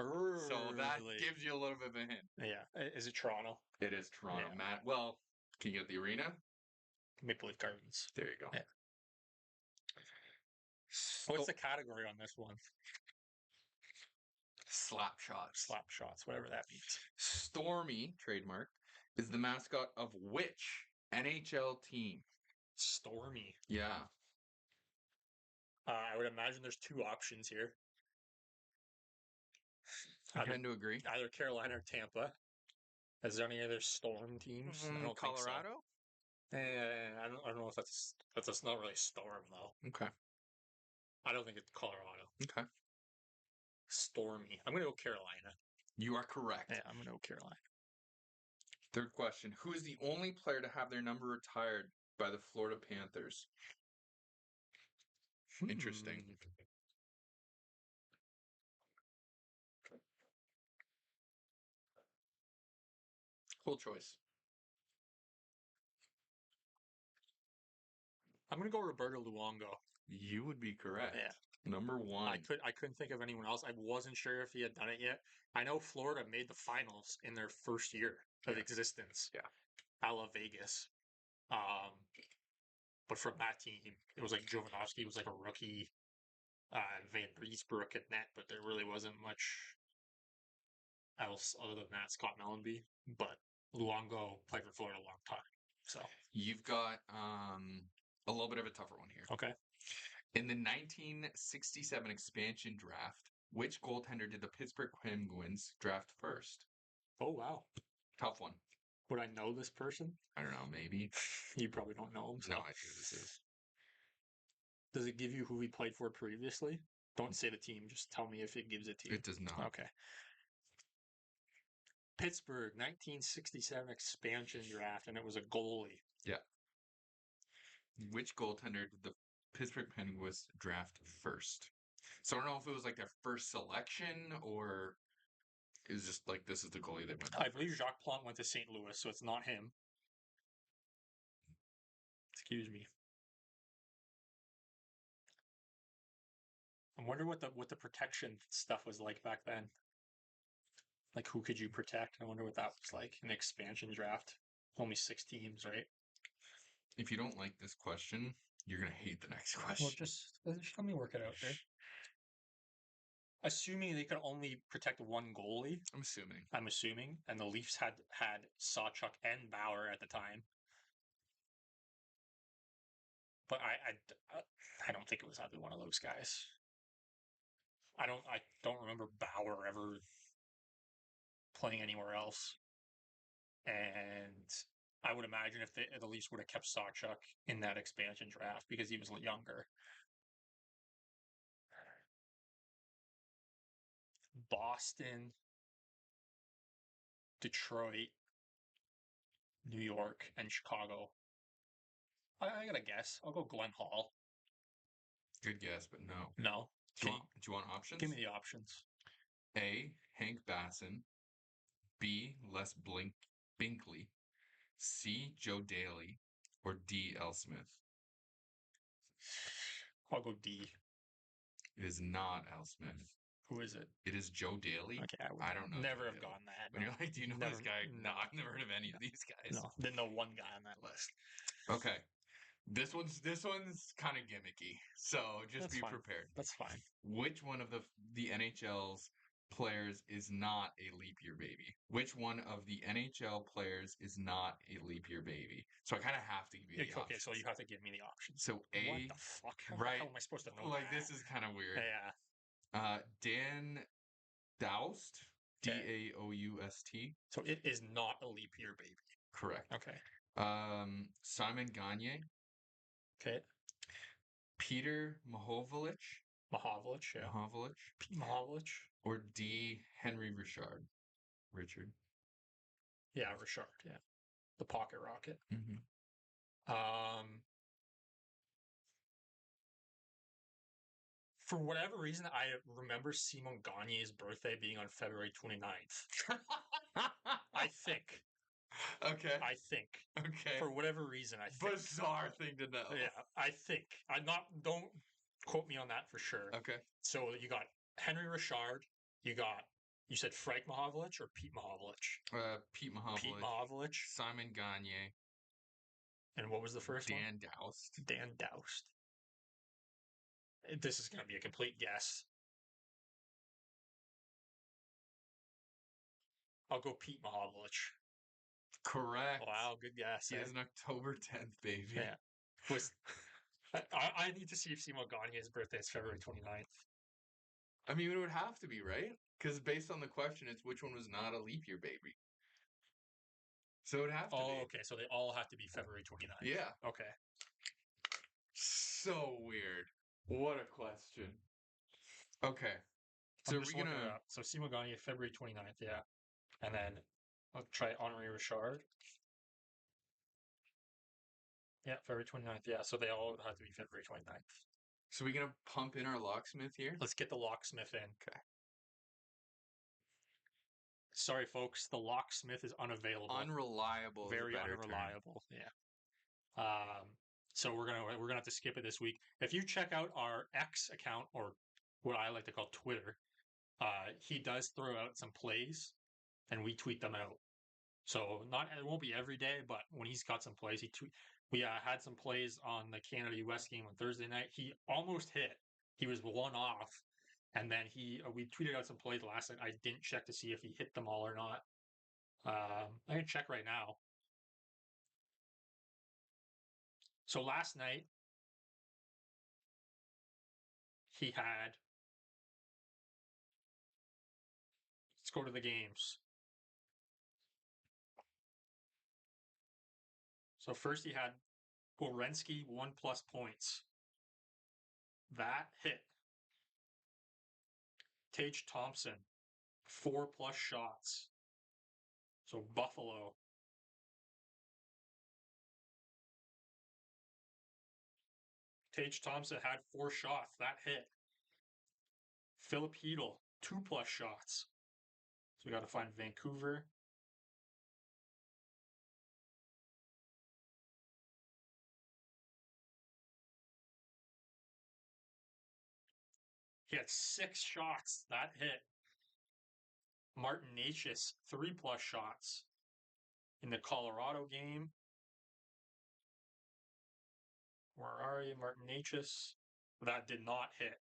So that gives you a little bit of a hint. Yeah. Is it Toronto? It is Toronto. Yeah. Matt, well, can you get the arena? Maple Leaf Gardens. There you go. Yeah. What's the category on this one? Slap shots. Slap shots, whatever that means. Stormy, trademark, is the mascot of which NHL team? Stormy. Yeah. I would imagine there's 2 options here. I tend to agree. Either Carolina or Tampa. Is there any other Storm teams? I don't Colorado? think so. I don't know if that's not really storm though. Okay. I don't think it's Colorado. Okay. Stormy. I'm gonna go Carolina. You are correct. Yeah, I'm gonna go Carolina. Third question. Who is the only player to have their number retired by the Florida Panthers? Interesting. Full choice. I'm gonna go Roberto Luongo. You would be correct. Yeah. Number one. I couldn't think of anyone else. I wasn't sure if he had done it yet. I know Florida made the finals in their first year of existence. Yeah. I love Vegas. But from that team, it was like Jovanovski was like a rookie. Van Riesbrook at net, but there really wasn't much else other than that. Scott Mellenby, but Luongo played for Florida a long time. So You've got a little bit of a tougher one here. okay. In the 1967 expansion draft, which goaltender did the Pittsburgh Penguins draft first? Oh wow, Tough one. would I know this person? I don't know, maybe. You probably don't know him. So. No idea who this is. Does it give you who he played for previously? Don't say the team. Just tell me if it gives it to you. It does not. Okay. Pittsburgh, 1967 expansion draft, and it was a goalie. Yeah. Which goaltender did the Pittsburgh Penguins draft first? So I don't know if it was like their first selection or it was just like this is the goalie they went. I believe Jacques Plante went to St. Louis, so it's not him. Excuse me. I wonder what the protection stuff was like back then. Like who could you protect? I wonder what that was like. An expansion draft. Only 6 teams, right? If you don't like this question, you're gonna hate the next question. Well, just let me work it out here. Assuming they could only protect one goalie. I'm assuming, and the Leafs had Sawchuk and Bauer at the time. But I don't think it was either one of those guys. I don't remember Bauer ever playing anywhere else. And I would imagine if the Leafs would have kept Sawchuk in that expansion draft because he was younger. Boston, Detroit, New York, and Chicago. I gotta guess. I'll go Glenn Hall. Good guess, but no. No. Do you want options? Give me the options. A. Hank Bassin. B. Les Binkley. C. Joe Daly. Or D. L. Smith. I'll go D. It is not L. Smith. Who is it? It is Joe Daly. Okay, I don't know. Never have gotten that. When you're like, do you know this guy? No, I've never heard of any of these guys. No, didn't know one guy on that list. Okay. This one's kind of gimmicky, so just be prepared. That's fine. Which one of the NHL's players is not a leap year baby? Which one of the NHL players is not a leap year baby? So I kind of have to give you the options. Okay, so you have to give me the options. So A. What the fuck? How the hell am I supposed to know Like, that? this is kind of weird. Yeah. Dan Doust. Daoust. So it is not a leap year baby. Correct. Okay. Simon Gagne. Okay. Peter Mahovlich. Yeah. Pete Mahovlich. Or D. Henry Richard. Yeah, Richard. Yeah. The pocket rocket. Mm-hmm. For whatever reason, I remember Simon Gagne's birthday being on February 29th. I think. Okay. I think. Okay. For whatever reason, I think. Bizarre thing to know. Yeah, I think. Don't quote me on that for sure. Okay. So you got Henry Richard. You said Frank Mahovlich or Pete Mahovlich? Pete Mahovlich. Simon Gagne. And what was the first one? Dan Doust. This is going to be a complete guess. I'll go Pete Mahovlich. Correct. Wow, good guess. He has an October 10th baby. Yeah. I need to see if Simon Gagne's birthday is February 29th. I mean, it would have to be, right? Because based on the question, it's which one was not a leap year baby. So it would have to Oh, be. okay. So they all have to be February 29th. Yeah. Okay. So weird. What a question. Okay. So I'm are we just looking it gonna? up. So Simon Gagne, February 29th. Yeah. And then I'll try Henri Richard. Yeah, February 29th. Yeah. So they all have to be February 29th. So we gonna pump in our locksmith here? Let's get the locksmith in. Okay. Sorry, folks. The locksmith is unavailable. Unreliable is a Very better term. unreliable. Yeah. So we're gonna have to skip it this week. If you check out our X account, or what I like to call Twitter, he does throw out some plays, and we tweet them out. So it won't be every day, but when he's got some plays, he tweet. We had some plays on the Canada US game on Thursday night. He almost hit. He was one off, and then we tweeted out some plays last night. I didn't check to see if he hit them all or not. I can check right now. So last night he had. Let's go to the games. So first he had Borensky 1+ points. That hit. Tage Thompson 4+ shots. So Buffalo. Tage Thompson had 4 shots. That hit. Philip Hedl 2+ shots. So we got to find Vancouver. He had 6 shots. That hit. Martin Necas 3+ shots in the Colorado game. Where are you, Martin Necas? That did not hit.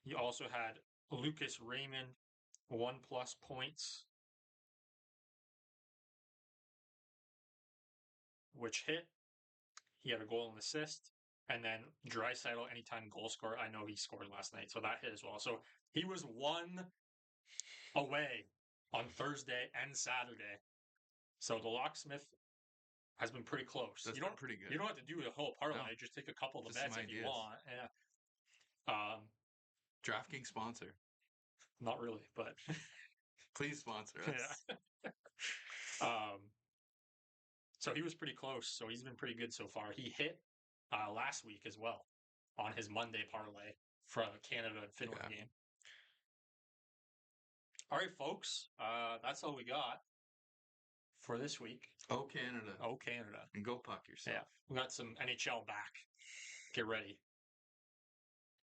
He also had Lucas Raymond 1+ points, which hit. He had a goal and assist. And then Draisaitl, anytime goal scorer, I know he scored last night, so that hit as well. So he was 1 away on Thursday and Saturday. So the locksmith has been pretty close. That's been pretty good. You don't have to do the whole parlay. No. Just take a couple of the Just bets some if you ideas. want. Yeah. DraftKings sponsor. Not really, but Please sponsor us. yeah. So he was pretty close. So he's been pretty good so far. He hit last week as well on his Monday parlay for the Canada and Finland game. All right, folks. That's all we got for this week. Oh, Canada. Oh, Canada. And go puck yourself. Yeah. We got some NHL back. Get ready.